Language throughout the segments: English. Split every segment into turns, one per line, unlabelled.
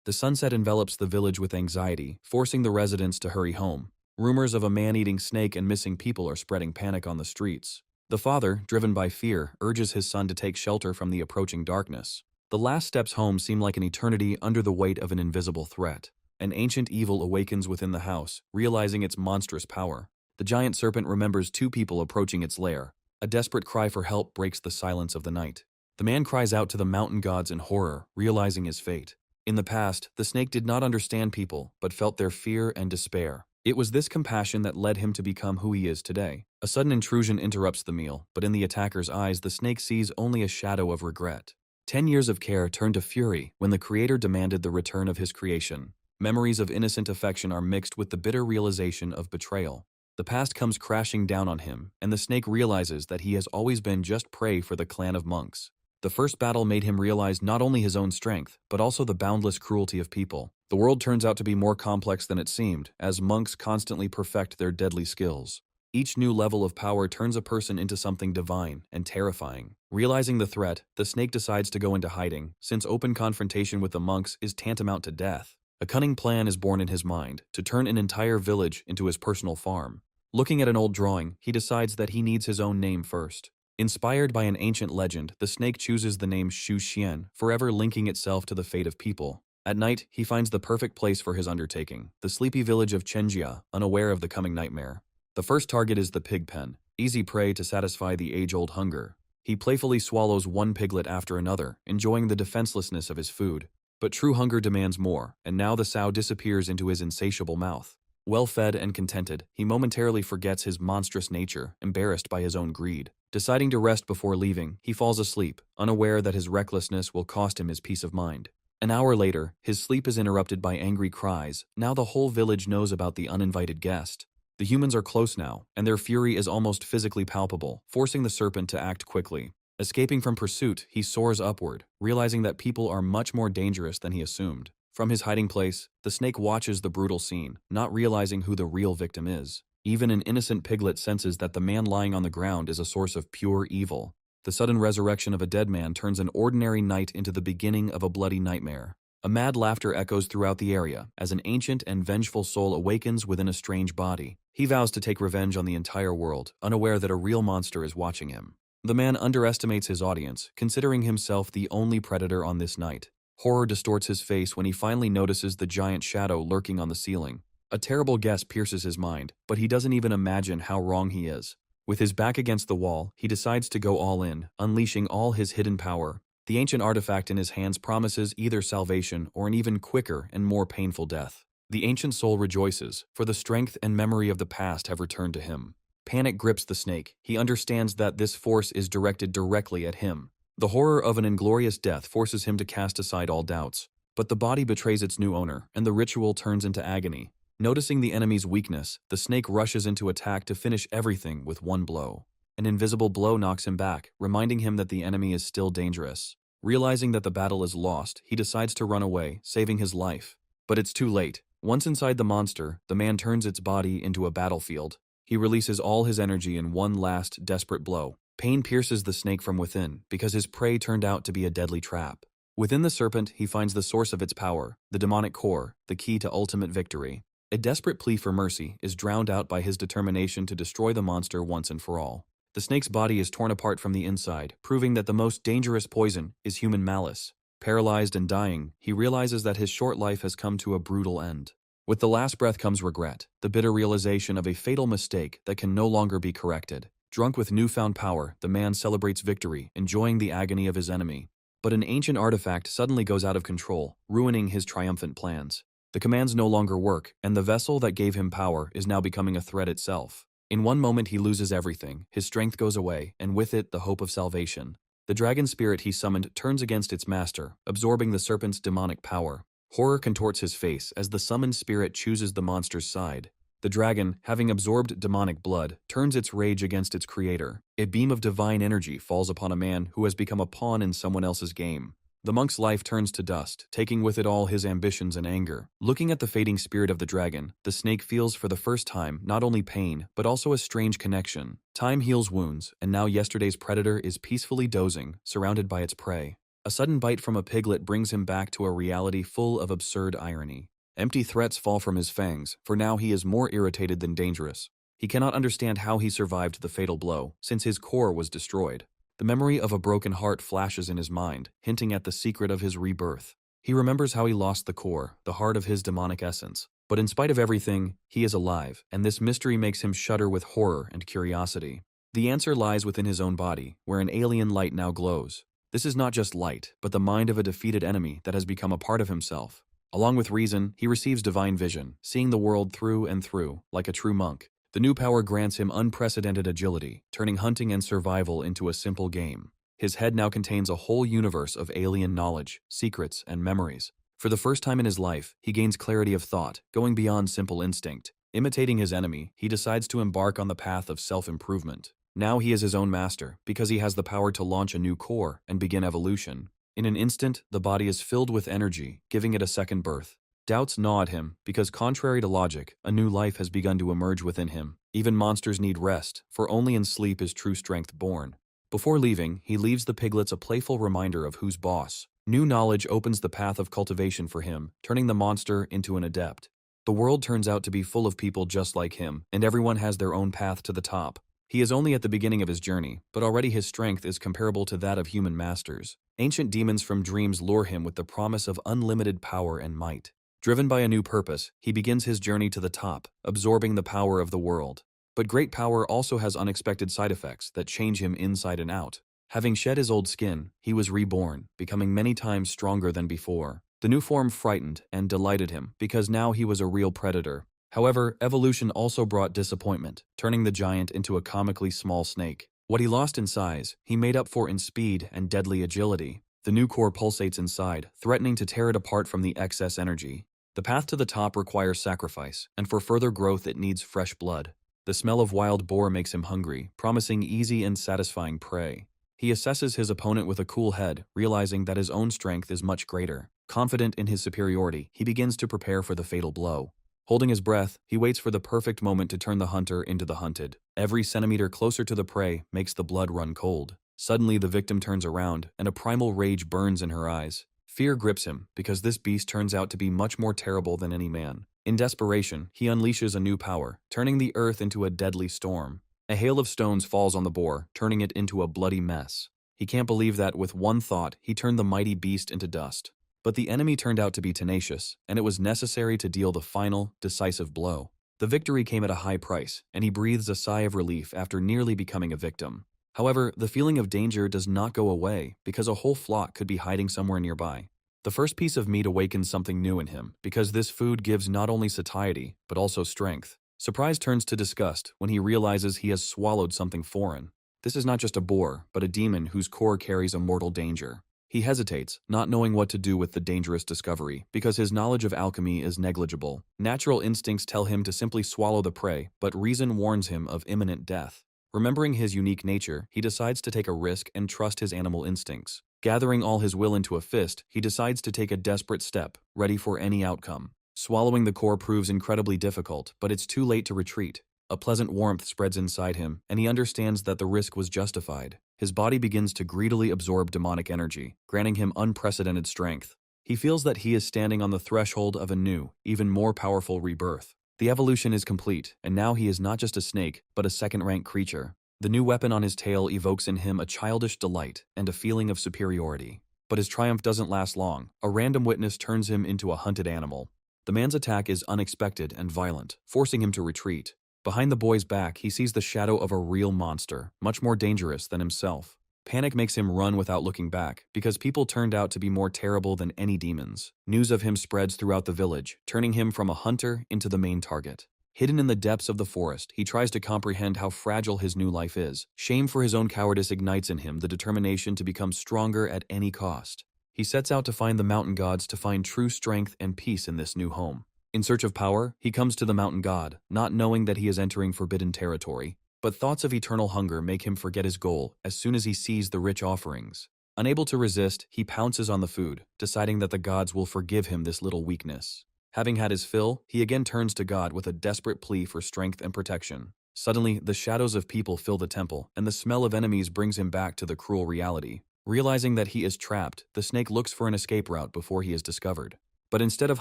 The sunset envelops the village with anxiety, forcing the residents to hurry home. Rumors of a man-eating snake and missing people are spreading panic on the streets. The father, driven by fear, urges his son to take shelter from the approaching darkness. The last steps home seem like an eternity under the weight of an invisible threat. An ancient evil awakens within the house, realizing its monstrous power. The giant serpent remembers two people approaching its lair. A desperate cry for help breaks the silence of the night. The man cries out to the mountain gods in horror, realizing his fate. In the past, the snake did not understand people, but felt their fear and despair. It was this compassion that led him to become who he is today. A sudden intrusion interrupts the meal, but in the attacker's eyes the snake sees only a shadow of regret. 10 years of care turn to fury when the creator demanded the return of his creation. Memories of innocent affection are mixed with the bitter realization of betrayal. The past comes crashing down on him, and the snake realizes that he has always been just prey for the clan of monks. The first battle made him realize not only his own strength, but also the boundless cruelty of people. The world turns out to be more complex than it seemed, as monks constantly perfect their deadly skills. Each new level of power turns a person into something divine and terrifying. Realizing the threat, the snake decides to go into hiding, since open confrontation with the monks is tantamount to death. A cunning plan is born in his mind, to turn an entire village into his personal farm. Looking at an old drawing, he decides that he needs his own name first. Inspired by an ancient legend, the snake chooses the name Shu Xian, forever linking itself to the fate of people. At night, he finds the perfect place for his undertaking, the sleepy village of Chenjia, unaware of the coming nightmare. The first target is the pig pen, easy prey to satisfy the age-old hunger. He playfully swallows one piglet after another, enjoying the defenselessness of his food. But true hunger demands more, and now the sow disappears into his insatiable mouth. Well-fed and contented, he momentarily forgets his monstrous nature, embarrassed by his own greed. Deciding to rest before leaving, he falls asleep, unaware that his recklessness will cost him his peace of mind. An hour later, his sleep is interrupted by angry cries. Now the whole village knows about the uninvited guest. The humans are close now, and their fury is almost physically palpable, forcing the serpent to act quickly. Escaping from pursuit, he soars upward, realizing that people are much more dangerous than he assumed. From his hiding place, the snake watches the brutal scene, not realizing who the real victim is. Even an innocent piglet senses that the man lying on the ground is a source of pure evil. The sudden resurrection of a dead man turns an ordinary night into the beginning of a bloody nightmare. A mad laughter echoes throughout the area as an ancient and vengeful soul awakens within a strange body. He vows to take revenge on the entire world, unaware that a real monster is watching him. The man underestimates his audience, considering himself the only predator on this night. Horror distorts his face when he finally notices the giant shadow lurking on the ceiling. A terrible guess pierces his mind, but he doesn't even imagine how wrong he is. With his back against the wall, he decides to go all in, unleashing all his hidden power. The ancient artifact in his hands promises either salvation or an even quicker and more painful death. The ancient soul rejoices, for the strength and memory of the past have returned to him. Panic grips the snake. He understands that this force is directed directly at him. The horror of an inglorious death forces him to cast aside all doubts. But the body betrays its new owner, and the ritual turns into agony. Noticing the enemy's weakness, the snake rushes into attack to finish everything with one blow. An invisible blow knocks him back, reminding him that the enemy is still dangerous. Realizing that the battle is lost, he decides to run away, saving his life. But it's too late. Once inside the monster, the man turns its body into a battlefield. He releases all his energy in one last, desperate blow. Pain pierces the snake from within, because his prey turned out to be a deadly trap. Within the serpent, he finds the source of its power, the demonic core, the key to ultimate victory. A desperate plea for mercy is drowned out by his determination to destroy the monster once and for all. The snake's body is torn apart from the inside, proving that the most dangerous poison is human malice. Paralyzed and dying, he realizes that his short life has come to a brutal end. With the last breath comes regret, the bitter realization of a fatal mistake that can no longer be corrected. Drunk with newfound power, the man celebrates victory, enjoying the agony of his enemy. But an ancient artifact suddenly goes out of control, ruining his triumphant plans. The commands no longer work, and the vessel that gave him power is now becoming a threat itself. In one moment he loses everything, his strength goes away, and with it the hope of salvation. The dragon spirit he summoned turns against its master, absorbing the serpent's demonic power. Horror contorts his face as the summoned spirit chooses the monster's side. The dragon, having absorbed demonic blood, turns its rage against its creator. A beam of divine energy falls upon a man who has become a pawn in someone else's game. The monk's life turns to dust, taking with it all his ambitions and anger. Looking at the fading spirit of the dragon, the snake feels for the first time not only pain, but also a strange connection. Time heals wounds, and now yesterday's predator is peacefully dozing, surrounded by its prey. A sudden bite from a piglet brings him back to a reality full of absurd irony. Empty threats fall from his fangs, for now he is more irritated than dangerous. He cannot understand how he survived the fatal blow, since his core was destroyed. The memory of a broken heart flashes in his mind, hinting at the secret of his rebirth. He remembers how he lost the core, the heart of his demonic essence. But in spite of everything, he is alive, and this mystery makes him shudder with horror and curiosity. The answer lies within his own body, where an alien light now glows. This is not just light, but the mind of a defeated enemy that has become a part of himself. Along with reason, he receives divine vision, seeing the world through and through, like a true monk. The new power grants him unprecedented agility, turning hunting and survival into a simple game. His head now contains a whole universe of alien knowledge, secrets, and memories. For the first time in his life, he gains clarity of thought, going beyond simple instinct. Imitating his enemy, he decides to embark on the path of self-improvement. Now he is his own master, because he has the power to launch a new core and begin evolution. In an instant, the body is filled with energy, giving it a second birth. Doubts gnaw at him, because contrary to logic, a new life has begun to emerge within him. Even monsters need rest, for only in sleep is true strength born. Before leaving, he leaves the piglets a playful reminder of who's boss. New knowledge opens the path of cultivation for him, turning the monster into an adept. The world turns out to be full of people just like him, and everyone has their own path to the top. He is only at the beginning of his journey, but already his strength is comparable to that of human masters. Ancient demons from dreams lure him with the promise of unlimited power and might. Driven by a new purpose, he begins his journey to the top, absorbing the power of the world. But great power also has unexpected side effects that change him inside and out. Having shed his old skin, he was reborn, becoming many times stronger than before. The new form frightened and delighted him, because now he was a real predator. However, evolution also brought disappointment, turning the giant into a comically small snake. What he lost in size, he made up for in speed and deadly agility. The new core pulsates inside, threatening to tear it apart from the excess energy. The path to the top requires sacrifice, and for further growth it needs fresh blood. The smell of wild boar makes him hungry, promising easy and satisfying prey. He assesses his opponent with a cool head, realizing that his own strength is much greater. Confident in his superiority, he begins to prepare for the fatal blow. Holding his breath, he waits for the perfect moment to turn the hunter into the hunted. Every centimeter closer to the prey makes the blood run cold. Suddenly, the victim turns around, and a primal rage burns in her eyes. Fear grips him, because this beast turns out to be much more terrible than any man. In desperation, he unleashes a new power, turning the earth into a deadly storm. A hail of stones falls on the boar, turning it into a bloody mess. He can't believe that, with one thought, he turned the mighty beast into dust. But the enemy turned out to be tenacious, and it was necessary to deal the final, decisive blow. The victory came at a high price, and he breathes a sigh of relief after nearly becoming a victim. However, the feeling of danger does not go away, because a whole flock could be hiding somewhere nearby. The first piece of meat awakens something new in him, because this food gives not only satiety, but also strength. Surprise turns to disgust when he realizes he has swallowed something foreign. This is not just a boar, but a demon whose core carries a mortal danger. He hesitates, not knowing what to do with the dangerous discovery, because his knowledge of alchemy is negligible. Natural instincts tell him to simply swallow the prey, but reason warns him of imminent death. Remembering his unique nature, he decides to take a risk and trust his animal instincts. Gathering all his will into a fist, he decides to take a desperate step, ready for any outcome. Swallowing the core proves incredibly difficult, but it's too late to retreat. A pleasant warmth spreads inside him, and he understands that the risk was justified. His body begins to greedily absorb demonic energy, granting him unprecedented strength. He feels that he is standing on the threshold of a new, even more powerful rebirth. The evolution is complete, and now he is not just a snake, but a second-rank creature. The new weapon on his tail evokes in him a childish delight and a feeling of superiority. But his triumph doesn't last long. A random witness turns him into a hunted animal. The man's attack is unexpected and violent, forcing him to retreat. Behind the boy's back, he sees the shadow of a real monster, much more dangerous than himself. Panic makes him run without looking back, because people turned out to be more terrible than any demons. News of him spreads throughout the village, turning him from a hunter into the main target. Hidden in the depths of the forest, he tries to comprehend how fragile his new life is. Shame for his own cowardice ignites in him the determination to become stronger at any cost. He sets out to find the mountain gods to find true strength and peace in this new home. In search of power, he comes to the mountain god, not knowing that he is entering forbidden territory. But thoughts of eternal hunger make him forget his goal as soon as he sees the rich offerings. Unable to resist, he pounces on the food, deciding that the gods will forgive him this little weakness. Having had his fill, he again turns to God with a desperate plea for strength and protection. Suddenly, the shadows of people fill the temple, and the smell of enemies brings him back to the cruel reality. Realizing that he is trapped, the snake looks for an escape route before he is discovered. But instead of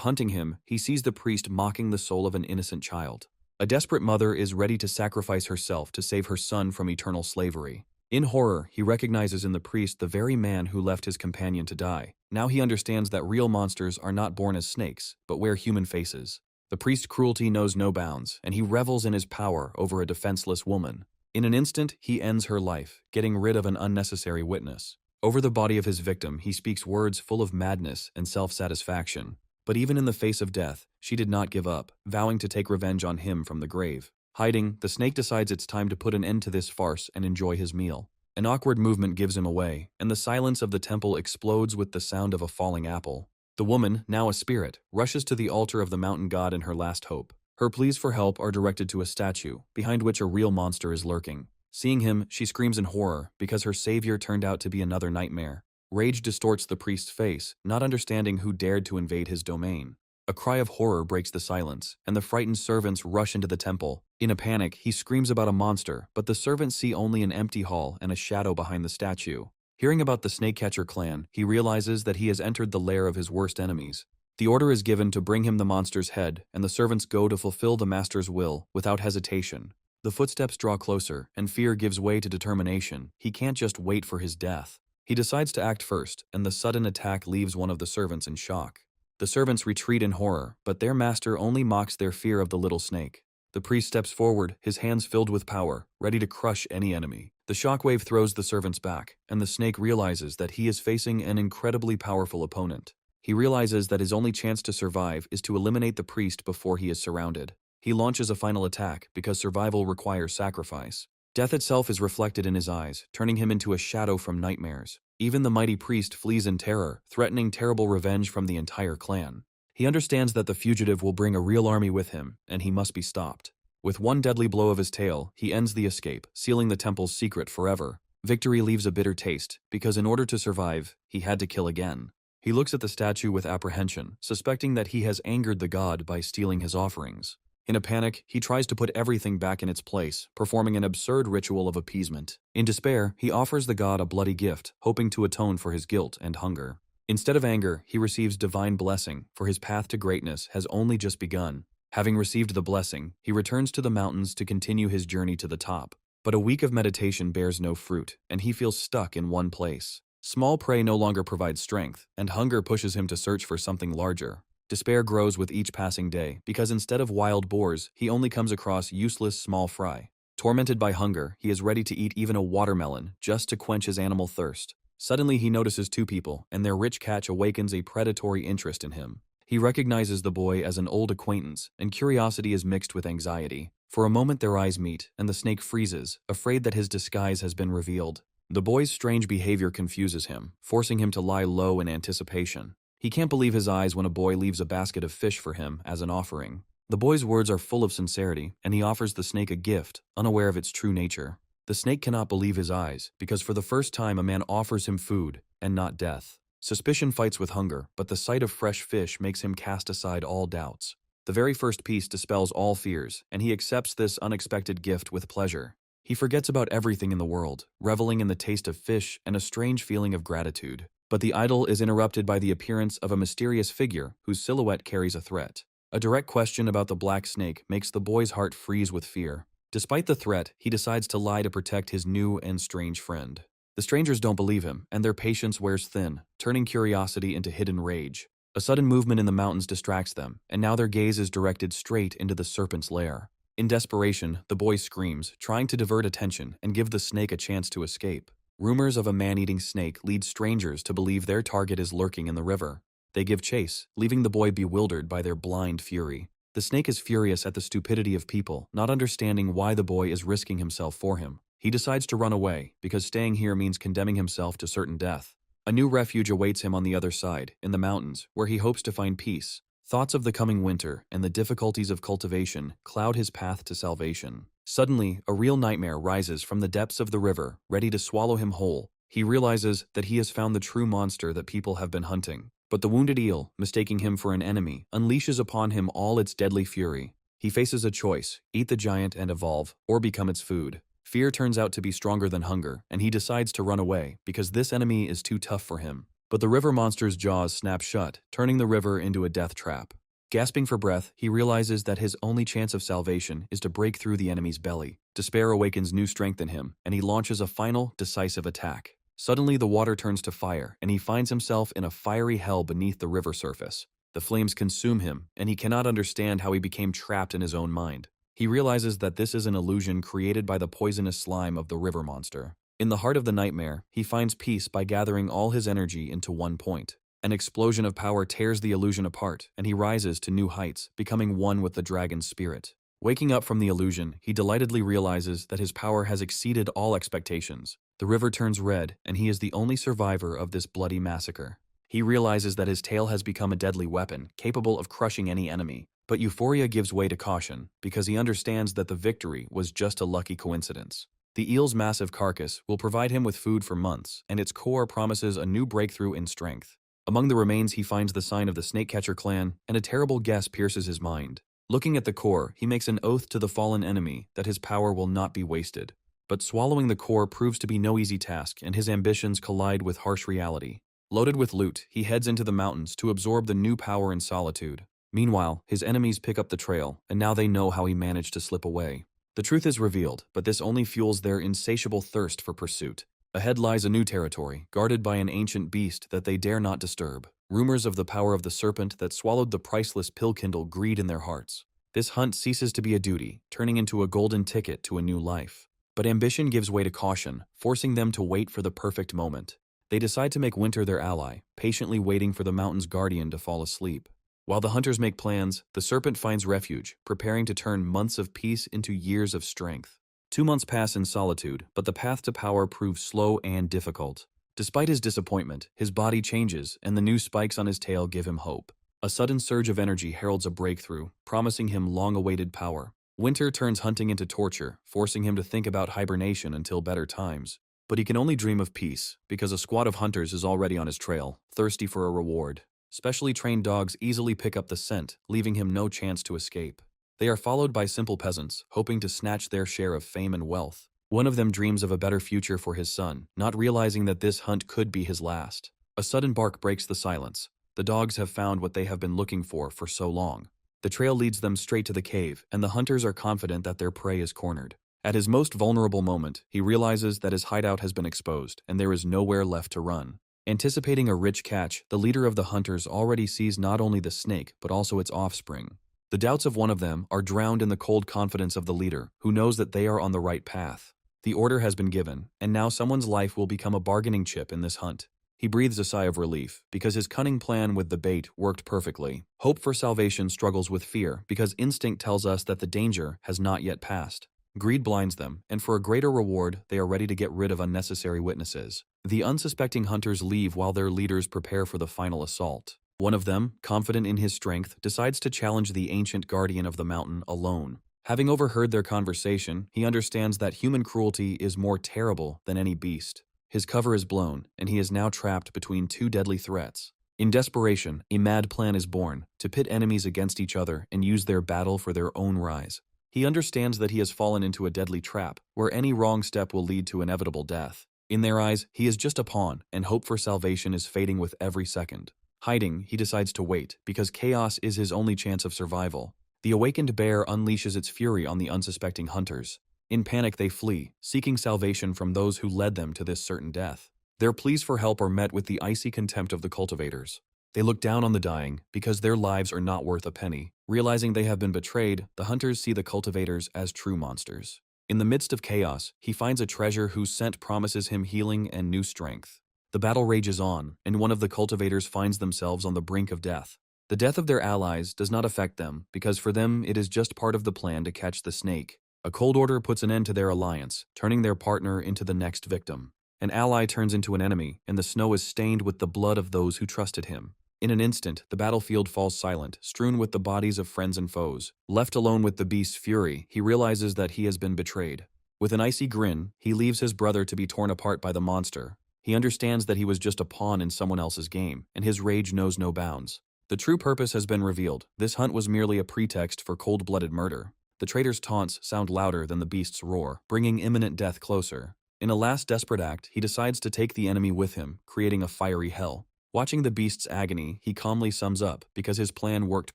hunting him, he sees the priest mocking the soul of an innocent child. A desperate mother is ready to sacrifice herself to save her son from eternal slavery. In horror, he recognizes in the priest the very man who left his companion to die. Now he understands that real monsters are not born as snakes, but wear human faces. The priest's cruelty knows no bounds, and he revels in his power over a defenseless woman. In an instant, he ends her life, getting rid of an unnecessary witness. Over the body of his victim, he speaks words full of madness and self-satisfaction. But even in the face of death, she did not give up, vowing to take revenge on him from the grave. Hiding, the snake decides it's time to put an end to this farce and enjoy his meal. An awkward movement gives him away, and the silence of the temple explodes with the sound of a falling apple. The woman, now a spirit, rushes to the altar of the mountain god in her last hope. Her pleas for help are directed to a statue, behind which a real monster is lurking. Seeing him, she screams in horror because her savior turned out to be another nightmare. Rage distorts the priest's face, not understanding who dared to invade his domain. A cry of horror breaks the silence, and the frightened servants rush into the temple. In a panic, he screams about a monster, but the servants see only an empty hall and a shadow behind the statue. Hearing about the Snakecatcher clan, he realizes that he has entered the lair of his worst enemies. The order is given to bring him the monster's head, and the servants go to fulfill the master's will without hesitation. The footsteps draw closer, and fear gives way to determination. He can't just wait for his death. He decides to act first, and the sudden attack leaves one of the servants in shock. The servants retreat in horror, but their master only mocks their fear of the little snake. The priest steps forward, his hands filled with power, ready to crush any enemy. The shockwave throws the servants back, and the snake realizes that he is facing an incredibly powerful opponent. He realizes that his only chance to survive is to eliminate the priest before he is surrounded. He launches a final attack because survival requires sacrifice. Death itself is reflected in his eyes, turning him into a shadow from nightmares. Even the mighty priest flees in terror, threatening terrible revenge from the entire clan. He understands that the fugitive will bring a real army with him, and he must be stopped. With one deadly blow of his tail, he ends the escape, sealing the temple's secret forever. Victory leaves a bitter taste, because in order to survive, he had to kill again. He looks at the statue with apprehension, suspecting that he has angered the god by stealing his offerings. In a panic, he tries to put everything back in its place, performing an absurd ritual of appeasement. In despair, he offers the god a bloody gift, hoping to atone for his guilt and hunger. Instead of anger, he receives divine blessing, for his path to greatness has only just begun. Having received the blessing, he returns to the mountains to continue his journey to the top. But a week of meditation bears no fruit, and he feels stuck in one place. Small prey no longer provides strength, and hunger pushes him to search for something larger. Despair grows with each passing day, because instead of wild boars, he only comes across useless small fry. Tormented by hunger, he is ready to eat even a watermelon, just to quench his animal thirst. Suddenly he notices two people, and their rich catch awakens a predatory interest in him. He recognizes the boy as an old acquaintance, and curiosity is mixed with anxiety. For a moment their eyes meet, and the snake freezes, afraid that his disguise has been revealed. The boy's strange behavior confuses him, forcing him to lie low in anticipation. He can't believe his eyes when a boy leaves a basket of fish for him as an offering. The boy's words are full of sincerity, and he offers the snake a gift, unaware of its true nature. The snake cannot believe his eyes, because for the first time a man offers him food, and not death. Suspicion fights with hunger, but the sight of fresh fish makes him cast aside all doubts. The very first piece dispels all fears, and he accepts this unexpected gift with pleasure. He forgets about everything in the world, reveling in the taste of fish and a strange feeling of gratitude. But the idyll is interrupted by the appearance of a mysterious figure whose silhouette carries a threat. A direct question about the black snake makes the boy's heart freeze with fear. Despite the threat, he decides to lie to protect his new and strange friend. The strangers don't believe him, and their patience wears thin, turning curiosity into hidden rage. A sudden movement in the mountains distracts them, and now their gaze is directed straight into the serpent's lair. In desperation, the boy screams, trying to divert attention and give the snake a chance to escape. Rumors of a man-eating snake lead strangers to believe their target is lurking in the river. They give chase, leaving the boy bewildered by their blind fury. The snake is furious at the stupidity of people, not understanding why the boy is risking himself for him. He decides to run away, because staying here means condemning himself to certain death. A new refuge awaits him on the other side, in the mountains, where he hopes to find peace. Thoughts of the coming winter and the difficulties of cultivation cloud his path to salvation. Suddenly, a real nightmare rises from the depths of the river, ready to swallow him whole. He realizes that he has found the true monster that people have been hunting. But the wounded eel, mistaking him for an enemy, unleashes upon him all its deadly fury. He faces a choice: eat the giant and evolve, or become its food. Fear turns out to be stronger than hunger, and he decides to run away because this enemy is too tough for him. But the river monster's jaws snap shut, turning the river into a death trap. Gasping for breath, he realizes that his only chance of salvation is to break through the enemy's belly. Despair awakens new strength in him, and he launches a final, decisive attack. Suddenly, the water turns to fire, and he finds himself in a fiery hell beneath the river surface. The flames consume him, and he cannot understand how he became trapped in his own mind. He realizes that this is an illusion created by the poisonous slime of the river monster. In the heart of the nightmare, he finds peace by gathering all his energy into one point. An explosion of power tears the illusion apart, and he rises to new heights, becoming one with the dragon's spirit. Waking up from the illusion, he delightedly realizes that his power has exceeded all expectations. The river turns red, and he is the only survivor of this bloody massacre. He realizes that his tail has become a deadly weapon, capable of crushing any enemy. But euphoria gives way to caution, because he understands that the victory was just a lucky coincidence. The eel's massive carcass will provide him with food for months, and its core promises a new breakthrough in strength. Among the remains, he finds the sign of the Snakecatcher clan, and a terrible guess pierces his mind. Looking at the core, he makes an oath to the fallen enemy that his power will not be wasted. But swallowing the core proves to be no easy task, and his ambitions collide with harsh reality. Loaded with loot, he heads into the mountains to absorb the new power in solitude. Meanwhile, his enemies pick up the trail, and now they know how he managed to slip away. The truth is revealed, but this only fuels their insatiable thirst for pursuit. Ahead lies a new territory, guarded by an ancient beast that they dare not disturb. Rumors of the power of the serpent that swallowed the priceless pill kindle greed in their hearts. This hunt ceases to be a duty, turning into a golden ticket to a new life. But ambition gives way to caution, forcing them to wait for the perfect moment. They decide to make winter their ally, patiently waiting for the mountain's guardian to fall asleep. While the hunters make plans, the serpent finds refuge, preparing to turn months of peace into years of strength. 2 months pass in solitude, but the path to power proves slow and difficult. Despite his disappointment, his body changes, and the new spikes on his tail give him hope. A sudden surge of energy heralds a breakthrough, promising him long-awaited power. Winter turns hunting into torture, forcing him to think about hibernation until better times. But he can only dream of peace, because a squad of hunters is already on his trail, thirsty for a reward. Specially trained dogs easily pick up the scent, leaving him no chance to escape. They are followed by simple peasants, hoping to snatch their share of fame and wealth. One of them dreams of a better future for his son, not realizing that this hunt could be his last. A sudden bark breaks the silence. The dogs have found what they have been looking for so long. The trail leads them straight to the cave, and the hunters are confident that their prey is cornered. At his most vulnerable moment, he realizes that his hideout has been exposed, and there is nowhere left to run. Anticipating a rich catch, the leader of the hunters already sees not only the snake, but also its offspring. The doubts of one of them are drowned in the cold confidence of the leader, who knows that they are on the right path. The order has been given, and now someone's life will become a bargaining chip in this hunt. He breathes a sigh of relief, because his cunning plan with the bait worked perfectly. Hope for salvation struggles with fear, because instinct tells us that the danger has not yet passed. Greed blinds them, and for a greater reward, they are ready to get rid of unnecessary witnesses. The unsuspecting hunters leave while their leaders prepare for the final assault. One of them, confident in his strength, decides to challenge the ancient guardian of the mountain alone. Having overheard their conversation, he understands that human cruelty is more terrible than any beast. His cover is blown, and he is now trapped between two deadly threats. In desperation, a mad plan is born, to pit enemies against each other and use their battle for their own rise. He understands that he has fallen into a deadly trap, where any wrong step will lead to inevitable death. In their eyes, he is just a pawn, and hope for salvation is fading with every second. Hiding, he decides to wait, because chaos is his only chance of survival. The awakened bear unleashes its fury on the unsuspecting hunters. In panic, they flee, seeking salvation from those who led them to this certain death. Their pleas for help are met with the icy contempt of the cultivators. They look down on the dying, because their lives are not worth a penny. Realizing they have been betrayed, the hunters see the cultivators as true monsters. In the midst of chaos, he finds a treasure whose scent promises him healing and new strength. The battle rages on, and one of the cultivators finds themselves on the brink of death. The death of their allies does not affect them, because for them it is just part of the plan to catch the snake. A cold order puts an end to their alliance, turning their partner into the next victim. An ally turns into an enemy, and the snow is stained with the blood of those who trusted him. In an instant, the battlefield falls silent, strewn with the bodies of friends and foes. Left alone with the beast's fury, he realizes that he has been betrayed. With an icy grin, he leaves his brother to be torn apart by the monster. He understands that he was just a pawn in someone else's game, and his rage knows no bounds. The true purpose has been revealed. This hunt was merely a pretext for cold-blooded murder. The trader's taunts sound louder than the beast's roar, bringing imminent death closer. In a last desperate act, he decides to take the enemy with him, creating a fiery hell. Watching the beast's agony, he calmly sums up, because his plan worked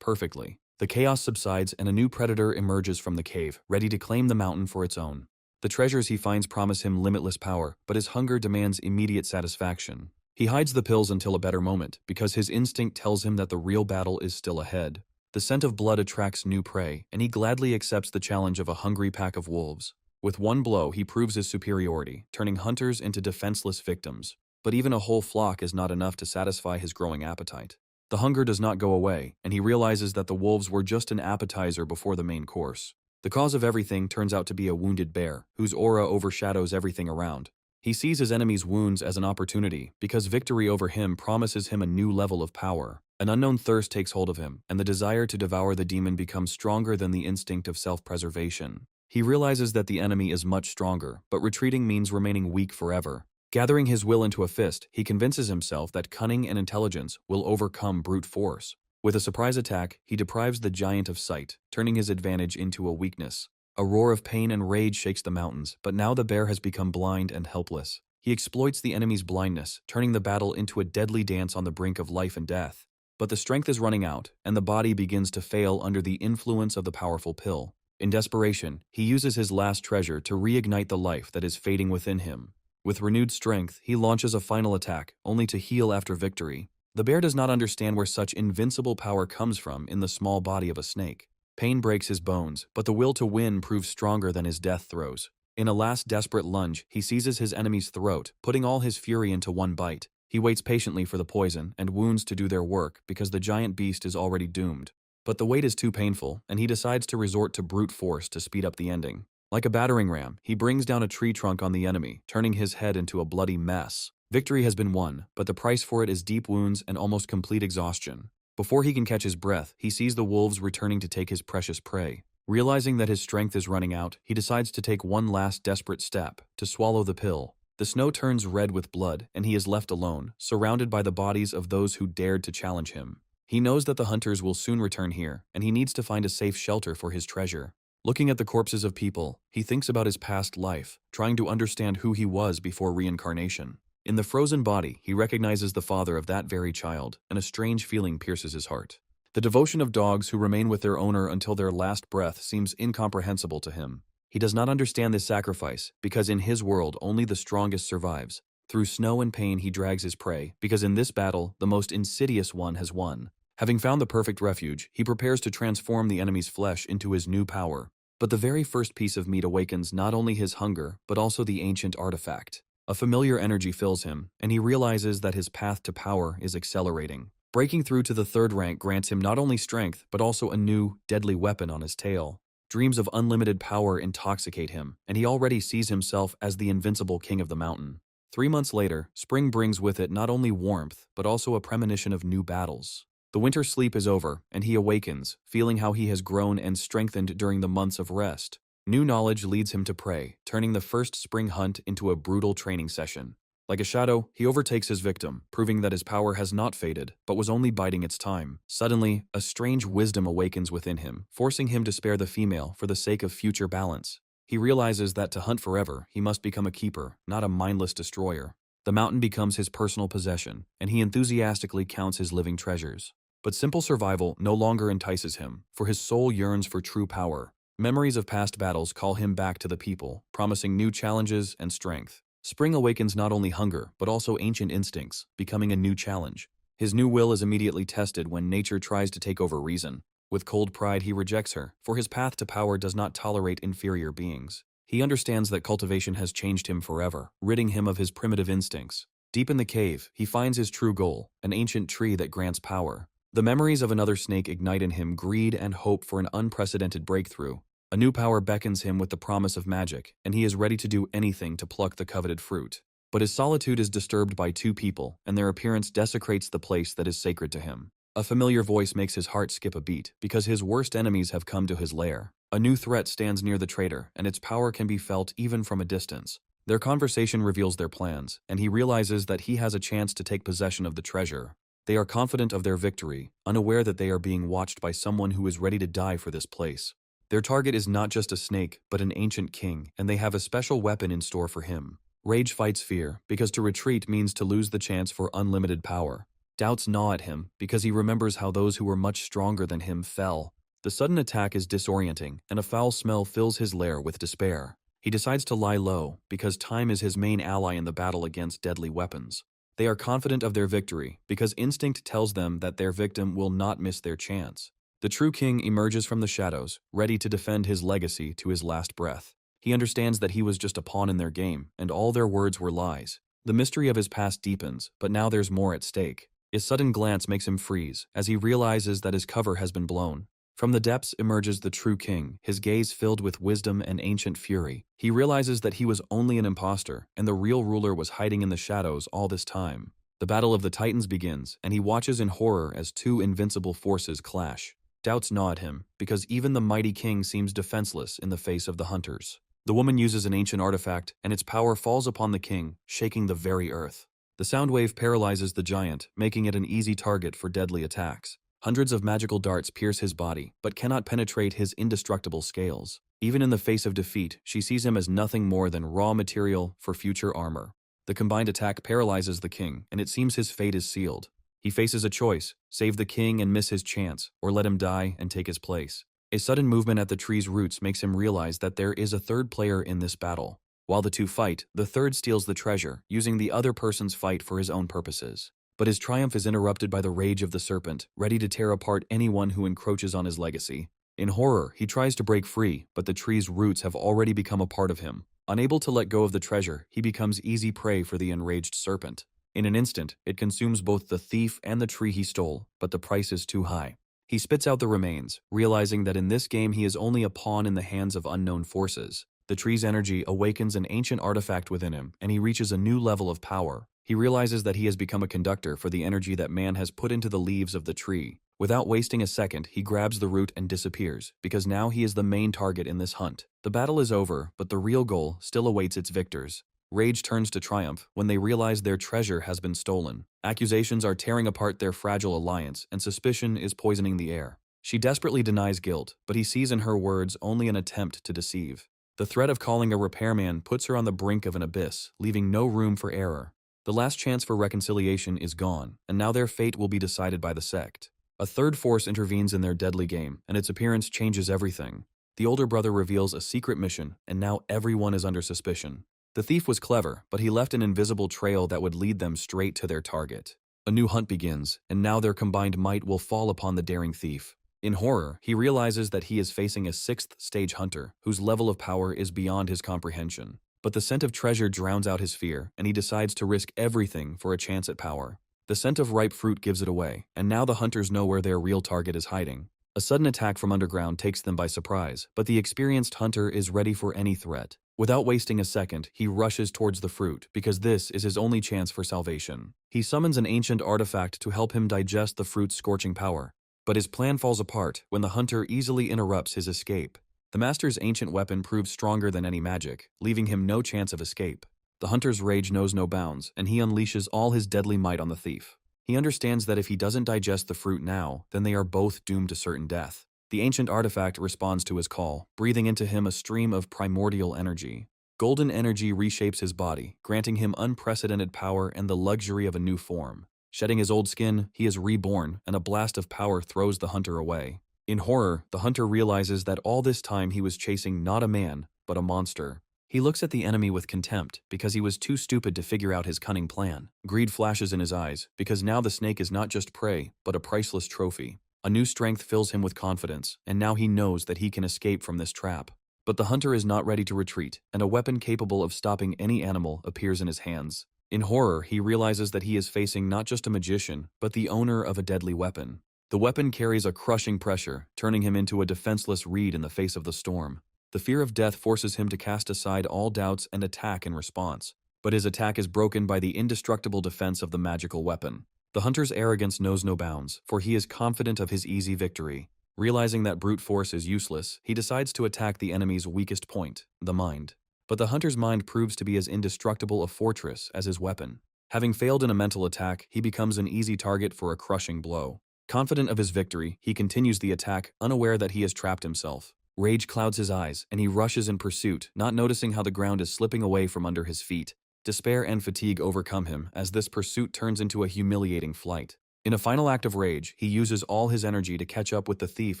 perfectly. The chaos subsides and a new predator emerges from the cave, ready to claim the mountain for its own. The treasures he finds promise him limitless power, but his hunger demands immediate satisfaction. He hides the pills until a better moment, because his instinct tells him that the real battle is still ahead. The scent of blood attracts new prey, and he gladly accepts the challenge of a hungry pack of wolves. With one blow, he proves his superiority, turning hunters into defenseless victims. But even a whole flock is not enough to satisfy his growing appetite. The hunger does not go away, and he realizes that the wolves were just an appetizer before the main course. The cause of everything turns out to be a wounded bear, whose aura overshadows everything around. He sees his enemy's wounds as an opportunity, because victory over him promises him a new level of power. An unknown thirst takes hold of him, and the desire to devour the demon becomes stronger than the instinct of self-preservation. He realizes that the enemy is much stronger, but retreating means remaining weak forever. Gathering his will into a fist, he convinces himself that cunning and intelligence will overcome brute force. With a surprise attack, he deprives the giant of sight, turning his advantage into a weakness. A roar of pain and rage shakes the mountains, but now the bear has become blind and helpless. He exploits the enemy's blindness, turning the battle into a deadly dance on the brink of life and death. But the strength is running out, and the body begins to fail under the influence of the powerful pill. In desperation, he uses his last treasure to reignite the life that is fading within him. With renewed strength, he launches a final attack, only to heal after victory. The bear does not understand where such invincible power comes from in the small body of a snake. Pain breaks his bones, but the will to win proves stronger than his death throes. In a last desperate lunge, he seizes his enemy's throat, putting all his fury into one bite. He waits patiently for the poison and wounds to do their work because the giant beast is already doomed. But the wait is too painful, and he decides to resort to brute force to speed up the ending. Like a battering ram, he brings down a tree trunk on the enemy, turning his head into a bloody mess. Victory has been won, but the price for it is deep wounds and almost complete exhaustion. Before he can catch his breath, he sees the wolves returning to take his precious prey. Realizing that his strength is running out, he decides to take one last desperate step, to swallow the pill. The snow turns red with blood, and he is left alone, surrounded by the bodies of those who dared to challenge him. He knows that the hunters will soon return here, and he needs to find a safe shelter for his treasure. Looking at the corpses of people, he thinks about his past life, trying to understand who he was before reincarnation. In the frozen body, he recognizes the father of that very child, and a strange feeling pierces his heart. The devotion of dogs who remain with their owner until their last breath seems incomprehensible to him. He does not understand this sacrifice, because in his world only the strongest survives. Through snow and pain he drags his prey, because in this battle, the most insidious one has won. Having found the perfect refuge, he prepares to transform the enemy's flesh into his new power. But the very first piece of meat awakens not only his hunger, but also the ancient artifact. A familiar energy fills him, and he realizes that his path to power is accelerating. Breaking through to the third rank grants him not only strength, but also a new, deadly weapon on his tail. Dreams of unlimited power intoxicate him, and he already sees himself as the invincible king of the mountain. 3 months later, spring brings with it not only warmth, but also a premonition of new battles. The winter sleep is over, and he awakens, feeling how he has grown and strengthened during the months of rest. New knowledge leads him to prey, turning the first spring hunt into a brutal training session. Like a shadow, he overtakes his victim, proving that his power has not faded, but was only biding its time. Suddenly, a strange wisdom awakens within him, forcing him to spare the female for the sake of future balance. He realizes that to hunt forever, he must become a keeper, not a mindless destroyer. The mountain becomes his personal possession, and he enthusiastically counts his living treasures. But simple survival no longer entices him, for his soul yearns for true power. Memories of past battles call him back to the people, promising new challenges and strength. Spring awakens not only hunger, but also ancient instincts, becoming a new challenge. His new will is immediately tested when nature tries to take over reason. With cold pride he rejects her, for his path to power does not tolerate inferior beings. He understands that cultivation has changed him forever, ridding him of his primitive instincts. Deep in the cave, he finds his true goal, an ancient tree that grants power. The memories of another snake ignite in him greed and hope for an unprecedented breakthrough. A new power beckons him with the promise of magic, and he is ready to do anything to pluck the coveted fruit. But his solitude is disturbed by 2 people, and their appearance desecrates the place that is sacred to him. A familiar voice makes his heart skip a beat, because his worst enemies have come to his lair. A new threat stands near the trader, and its power can be felt even from a distance. Their conversation reveals their plans, and he realizes that he has a chance to take possession of the treasure. They are confident of their victory, unaware that they are being watched by someone who is ready to die for this place. Their target is not just a snake, but an ancient king, and they have a special weapon in store for him. Rage fights fear, because to retreat means to lose the chance for unlimited power. Doubts gnaw at him, because he remembers how those who were much stronger than him fell. The sudden attack is disorienting, and a foul smell fills his lair with despair. He decides to lie low, because time is his main ally in the battle against deadly weapons. They are confident of their victory, because instinct tells them that their victim will not miss their chance. The true king emerges from the shadows, ready to defend his legacy to his last breath. He understands that he was just a pawn in their game, and all their words were lies. The mystery of his past deepens, but now there's more at stake. His sudden glance makes him freeze, as he realizes that his cover has been blown. From the depths emerges the true king, his gaze filled with wisdom and ancient fury. He realizes that he was only an imposter, and the real ruler was hiding in the shadows all this time. The Battle of the Titans begins, and he watches in horror as two invincible forces clash. Doubts gnaw at him, because even the mighty king seems defenseless in the face of the hunters. The woman uses an ancient artifact, and its power falls upon the king, shaking the very earth. The sound wave paralyzes the giant, making it an easy target for deadly attacks. Hundreds of magical darts pierce his body, but cannot penetrate his indestructible scales. Even in the face of defeat, she sees him as nothing more than raw material for future armor. The combined attack paralyzes the king, and it seems his fate is sealed. He faces a choice: save the king and miss his chance, or let him die and take his place. A sudden movement at the tree's roots makes him realize that there is a third player in this battle. While the two fight, the third steals the treasure, using the other person's fight for his own purposes. But his triumph is interrupted by the rage of the serpent, ready to tear apart anyone who encroaches on his legacy. In horror, he tries to break free, but the tree's roots have already become a part of him. Unable to let go of the treasure, he becomes easy prey for the enraged serpent. In an instant, it consumes both the thief and the tree he stole, but the price is too high. He spits out the remains, realizing that in this game he is only a pawn in the hands of unknown forces. The tree's energy awakens an ancient artifact within him, and he reaches a new level of power. He realizes that he has become a conductor for the energy that man has put into the leaves of the tree. Without wasting a second, he grabs the root and disappears, because now he is the main target in this hunt. The battle is over, but the real goal still awaits its victors. Rage turns to triumph when they realize their treasure has been stolen. Accusations are tearing apart their fragile alliance, and suspicion is poisoning the air. She desperately denies guilt, but he sees in her words only an attempt to deceive. The threat of calling a repairman puts her on the brink of an abyss, leaving no room for error. The last chance for reconciliation is gone, and now their fate will be decided by the sect. A third force intervenes in their deadly game, and its appearance changes everything. The older brother reveals a secret mission, and now everyone is under suspicion. The thief was clever, but he left an invisible trail that would lead them straight to their target. A new hunt begins, and now their combined might will fall upon the daring thief. In horror, he realizes that he is facing a sixth-stage hunter, whose level of power is beyond his comprehension. But the scent of treasure drowns out his fear, and he decides to risk everything for a chance at power. The scent of ripe fruit gives it away, and now the hunters know where their real target is hiding. A sudden attack from underground takes them by surprise, but the experienced hunter is ready for any threat. Without wasting a second, he rushes towards the fruit, because this is his only chance for salvation. He summons an ancient artifact to help him digest the fruit's scorching power. But his plan falls apart when the hunter easily interrupts his escape. The master's ancient weapon proves stronger than any magic, leaving him no chance of escape. The hunter's rage knows no bounds, and he unleashes all his deadly might on the thief. He understands that if he doesn't digest the fruit now, then they are both doomed to certain death. The ancient artifact responds to his call, breathing into him a stream of primordial energy. Golden energy reshapes his body, granting him unprecedented power and the luxury of a new form. Shedding his old skin, he is reborn, and a blast of power throws the hunter away. In horror, the hunter realizes that all this time he was chasing not a man, but a monster. He looks at the enemy with contempt, because he was too stupid to figure out his cunning plan. Greed flashes in his eyes, because now the snake is not just prey, but a priceless trophy. A new strength fills him with confidence, and now he knows that he can escape from this trap. But the hunter is not ready to retreat, and a weapon capable of stopping any animal appears in his hands. In horror, he realizes that he is facing not just a magician, but the owner of a deadly weapon. The weapon carries a crushing pressure, turning him into a defenseless reed in the face of the storm. The fear of death forces him to cast aside all doubts and attack in response. But his attack is broken by the indestructible defense of the magical weapon. The hunter's arrogance knows no bounds, for he is confident of his easy victory. Realizing that brute force is useless, he decides to attack the enemy's weakest point, the mind. But the hunter's mind proves to be as indestructible a fortress as his weapon. Having failed in a mental attack, he becomes an easy target for a crushing blow. Confident of his victory, he continues the attack, unaware that he has trapped himself. Rage clouds his eyes, and he rushes in pursuit, not noticing how the ground is slipping away from under his feet. Despair and fatigue overcome him as this pursuit turns into a humiliating flight. In a final act of rage, he uses all his energy to catch up with the thief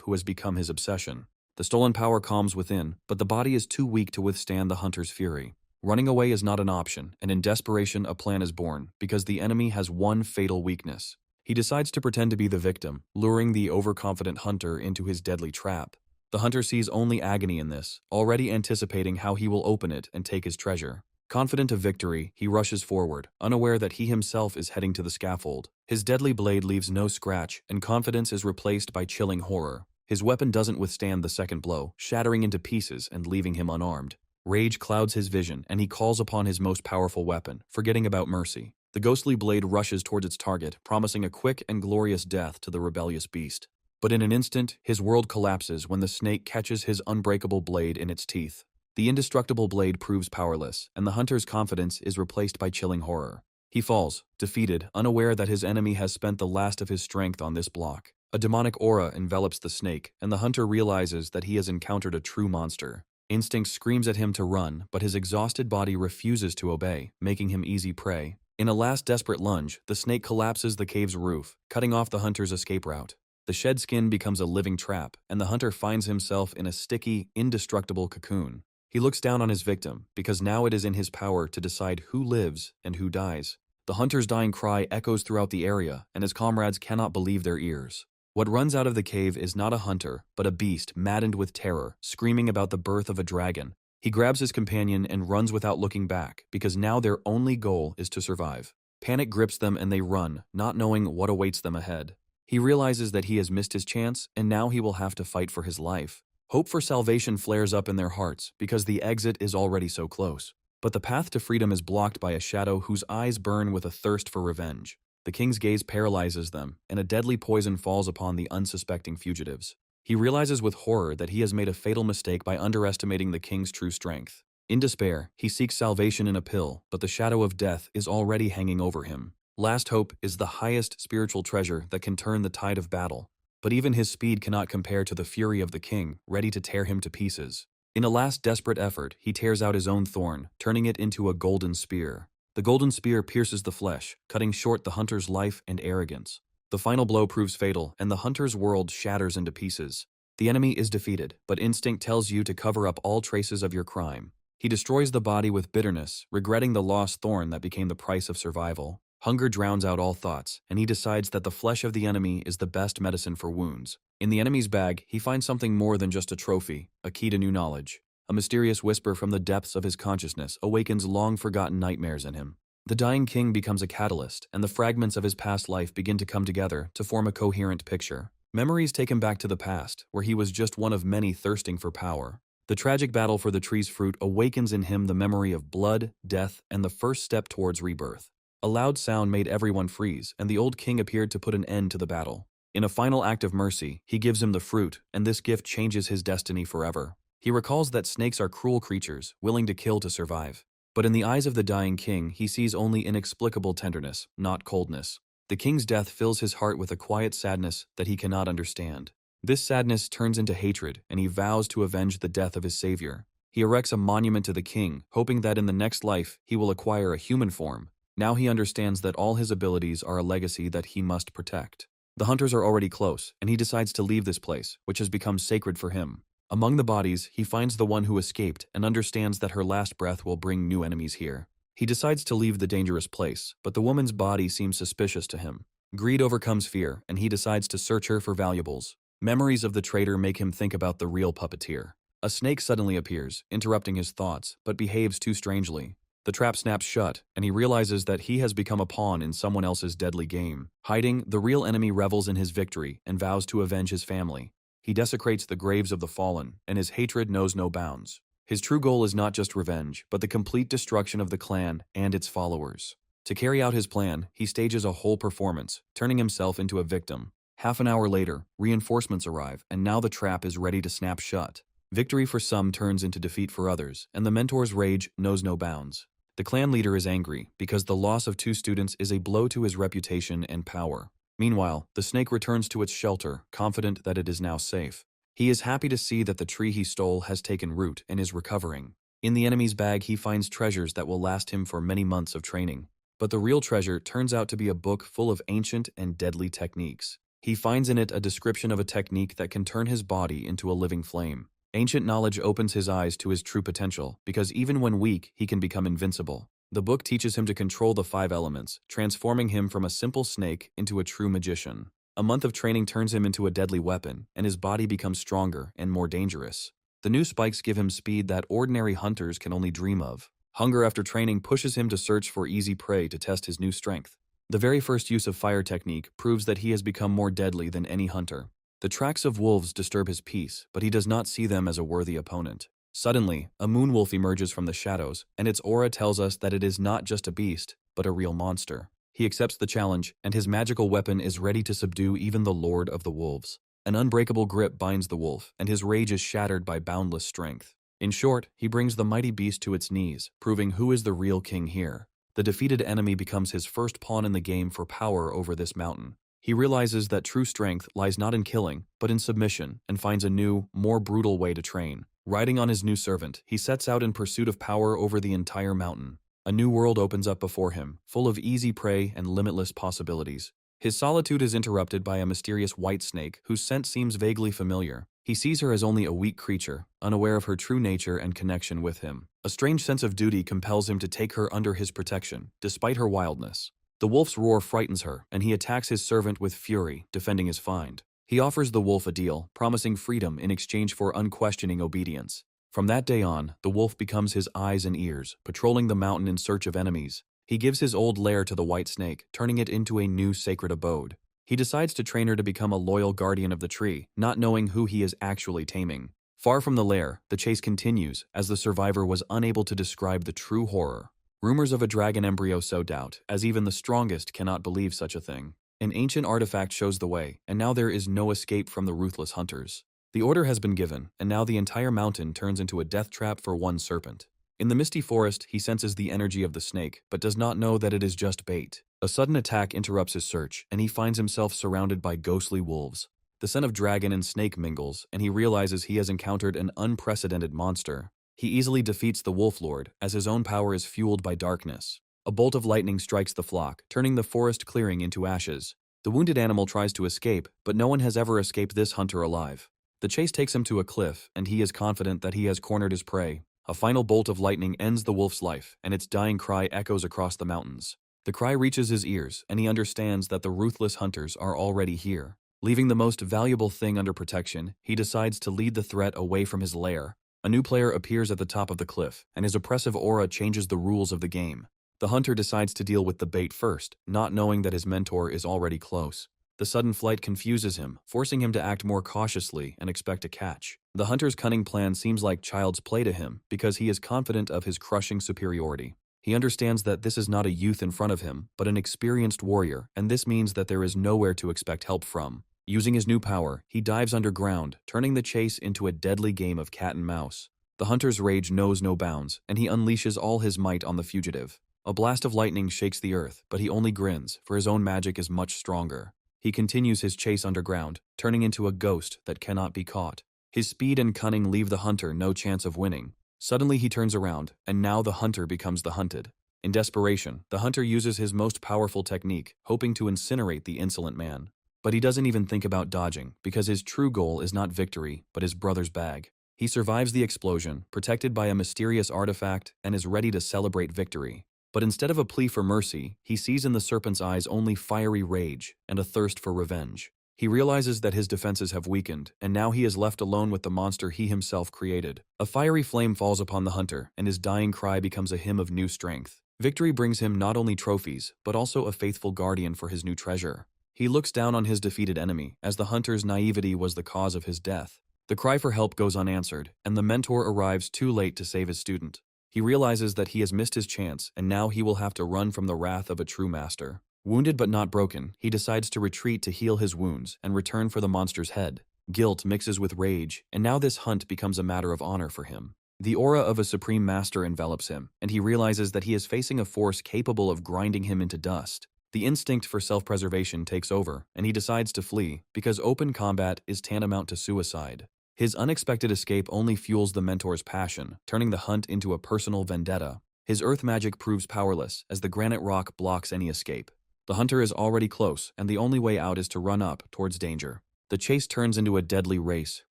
who has become his obsession. The stolen power calms within, but the body is too weak to withstand the hunter's fury. Running away is not an option, and in desperation a plan is born, because the enemy has one fatal weakness. He decides to pretend to be the victim, luring the overconfident hunter into his deadly trap. The hunter sees only agony in this, already anticipating how he will open it and take his treasure. Confident of victory, he rushes forward, unaware that he himself is heading to the scaffold. His deadly blade leaves no scratch, and confidence is replaced by chilling horror. His weapon doesn't withstand the second blow, shattering into pieces and leaving him unarmed. Rage clouds his vision, and he calls upon his most powerful weapon, forgetting about mercy. The ghostly blade rushes towards its target, promising a quick and glorious death to the rebellious beast. But in an instant, his world collapses when the snake catches his unbreakable blade in its teeth. The indestructible blade proves powerless, and the hunter's confidence is replaced by chilling horror. He falls, defeated, unaware that his enemy has spent the last of his strength on this block. A demonic aura envelops the snake, and the hunter realizes that he has encountered a true monster. Instinct screams at him to run, but his exhausted body refuses to obey, making him easy prey. In a last desperate lunge, the snake collapses the cave's roof, cutting off the hunter's escape route. The shed skin becomes a living trap, and the hunter finds himself in a sticky, indestructible cocoon. He looks down on his victim, because now it is in his power to decide who lives and who dies. The hunter's dying cry echoes throughout the area, and his comrades cannot believe their ears. What runs out of the cave is not a hunter, but a beast maddened with terror, screaming about the birth of a dragon. He grabs his companion and runs without looking back, because now their only goal is to survive. Panic grips them and they run, not knowing what awaits them ahead. He realizes that he has missed his chance, and now he will have to fight for his life. Hope for salvation flares up in their hearts, because the exit is already so close. But the path to freedom is blocked by a shadow whose eyes burn with a thirst for revenge. The king's gaze paralyzes them, and a deadly poison falls upon the unsuspecting fugitives. He realizes with horror that he has made a fatal mistake by underestimating the king's true strength. In despair, he seeks salvation in a pill, but the shadow of death is already hanging over him. Last hope is the highest spiritual treasure that can turn the tide of battle. But even his speed cannot compare to the fury of the king, ready to tear him to pieces. In a last desperate effort, he tears out his own thorn, turning it into a golden spear. The golden spear pierces the flesh, cutting short the hunter's life and arrogance. The final blow proves fatal, and the hunter's world shatters into pieces. The enemy is defeated, but instinct tells you to cover up all traces of your crime. He destroys the body with bitterness, regretting the lost thorn that became the price of survival. Hunger drowns out all thoughts, and he decides that the flesh of the enemy is the best medicine for wounds. In the enemy's bag, he finds something more than just a trophy, a key to new knowledge. A mysterious whisper from the depths of his consciousness awakens long-forgotten nightmares in him. The dying king becomes a catalyst, and the fragments of his past life begin to come together to form a coherent picture. Memories take him back to the past, where he was just one of many thirsting for power. The tragic battle for the tree's fruit awakens in him the memory of blood, death, and the first step towards rebirth. A loud sound made everyone freeze, and the old king appeared to put an end to the battle. In a final act of mercy, he gives him the fruit, and this gift changes his destiny forever. He recalls that snakes are cruel creatures, willing to kill to survive. But in the eyes of the dying king, he sees only inexplicable tenderness, not coldness. The king's death fills his heart with a quiet sadness that he cannot understand. This sadness turns into hatred, and he vows to avenge the death of his savior. He erects a monument to the king, hoping that in the next life he will acquire a human form. Now he understands that all his abilities are a legacy that he must protect. The hunters are already close, and he decides to leave this place, which has become sacred for him. Among the bodies, he finds the one who escaped and understands that her last breath will bring new enemies here. He decides to leave the dangerous place, but the woman's body seems suspicious to him. Greed overcomes fear, and he decides to search her for valuables. Memories of the traitor make him think about the real puppeteer. A snake suddenly appears, interrupting his thoughts, but behaves too strangely. The trap snaps shut, and he realizes that he has become a pawn in someone else's deadly game. Hiding, the real enemy revels in his victory and vows to avenge his family. He desecrates the graves of the fallen, and his hatred knows no bounds. His true goal is not just revenge, but the complete destruction of the clan and its followers. To carry out his plan, he stages a whole performance, turning himself into a victim. Half an hour later, reinforcements arrive, and now the trap is ready to snap shut. Victory for some turns into defeat for others, and the mentor's rage knows no bounds. The clan leader is angry because the loss of 2 students is a blow to his reputation and power. Meanwhile, the snake returns to its shelter, confident that it is now safe. He is happy to see that the tree he stole has taken root and is recovering. In the enemy's bag, he finds treasures that will last him for many months of training. But the real treasure turns out to be a book full of ancient and deadly techniques. He finds in it a description of a technique that can turn his body into a living flame. Ancient knowledge opens his eyes to his true potential, because even when weak, he can become invincible. The book teaches him to control the 5 elements, transforming him from a simple snake into a true magician. A month of training turns him into a deadly weapon, and his body becomes stronger and more dangerous. The new spikes give him speed that ordinary hunters can only dream of. Hunger after training pushes him to search for easy prey to test his new strength. The very first use of fire technique proves that he has become more deadly than any hunter. The tracks of wolves disturb his peace, but he does not see them as a worthy opponent. Suddenly, a moonwolf emerges from the shadows, and its aura tells us that it is not just a beast, but a real monster. He accepts the challenge, and his magical weapon is ready to subdue even the Lord of the Wolves. An unbreakable grip binds the wolf, and his rage is shattered by boundless strength. In short, he brings the mighty beast to its knees, proving who is the real king here. The defeated enemy becomes his first pawn in the game for power over this mountain. He realizes that true strength lies not in killing, but in submission, and finds a new, more brutal way to train. Riding on his new servant, he sets out in pursuit of power over the entire mountain. A new world opens up before him, full of easy prey and limitless possibilities. His solitude is interrupted by a mysterious white snake whose scent seems vaguely familiar. He sees her as only a weak creature, unaware of her true nature and connection with him. A strange sense of duty compels him to take her under his protection, despite her wildness. The wolf's roar frightens her, and he attacks his servant with fury, defending his find. He offers the wolf a deal, promising freedom in exchange for unquestioning obedience. From that day on, the wolf becomes his eyes and ears, patrolling the mountain in search of enemies. He gives his old lair to the white snake, turning it into a new sacred abode. He decides to train her to become a loyal guardian of the tree, not knowing who he is actually taming. Far from the lair, the chase continues, as the survivor was unable to describe the true horror. Rumors of a dragon embryo sow doubt, as even the strongest cannot believe such a thing. An ancient artifact shows the way, and now there is no escape from the ruthless hunters. The order has been given, and now the entire mountain turns into a death trap for one serpent. In the misty forest, he senses the energy of the snake, but does not know that it is just bait. A sudden attack interrupts his search, and he finds himself surrounded by ghostly wolves. The scent of dragon and snake mingles, and he realizes he has encountered an unprecedented monster. He easily defeats the Wolf Lord, as his own power is fueled by darkness. A bolt of lightning strikes the flock, turning the forest clearing into ashes. The wounded animal tries to escape, but no one has ever escaped this hunter alive. The chase takes him to a cliff, and he is confident that he has cornered his prey. A final bolt of lightning ends the wolf's life, and its dying cry echoes across the mountains. The cry reaches his ears, and he understands that the ruthless hunters are already here. Leaving the most valuable thing under protection, he decides to lead the threat away from his lair. A new player appears at the top of the cliff, and his oppressive aura changes the rules of the game. The hunter decides to deal with the bait first, not knowing that his mentor is already close. The sudden flight confuses him, forcing him to act more cautiously and expect a catch. The hunter's cunning plan seems like child's play to him because he is confident of his crushing superiority. He understands that this is not a youth in front of him, but an experienced warrior, and this means that there is nowhere to expect help from. Using his new power, he dives underground, turning the chase into a deadly game of cat and mouse. The hunter's rage knows no bounds, and he unleashes all his might on the fugitive. A blast of lightning shakes the earth, but he only grins, for his own magic is much stronger. He continues his chase underground, turning into a ghost that cannot be caught. His speed and cunning leave the hunter no chance of winning. Suddenly he turns around, and now the hunter becomes the hunted. In desperation, the hunter uses his most powerful technique, hoping to incinerate the insolent man. But he doesn't even think about dodging, because his true goal is not victory, but his brother's bag. He survives the explosion, protected by a mysterious artifact, and is ready to celebrate victory. But instead of a plea for mercy, he sees in the serpent's eyes only fiery rage and a thirst for revenge. He realizes that his defenses have weakened, and now he is left alone with the monster he himself created. A fiery flame falls upon the hunter, and his dying cry becomes a hymn of new strength. Victory brings him not only trophies, but also a faithful guardian for his new treasure. He looks down on his defeated enemy, as the hunter's naivety was the cause of his death. The cry for help goes unanswered, and the mentor arrives too late to save his student. He realizes that he has missed his chance, and now he will have to run from the wrath of a true master. Wounded but not broken, he decides to retreat to heal his wounds and return for the monster's head. Guilt mixes with rage, and now this hunt becomes a matter of honor for him. The aura of a supreme master envelops him, and he realizes that he is facing a force capable of grinding him into dust. The instinct for self-preservation takes over, and he decides to flee, because open combat is tantamount to suicide. His unexpected escape only fuels the mentor's passion, turning the hunt into a personal vendetta. His earth magic proves powerless as the granite rock blocks any escape. The hunter is already close, and the only way out is to run up towards danger. The chase turns into a deadly race,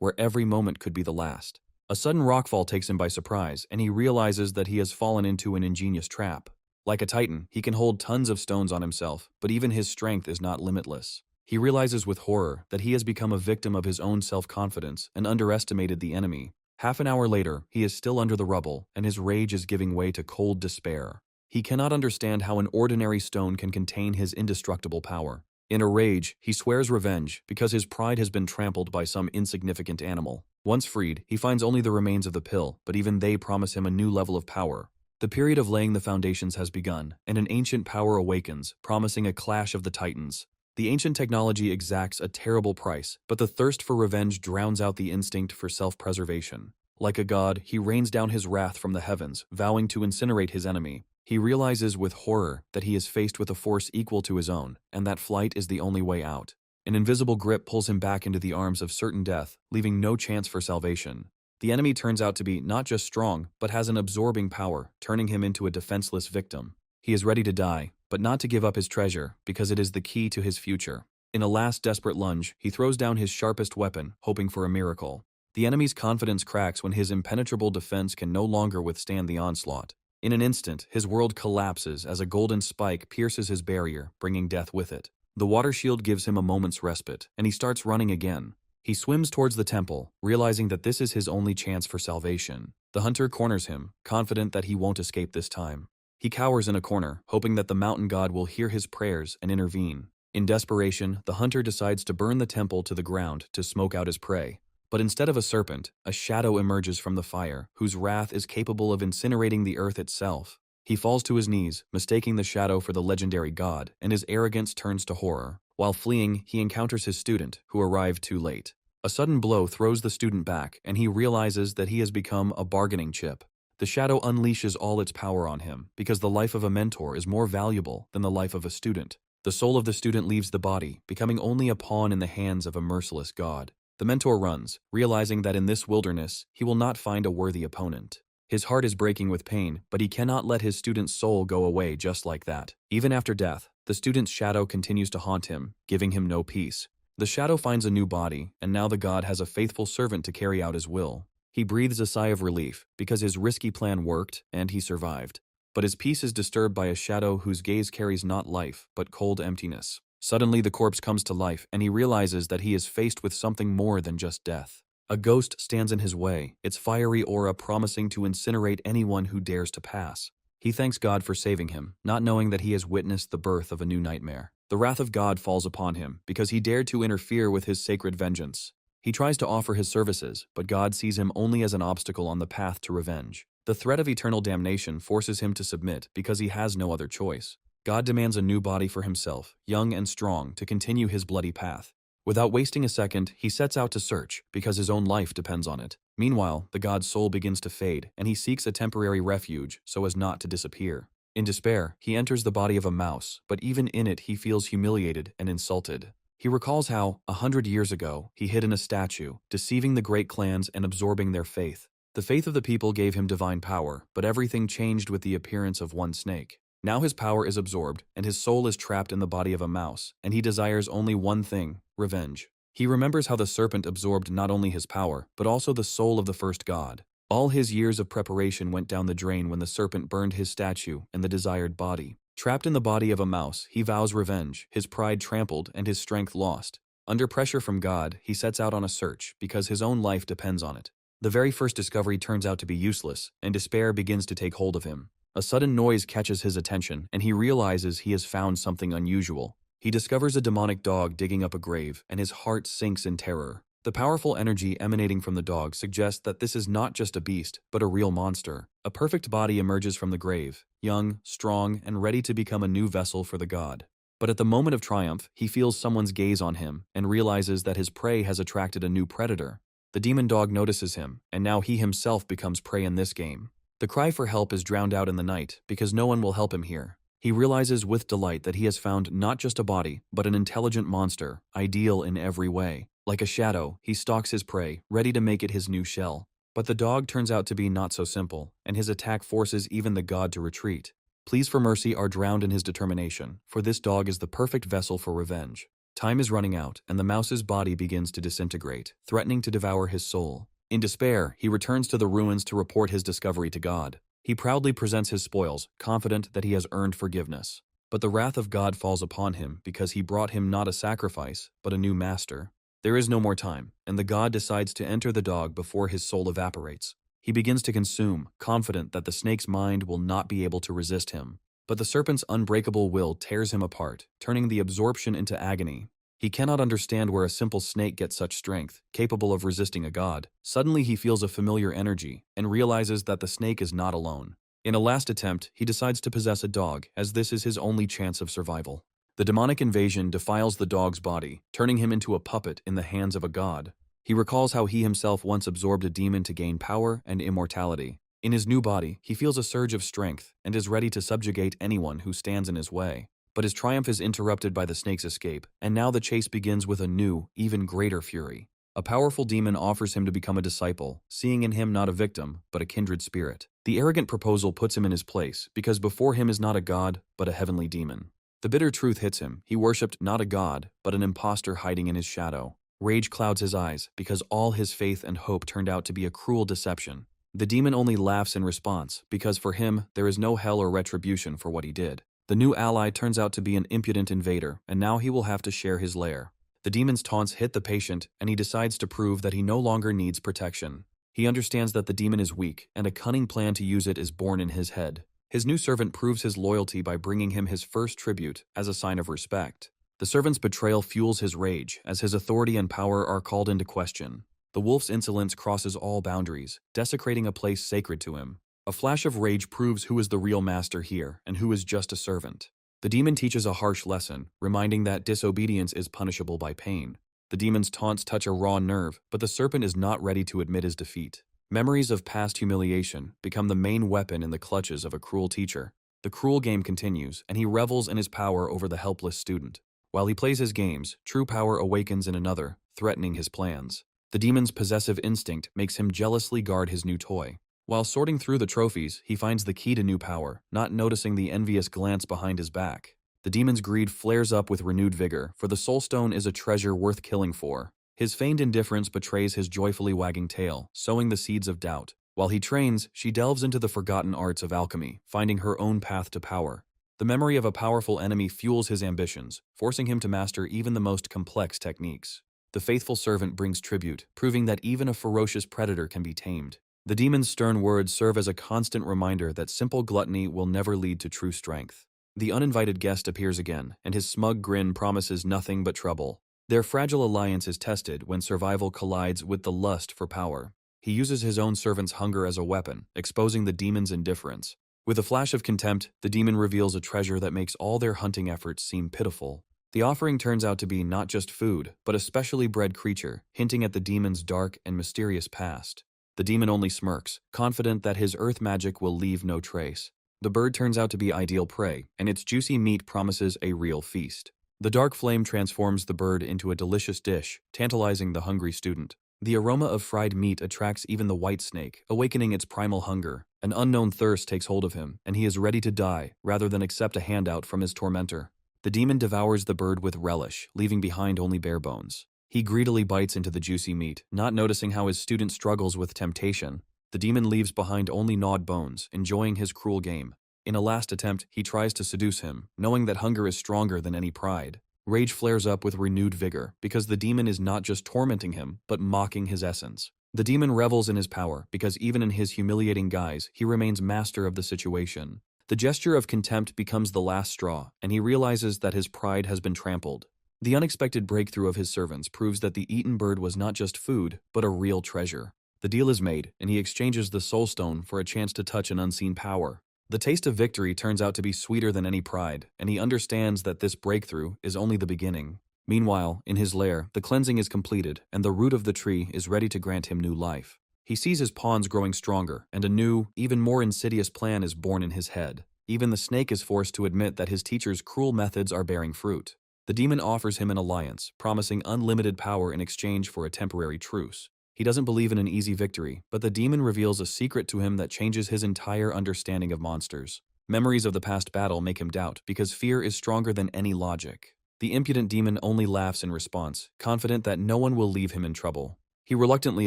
where every moment could be the last. A sudden rockfall takes him by surprise, and he realizes that he has fallen into an ingenious trap. Like a titan, he can hold tons of stones on himself, but even his strength is not limitless. He realizes with horror that he has become a victim of his own self-confidence and underestimated the enemy. Half an hour later, he is still under the rubble, and his rage is giving way to cold despair. He cannot understand how an ordinary stone can contain his indestructible power. In a rage, he swears revenge because his pride has been trampled by some insignificant animal. Once freed, he finds only the remains of the pill, but even they promise him a new level of power. The period of laying the foundations has begun, and an ancient power awakens, promising a clash of the titans. The ancient technology exacts a terrible price, but the thirst for revenge drowns out the instinct for self-preservation. Like a god, he rains down his wrath from the heavens, vowing to incinerate his enemy. He realizes with horror that he is faced with a force equal to his own, and that flight is the only way out. An invisible grip pulls him back into the arms of certain death, leaving no chance for salvation. The enemy turns out to be not just strong, but has an absorbing power, turning him into a defenseless victim. He is ready to die, but not to give up his treasure, because it is the key to his future. In a last desperate lunge, he throws down his sharpest weapon, hoping for a miracle. The enemy's confidence cracks when his impenetrable defense can no longer withstand the onslaught. In an instant, his world collapses as a golden spike pierces his barrier, bringing death with it. The water shield gives him a moment's respite, and he starts running again. He swims towards the temple, realizing that this is his only chance for salvation. The hunter corners him, confident that he won't escape this time. He cowers in a corner, hoping that the mountain god will hear his prayers and intervene. In desperation, the hunter decides to burn the temple to the ground to smoke out his prey. But instead of a serpent, a shadow emerges from the fire, whose wrath is capable of incinerating the earth itself. He falls to his knees, mistaking the shadow for the legendary god, and his arrogance turns to horror. While fleeing, he encounters his student, who arrived too late. A sudden blow throws the student back, and he realizes that he has become a bargaining chip. The shadow unleashes all its power on him, because the life of a mentor is more valuable than the life of a student. The soul of the student leaves the body, becoming only a pawn in the hands of a merciless god. The mentor runs, realizing that in this wilderness, he will not find a worthy opponent. His heart is breaking with pain, but he cannot let his student's soul go away just like that. Even after death, the student's shadow continues to haunt him, giving him no peace. The shadow finds a new body, and now the god has a faithful servant to carry out his will. He breathes a sigh of relief, because his risky plan worked, and he survived. But his peace is disturbed by a shadow whose gaze carries not life, but cold emptiness. Suddenly the corpse comes to life, and he realizes that he is faced with something more than just death. A ghost stands in his way, its fiery aura promising to incinerate anyone who dares to pass. He thanks God for saving him, not knowing that he has witnessed the birth of a new nightmare. The wrath of God falls upon him, because he dared to interfere with his sacred vengeance. He tries to offer his services, but God sees him only as an obstacle on the path to revenge. The threat of eternal damnation forces him to submit because he has no other choice. God demands a new body for himself, young and strong, to continue his bloody path. Without wasting a second, he sets out to search, because his own life depends on it. Meanwhile, the god's soul begins to fade, and he seeks a temporary refuge so as not to disappear. In despair, he enters the body of a mouse, but even in it he feels humiliated and insulted. He recalls how, 100 years ago, he hid in a statue, deceiving the great clans and absorbing their faith. The faith of the people gave him divine power, but everything changed with the appearance of one snake. Now his power is absorbed, and his soul is trapped in the body of a mouse, and he desires only one thing: revenge. He remembers how the serpent absorbed not only his power, but also the soul of the first god. All his years of preparation went down the drain when the serpent burned his statue and the desired body. Trapped in the body of a mouse, he vows revenge, his pride trampled and his strength lost. Under pressure from God, he sets out on a search, because his own life depends on it. The very first discovery turns out to be useless, and despair begins to take hold of him. A sudden noise catches his attention, and he realizes he has found something unusual. He discovers a demonic dog digging up a grave, and his heart sinks in terror. The powerful energy emanating from the dog suggests that this is not just a beast, but a real monster. A perfect body emerges from the grave, young, strong, and ready to become a new vessel for the god. But at the moment of triumph, he feels someone's gaze on him, and realizes that his prey has attracted a new predator. The demon dog notices him, and now he himself becomes prey in this game. The cry for help is drowned out in the night, because no one will help him here. He realizes with delight that he has found not just a body, but an intelligent monster, ideal in every way. Like a shadow, he stalks his prey, ready to make it his new shell. But the dog turns out to be not so simple, and his attack forces even the god to retreat. Pleas for mercy are drowned in his determination, for this dog is the perfect vessel for revenge. Time is running out, and the mouse's body begins to disintegrate, threatening to devour his soul. In despair, he returns to the ruins to report his discovery to God. He proudly presents his spoils, confident that he has earned forgiveness. But the wrath of God falls upon him because he brought him not a sacrifice, but a new master. There is no more time, and the god decides to enter the dog before his soul evaporates. He begins to consume, confident that the snake's mind will not be able to resist him. But the serpent's unbreakable will tears him apart, turning the absorption into agony. He cannot understand where a simple snake gets such strength, capable of resisting a god. Suddenly he feels a familiar energy, and realizes that the snake is not alone. In a last attempt, he decides to possess a dog, as this is his only chance of survival. The demonic invasion defiles the dog's body, turning him into a puppet in the hands of a god. He recalls how he himself once absorbed a demon to gain power and immortality. In his new body, he feels a surge of strength and is ready to subjugate anyone who stands in his way. But his triumph is interrupted by the snake's escape, and now the chase begins with a new, even greater fury. A powerful demon offers him to become a disciple, seeing in him not a victim, but a kindred spirit. The arrogant proposal puts him in his place, because before him is not a god, but a heavenly demon. The bitter truth hits him. He worshipped not a god, but an impostor hiding in his shadow. Rage clouds his eyes, because all his faith and hope turned out to be a cruel deception. The demon only laughs in response, because for him, there is no hell or retribution for what he did. The new ally turns out to be an impudent invader, and now he will have to share his lair. The demon's taunts hit the patient, and he decides to prove that he no longer needs protection. He understands that the demon is weak, and a cunning plan to use it is born in his head. His new servant proves his loyalty by bringing him his first tribute as a sign of respect. The servant's betrayal fuels his rage, as his authority and power are called into question. The wolf's insolence crosses all boundaries, desecrating a place sacred to him. A flash of rage proves who is the real master here, and who is just a servant. The demon teaches a harsh lesson, reminding that disobedience is punishable by pain. The demon's taunts touch a raw nerve, but the serpent is not ready to admit his defeat. Memories of past humiliation become the main weapon in the clutches of a cruel teacher. The cruel game continues, and he revels in his power over the helpless student. While he plays his games, true power awakens in another, threatening his plans. The demon's possessive instinct makes him jealously guard his new toy. While sorting through the trophies, he finds the key to new power, not noticing the envious glance behind his back. The demon's greed flares up with renewed vigor, for the soul stone is a treasure worth killing for. His feigned indifference betrays his joyfully wagging tail, sowing the seeds of doubt. While he trains, she delves into the forgotten arts of alchemy, finding her own path to power. The memory of a powerful enemy fuels his ambitions, forcing him to master even the most complex techniques. The faithful servant brings tribute, proving that even a ferocious predator can be tamed. The demon's stern words serve as a constant reminder that simple gluttony will never lead to true strength. The uninvited guest appears again, and his smug grin promises nothing but trouble. Their fragile alliance is tested when survival collides with the lust for power. He uses his own servant's hunger as a weapon, exposing the demon's indifference. With a flash of contempt, the demon reveals a treasure that makes all their hunting efforts seem pitiful. The offering turns out to be not just food, but a specially bred creature, hinting at the demon's dark and mysterious past. The demon only smirks, confident that his earth magic will leave no trace. The bird turns out to be ideal prey, and its juicy meat promises a real feast. The dark flame transforms the bird into a delicious dish, tantalizing the hungry student. The aroma of fried meat attracts even the white snake, awakening its primal hunger. An unknown thirst takes hold of him, and he is ready to die, rather than accept a handout from his tormentor. The demon devours the bird with relish, leaving behind only bare bones. He greedily bites into the juicy meat, not noticing how his student struggles with temptation. The demon leaves behind only gnawed bones, enjoying his cruel game. In a last attempt, he tries to seduce him, knowing that hunger is stronger than any pride. Rage flares up with renewed vigor, because the demon is not just tormenting him, but mocking his essence. The demon revels in his power, because even in his humiliating guise, he remains master of the situation. The gesture of contempt becomes the last straw, and he realizes that his pride has been trampled. The unexpected breakthrough of his servants proves that the eaten bird was not just food, but a real treasure. The deal is made, and he exchanges the soul stone for a chance to touch an unseen power. The taste of victory turns out to be sweeter than any pride, and he understands that this breakthrough is only the beginning. Meanwhile, in his lair, the cleansing is completed, and the root of the tree is ready to grant him new life. He sees his pawns growing stronger, and a new, even more insidious plan is born in his head. Even the snake is forced to admit that his teacher's cruel methods are bearing fruit. The demon offers him an alliance, promising unlimited power in exchange for a temporary truce. He doesn't believe in an easy victory, but the demon reveals a secret to him that changes his entire understanding of monsters. Memories of the past battle make him doubt, because fear is stronger than any logic. The impudent demon only laughs in response, confident that no one will leave him in trouble. He reluctantly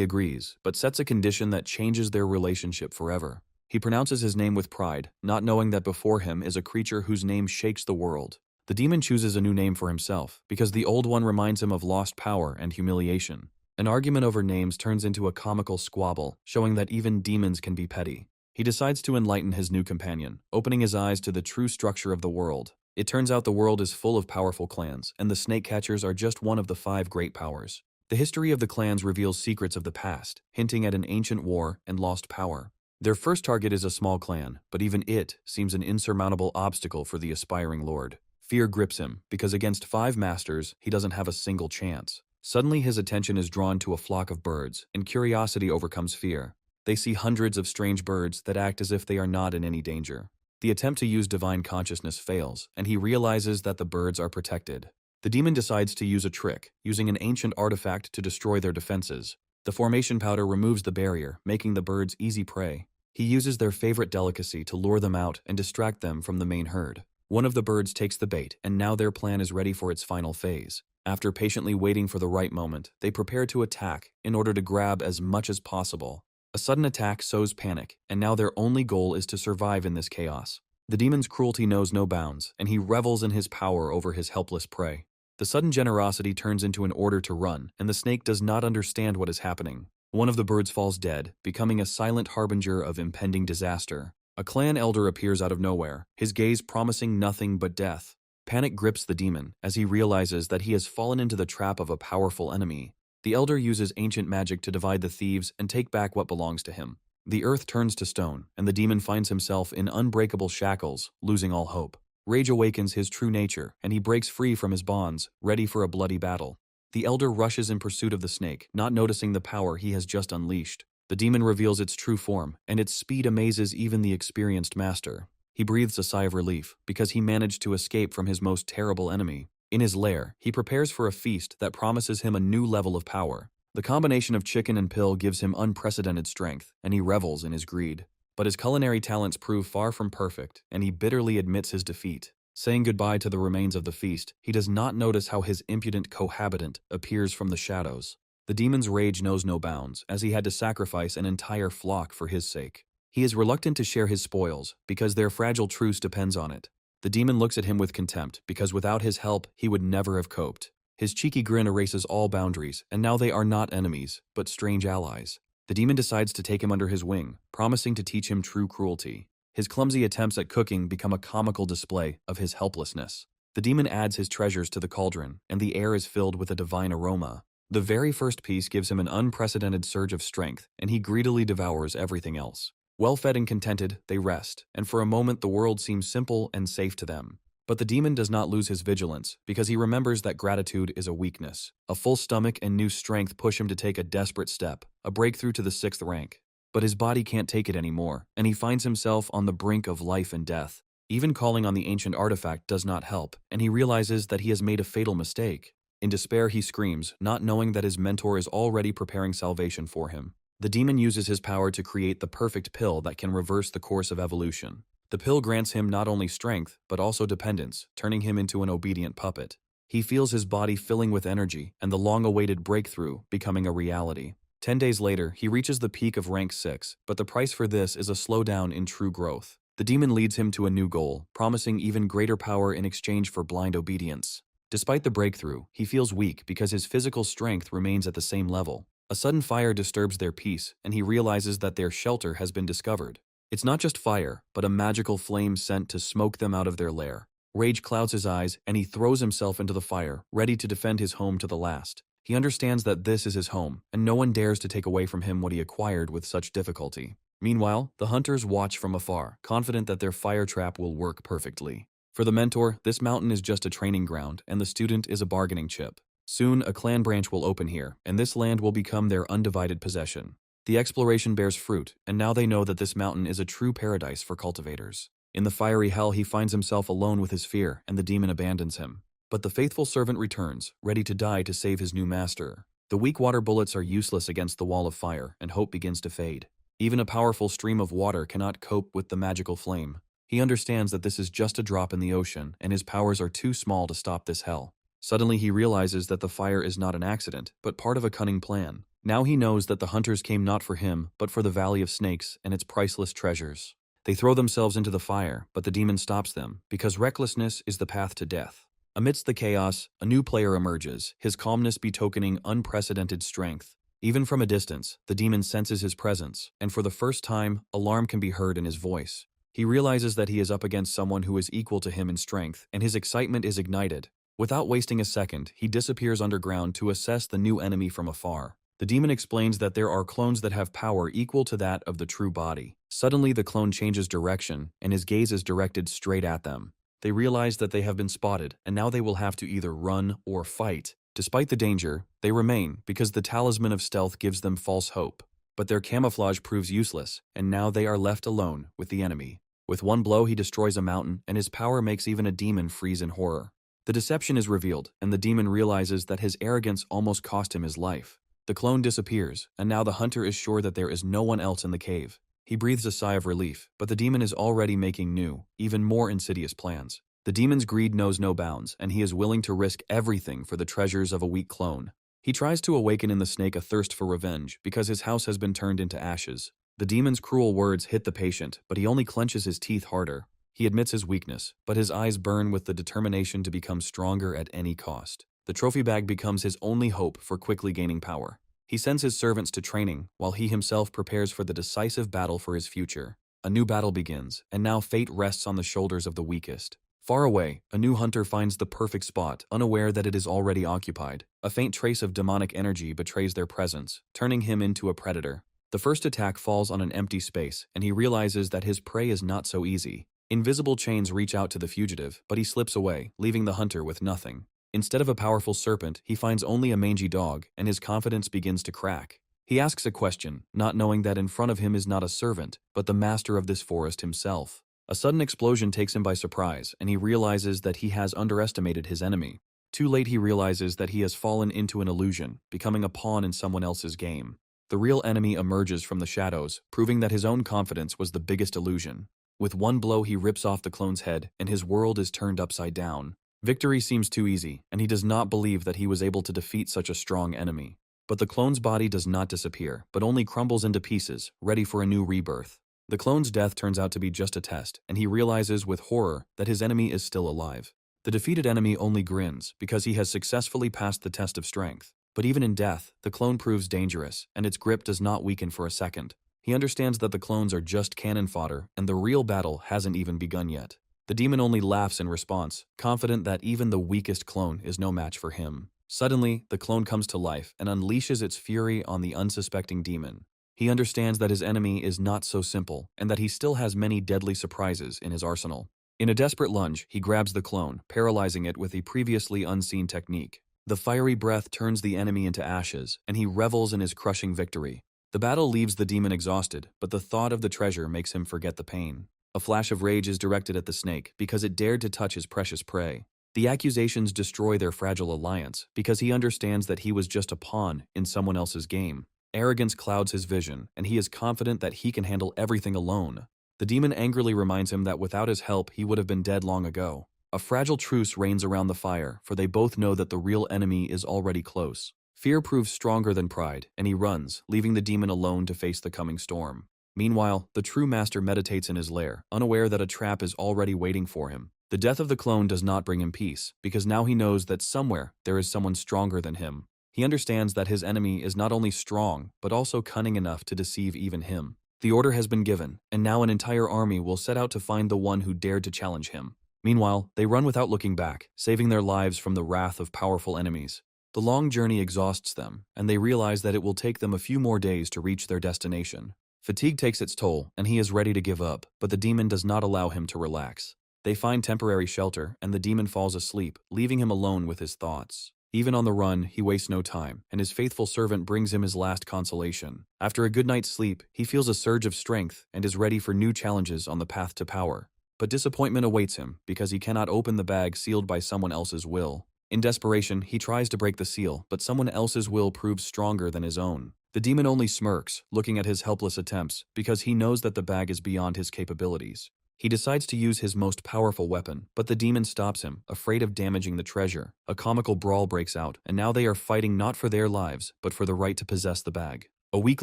agrees, but sets a condition that changes their relationship forever. He pronounces his name with pride, not knowing that before him is a creature whose name shakes the world. The demon chooses a new name for himself, because the old one reminds him of lost power and humiliation. An argument over names turns into a comical squabble, showing that even demons can be petty. He decides to enlighten his new companion, opening his eyes to the true structure of the world. It turns out the world is full of powerful clans, and the snake catchers are just one of the 5 great powers. The history of the clans reveals secrets of the past, hinting at an ancient war and lost power. Their first target is a small clan, but even it seems an insurmountable obstacle for the aspiring lord. Fear grips him, because against 5 masters, he doesn't have a single chance. Suddenly his attention is drawn to a flock of birds, and curiosity overcomes fear. They see hundreds of strange birds that act as if they are not in any danger. The attempt to use divine consciousness fails, and he realizes that the birds are protected. The demon decides to use a trick, using an ancient artifact to destroy their defenses. The formation powder removes the barrier, making the birds easy prey. He uses their favorite delicacy to lure them out and distract them from the main herd. One of the birds takes the bait, and now their plan is ready for its final phase. After patiently waiting for the right moment, they prepare to attack in order to grab as much as possible. A sudden attack sows panic, and now their only goal is to survive in this chaos. The demon's cruelty knows no bounds, and he revels in his power over his helpless prey. The sudden generosity turns into an order to run, and the snake does not understand what is happening. One of the birds falls dead, becoming a silent harbinger of impending disaster. A clan elder appears out of nowhere, his gaze promising nothing but death. Panic grips the demon, as he realizes that he has fallen into the trap of a powerful enemy. The elder uses ancient magic to divide the thieves and take back what belongs to him. The earth turns to stone, and the demon finds himself in unbreakable shackles, losing all hope. Rage awakens his true nature, and he breaks free from his bonds, ready for a bloody battle. The elder rushes in pursuit of the snake, not noticing the power he has just unleashed. The demon reveals its true form, and its speed amazes even the experienced master. He breathes a sigh of relief, because he managed to escape from his most terrible enemy. In his lair, he prepares for a feast that promises him a new level of power. The combination of chicken and pill gives him unprecedented strength, and he revels in his greed. But his culinary talents prove far from perfect, and he bitterly admits his defeat. Saying goodbye to the remains of the feast, he does not notice how his impudent cohabitant appears from the shadows. The demon's rage knows no bounds, as he had to sacrifice an entire flock for his sake. He is reluctant to share his spoils, because their fragile truce depends on it. The demon looks at him with contempt, because without his help, he would never have coped. His cheeky grin erases all boundaries, and now they are not enemies, but strange allies. The demon decides to take him under his wing, promising to teach him true cruelty. His clumsy attempts at cooking become a comical display of his helplessness. The demon adds his treasures to the cauldron, and the air is filled with a divine aroma. The very first piece gives him an unprecedented surge of strength, and he greedily devours everything else. Well fed and contented, they rest, and for a moment the world seems simple and safe to them. But the demon does not lose his vigilance, because he remembers that gratitude is a weakness. A full stomach and new strength push him to take a desperate step, a breakthrough to the 6th rank. But his body can't take it anymore, and he finds himself on the brink of life and death. Even calling on the ancient artifact does not help, and he realizes that he has made a fatal mistake. In despair, he screams, not knowing that his mentor is already preparing salvation for him. The demon uses his power to create the perfect pill that can reverse the course of evolution. The pill grants him not only strength, but also dependence, turning him into an obedient puppet. He feels his body filling with energy, and the long-awaited breakthrough becoming a reality. 10 days later, he reaches the peak of rank 6, but the price for this is a slowdown in true growth. The demon leads him to a new goal, promising even greater power in exchange for blind obedience. Despite the breakthrough, he feels weak because his physical strength remains at the same level. A sudden fire disturbs their peace, and he realizes that their shelter has been discovered. It's not just fire, but a magical flame sent to smoke them out of their lair. Rage clouds his eyes, and he throws himself into the fire, ready to defend his home to the last. He understands that this is his home, and no one dares to take away from him what he acquired with such difficulty. Meanwhile, the hunters watch from afar, confident that their fire trap will work perfectly. For the mentor, this mountain is just a training ground, and the student is a bargaining chip. Soon, a clan branch will open here, and this land will become their undivided possession. The exploration bears fruit, and now they know that this mountain is a true paradise for cultivators. In the fiery hell, he finds himself alone with his fear, and the demon abandons him. But the faithful servant returns, ready to die to save his new master. The weak water bullets are useless against the wall of fire, and hope begins to fade. Even a powerful stream of water cannot cope with the magical flame. He understands that this is just a drop in the ocean, and his powers are too small to stop this hell. Suddenly he realizes that the fire is not an accident, but part of a cunning plan. Now he knows that the hunters came not for him, but for the Valley of Snakes and its priceless treasures. They throw themselves into the fire, but the demon stops them, because recklessness is the path to death. Amidst the chaos, a new player emerges, his calmness betokening unprecedented strength. Even from a distance, the demon senses his presence, and for the first time, alarm can be heard in his voice. He realizes that he is up against someone who is equal to him in strength, and his excitement is ignited. Without wasting a second, he disappears underground to assess the new enemy from afar. The demon explains that there are clones that have power equal to that of the true body. Suddenly, the clone changes direction, and his gaze is directed straight at them. They realize that they have been spotted, and now they will have to either run or fight. Despite the danger, they remain because the talisman of stealth gives them false hope. But their camouflage proves useless, and now they are left alone with the enemy. With one blow, he destroys a mountain, and his power makes even a demon freeze in horror. The deception is revealed, and the demon realizes that his arrogance almost cost him his life. The clone disappears, and now the hunter is sure that there is no one else in the cave. He breathes a sigh of relief, but the demon is already making new, even more insidious plans. The demon's greed knows no bounds, and he is willing to risk everything for the treasures of a weak clone. He tries to awaken in the snake a thirst for revenge, because his house has been turned into ashes. The demon's cruel words hit the patient, but he only clenches his teeth harder. He admits his weakness, but his eyes burn with the determination to become stronger at any cost. The trophy bag becomes his only hope for quickly gaining power. He sends his servants to training, while he himself prepares for the decisive battle for his future. A new battle begins, and now fate rests on the shoulders of the weakest. Far away, a new hunter finds the perfect spot, unaware that it is already occupied. A faint trace of demonic energy betrays their presence, turning him into a predator. The first attack falls on an empty space, and he realizes that his prey is not so easy. Invisible chains reach out to the fugitive, but he slips away, leaving the hunter with nothing. Instead of a powerful serpent, he finds only a mangy dog, and his confidence begins to crack. He asks a question, not knowing that in front of him is not a servant, but the master of this forest himself. A sudden explosion takes him by surprise, and he realizes that he has underestimated his enemy. Too late, he realizes that he has fallen into an illusion, becoming a pawn in someone else's game. The real enemy emerges from the shadows, proving that his own confidence was the biggest illusion. With one blow, he rips off the clone's head, and his world is turned upside down. Victory seems too easy, and he does not believe that he was able to defeat such a strong enemy. But the clone's body does not disappear, but only crumbles into pieces, ready for a new rebirth. The clone's death turns out to be just a test, and he realizes with horror that his enemy is still alive. The defeated enemy only grins, because he has successfully passed the test of strength. But even in death, the clone proves dangerous, and its grip does not weaken for a second. He understands that the clones are just cannon fodder, and the real battle hasn't even begun yet. The demon only laughs in response, confident that even the weakest clone is no match for him. Suddenly, the clone comes to life and unleashes its fury on the unsuspecting demon. He understands that his enemy is not so simple, and that he still has many deadly surprises in his arsenal. In a desperate lunge, he grabs the clone, paralyzing it with a previously unseen technique. The fiery breath turns the enemy into ashes, and he revels in his crushing victory. The battle leaves the demon exhausted, but the thought of the treasure makes him forget the pain. A flash of rage is directed at the snake because it dared to touch his precious prey. The accusations destroy their fragile alliance because he understands that he was just a pawn in someone else's game. Arrogance clouds his vision, and he is confident that he can handle everything alone. The demon angrily reminds him that without his help, he would have been dead long ago. A fragile truce reigns around the fire, for they both know that the real enemy is already close. Fear proves stronger than pride, and he runs, leaving the demon alone to face the coming storm. Meanwhile, the true master meditates in his lair, unaware that a trap is already waiting for him. The death of the clone does not bring him peace, because now he knows that somewhere there is someone stronger than him. He understands that his enemy is not only strong, but also cunning enough to deceive even him. The order has been given, and now an entire army will set out to find the one who dared to challenge him. Meanwhile, they run without looking back, saving their lives from the wrath of powerful enemies. The long journey exhausts them, and they realize that it will take them a few more days to reach their destination. Fatigue takes its toll, and he is ready to give up, but the demon does not allow him to relax. They find temporary shelter, and the demon falls asleep, leaving him alone with his thoughts. Even on the run, he wastes no time, and his faithful servant brings him his last consolation. After a good night's sleep, he feels a surge of strength and is ready for new challenges on the path to power. But disappointment awaits him because he cannot open the bag sealed by someone else's will. In desperation, he tries to break the seal, but someone else's will proves stronger than his own. The demon only smirks, looking at his helpless attempts, because he knows that the bag is beyond his capabilities. He decides to use his most powerful weapon, but the demon stops him, afraid of damaging the treasure. A comical brawl breaks out, and now they are fighting not for their lives, but for the right to possess the bag. A week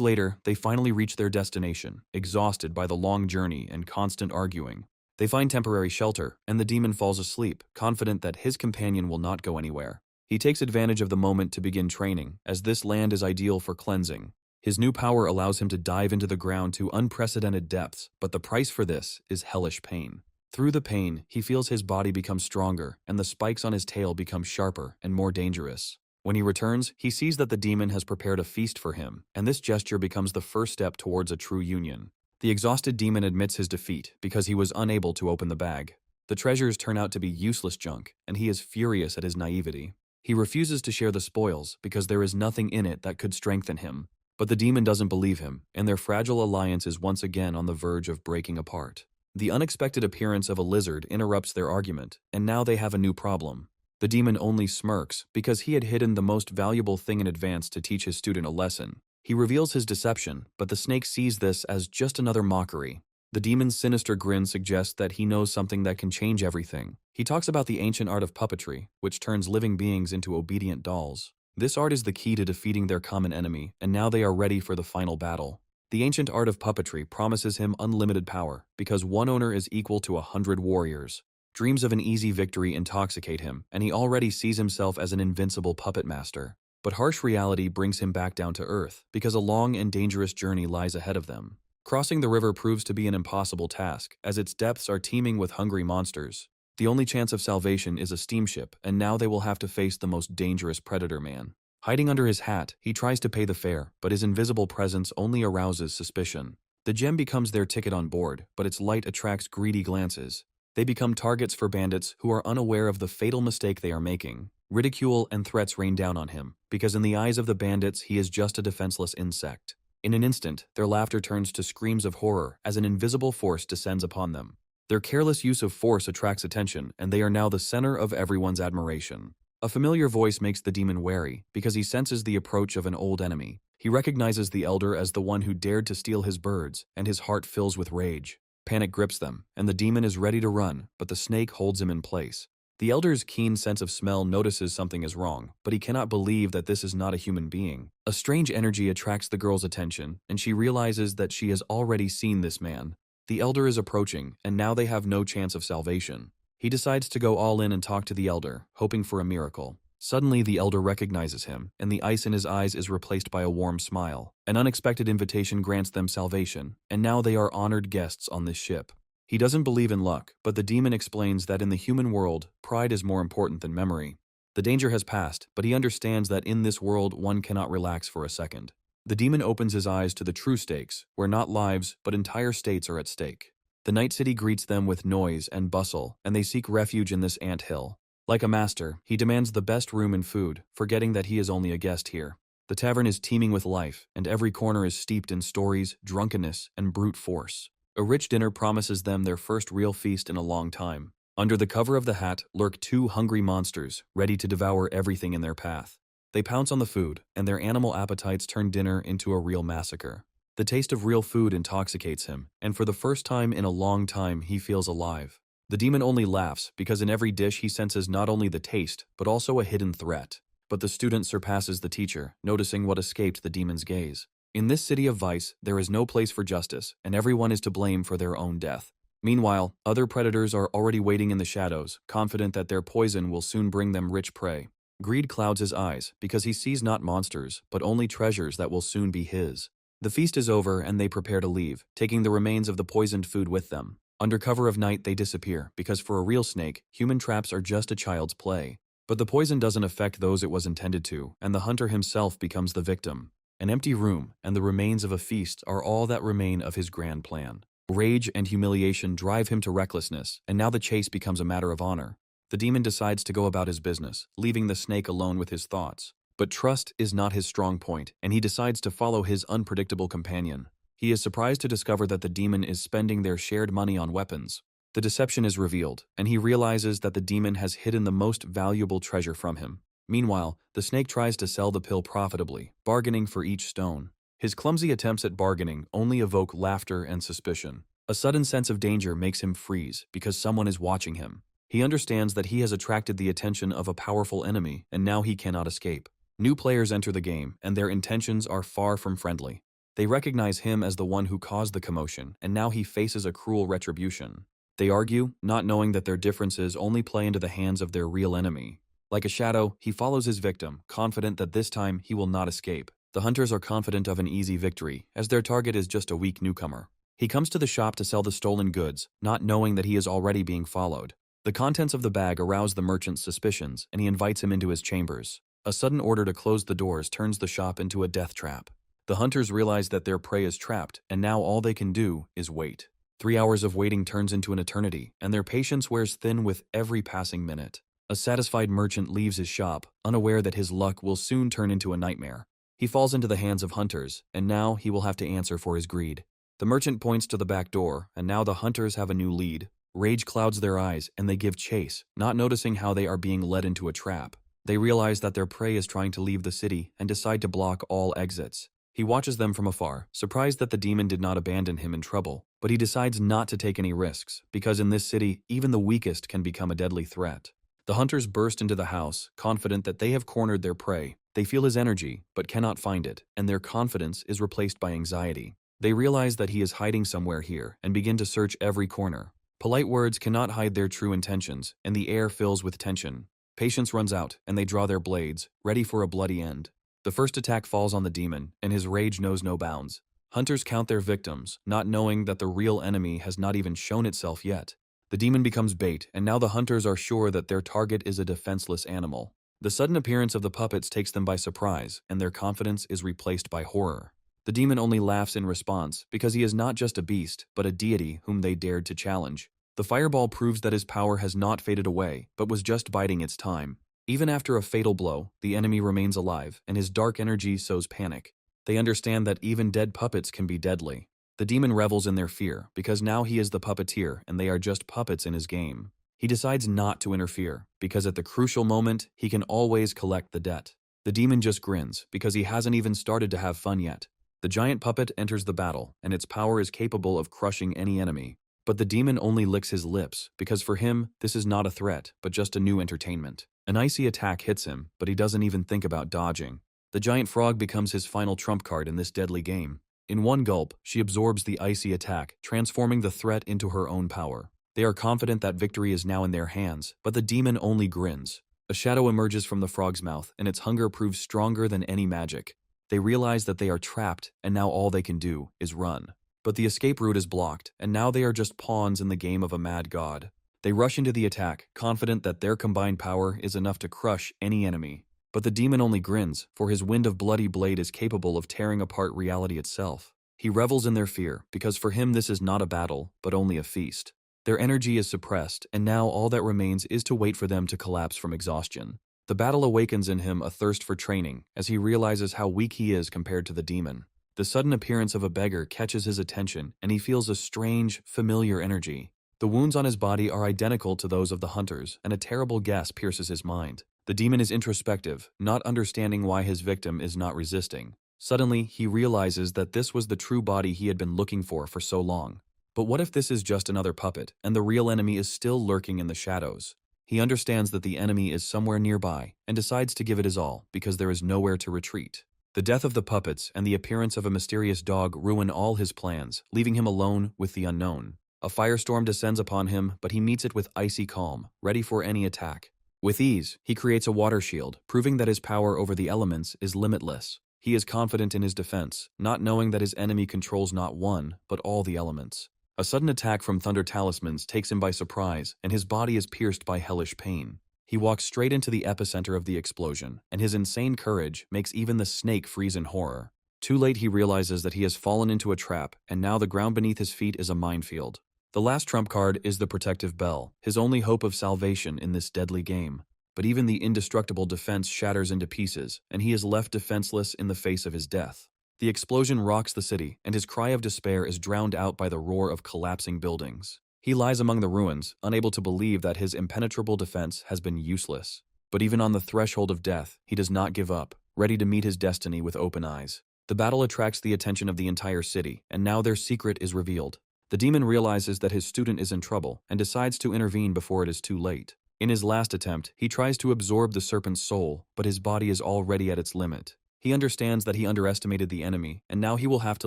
later, they finally reach their destination, exhausted by the long journey and constant arguing. They find temporary shelter, and the demon falls asleep, confident that his companion will not go anywhere. He takes advantage of the moment to begin training, as this land is ideal for cleansing. His new power allows him to dive into the ground to unprecedented depths, but the price for this is hellish pain. Through the pain, he feels his body become stronger, and the spikes on his tail become sharper and more dangerous. When he returns, he sees that the demon has prepared a feast for him, and this gesture becomes the first step towards a true union. The exhausted demon admits his defeat because he was unable to open the bag. The treasures turn out to be useless junk, and he is furious at his naivety. He refuses to share the spoils because there is nothing in it that could strengthen him. But the demon doesn't believe him, and their fragile alliance is once again on the verge of breaking apart. The unexpected appearance of a lizard interrupts their argument, and now they have a new problem. The demon only smirks because he had hidden the most valuable thing in advance to teach his student a lesson. He reveals his deception, but the snake sees this as just another mockery. The demon's sinister grin suggests that he knows something that can change everything. He talks about the ancient art of puppetry, which turns living beings into obedient dolls. This art is the key to defeating their common enemy, and now they are ready for the final battle. The ancient art of puppetry promises him unlimited power, because one owner is equal to 100 warriors. Dreams of an easy victory intoxicate him, and he already sees himself as an invincible puppet master. But harsh reality brings him back down to earth, because a long and dangerous journey lies ahead of them. Crossing the river proves to be an impossible task, as its depths are teeming with hungry monsters. The only chance of salvation is a steamship, and now they will have to face the most dangerous predator man. Hiding under his hat, he tries to pay the fare, but his invisible presence only arouses suspicion. The gem becomes their ticket on board, but its light attracts greedy glances. They become targets for bandits who are unaware of the fatal mistake they are making. Ridicule and threats rain down on him, because in the eyes of the bandits he is just a defenseless insect. In an instant, their laughter turns to screams of horror as an invisible force descends upon them. Their careless use of force attracts attention, and they are now the center of everyone's admiration. A familiar voice makes the demon wary, because he senses the approach of an old enemy. He recognizes the elder as the one who dared to steal his birds, and his heart fills with rage. Panic grips them, and the demon is ready to run, but the snake holds him in place. The elder's keen sense of smell notices something is wrong, but he cannot believe that this is not a human being. A strange energy attracts the girl's attention, and she realizes that she has already seen this man. The elder is approaching, and now they have no chance of salvation. He decides to go all in and talk to the elder, hoping for a miracle. Suddenly, the elder recognizes him, and the ice in his eyes is replaced by a warm smile. An unexpected invitation grants them salvation, and now they are honored guests on this ship. He doesn't believe in luck, but the demon explains that in the human world, pride is more important than memory. The danger has passed, but he understands that in this world one cannot relax for a second. The demon opens his eyes to the true stakes, where not lives, but entire states are at stake. The night city greets them with noise and bustle, and they seek refuge in this ant-hill. Like a master, he demands the best room and food, forgetting that he is only a guest here. The tavern is teeming with life, and every corner is steeped in stories, drunkenness, and brute force. A rich dinner promises them their first real feast in a long time. Under the cover of the hat lurk two hungry monsters, ready to devour everything in their path. They pounce on the food, and their animal appetites turn dinner into a real massacre. The taste of real food intoxicates him, and for the first time in a long time he feels alive. The demon only laughs, because in every dish he senses not only the taste, but also a hidden threat. But the student surpasses the teacher, noticing what escaped the demon's gaze. In this city of vice, there is no place for justice, and everyone is to blame for their own death. Meanwhile, other predators are already waiting in the shadows, confident that their poison will soon bring them rich prey. Greed clouds his eyes, because he sees not monsters, but only treasures that will soon be his. The feast is over, and they prepare to leave, taking the remains of the poisoned food with them. Under cover of night, they disappear, because for a real snake, human traps are just a child's play. But the poison doesn't affect those it was intended to, and the hunter himself becomes the victim. An empty room and the remains of a feast are all that remain of his grand plan. Rage and humiliation drive him to recklessness, and now the chase becomes a matter of honor. The demon decides to go about his business, leaving the snake alone with his thoughts. But trust is not his strong point, and he decides to follow his unpredictable companion. He is surprised to discover that the demon is spending their shared money on weapons. The deception is revealed, and he realizes that the demon has hidden the most valuable treasure from him. Meanwhile, the snake tries to sell the pill profitably, bargaining for each stone. His clumsy attempts at bargaining only evoke laughter and suspicion. A sudden sense of danger makes him freeze because someone is watching him. He understands that he has attracted the attention of a powerful enemy, and now he cannot escape. New players enter the game, and their intentions are far from friendly. They recognize him as the one who caused the commotion, and now he faces a cruel retribution. They argue, not knowing that their differences only play into the hands of their real enemy. Like a shadow, he follows his victim, confident that this time he will not escape. The hunters are confident of an easy victory, as their target is just a weak newcomer. He comes to the shop to sell the stolen goods, not knowing that he is already being followed. The contents of the bag arouse the merchant's suspicions, and he invites him into his chambers. A sudden order to close the doors turns the shop into a death trap. The hunters realize that their prey is trapped, and now all they can do is wait. 3 hours of waiting turns into an eternity, and their patience wears thin with every passing minute. A satisfied merchant leaves his shop, unaware that his luck will soon turn into a nightmare. He falls into the hands of hunters, and now he will have to answer for his greed. The merchant points to the back door, and now the hunters have a new lead. Rage clouds their eyes, and they give chase, not noticing how they are being led into a trap. They realize that their prey is trying to leave the city and decide to block all exits. He watches them from afar, surprised that the demon did not abandon him in trouble, but he decides not to take any risks, because in this city, even the weakest can become a deadly threat. The hunters burst into the house, confident that they have cornered their prey. They feel his energy, but cannot find it, and their confidence is replaced by anxiety. They realize that he is hiding somewhere here and begin to search every corner. Polite words cannot hide their true intentions, and the air fills with tension. Patience runs out, and they draw their blades, ready for a bloody end. The first attack falls on the demon, and his rage knows no bounds. Hunters count their victims, not knowing that the real enemy has not even shown itself yet. The demon becomes bait, and now the hunters are sure that their target is a defenseless animal. The sudden appearance of the puppets takes them by surprise, and their confidence is replaced by horror. The demon only laughs in response, because he is not just a beast, but a deity whom they dared to challenge. The fireball proves that his power has not faded away, but was just biding its time. Even after a fatal blow, the enemy remains alive, and his dark energy sows panic. They understand that even dead puppets can be deadly. The demon revels in their fear, because now he is the puppeteer, and they are just puppets in his game. He decides not to interfere, because at the crucial moment, he can always collect the debt. The demon just grins, because he hasn't even started to have fun yet. The giant puppet enters the battle, and its power is capable of crushing any enemy. But the demon only licks his lips, because for him, this is not a threat, but just a new entertainment. An icy attack hits him, but he doesn't even think about dodging. The giant frog becomes his final trump card in this deadly game. In one gulp, she absorbs the icy attack, transforming the threat into her own power. They are confident that victory is now in their hands, but the demon only grins. A shadow emerges from the frog's mouth, and its hunger proves stronger than any magic. They realize that they are trapped, and now all they can do is run. But the escape route is blocked, and now they are just pawns in the game of a mad god. They rush into the attack, confident that their combined power is enough to crush any enemy. But the demon only grins, for his wind of bloody blade is capable of tearing apart reality itself. He revels in their fear, because for him this is not a battle, but only a feast. Their energy is suppressed, and now all that remains is to wait for them to collapse from exhaustion. The battle awakens in him a thirst for training, as he realizes how weak he is compared to the demon. The sudden appearance of a beggar catches his attention, and he feels a strange, familiar energy. The wounds on his body are identical to those of the hunters, and a terrible guess pierces his mind. The demon is introspective, not understanding why his victim is not resisting. Suddenly, he realizes that this was the true body he had been looking for so long. But what if this is just another puppet, and the real enemy is still lurking in the shadows? He understands that the enemy is somewhere nearby, and decides to give it his all, because there is nowhere to retreat. The death of the puppets and the appearance of a mysterious dog ruin all his plans, leaving him alone with the unknown. A firestorm descends upon him, but he meets it with icy calm, ready for any attack. With ease, he creates a water shield, proving that his power over the elements is limitless. He is confident in his defense, not knowing that his enemy controls not one, but all the elements. A sudden attack from Thunder Talismans takes him by surprise, and his body is pierced by hellish pain. He walks straight into the epicenter of the explosion, and his insane courage makes even the snake freeze in horror. Too late, he realizes that he has fallen into a trap, and now the ground beneath his feet is a minefield. The last trump card is the Protective Bell, his only hope of salvation in this deadly game. But even the indestructible defense shatters into pieces, and he is left defenseless in the face of his death. The explosion rocks the city, and his cry of despair is drowned out by the roar of collapsing buildings. He lies among the ruins, unable to believe that his impenetrable defense has been useless. But even on the threshold of death, he does not give up, ready to meet his destiny with open eyes. The battle attracts the attention of the entire city, and now their secret is revealed. The demon realizes that his student is in trouble and decides to intervene before it is too late. In his last attempt, he tries to absorb the serpent's soul, but his body is already at its limit. He understands that he underestimated the enemy, and now he will have to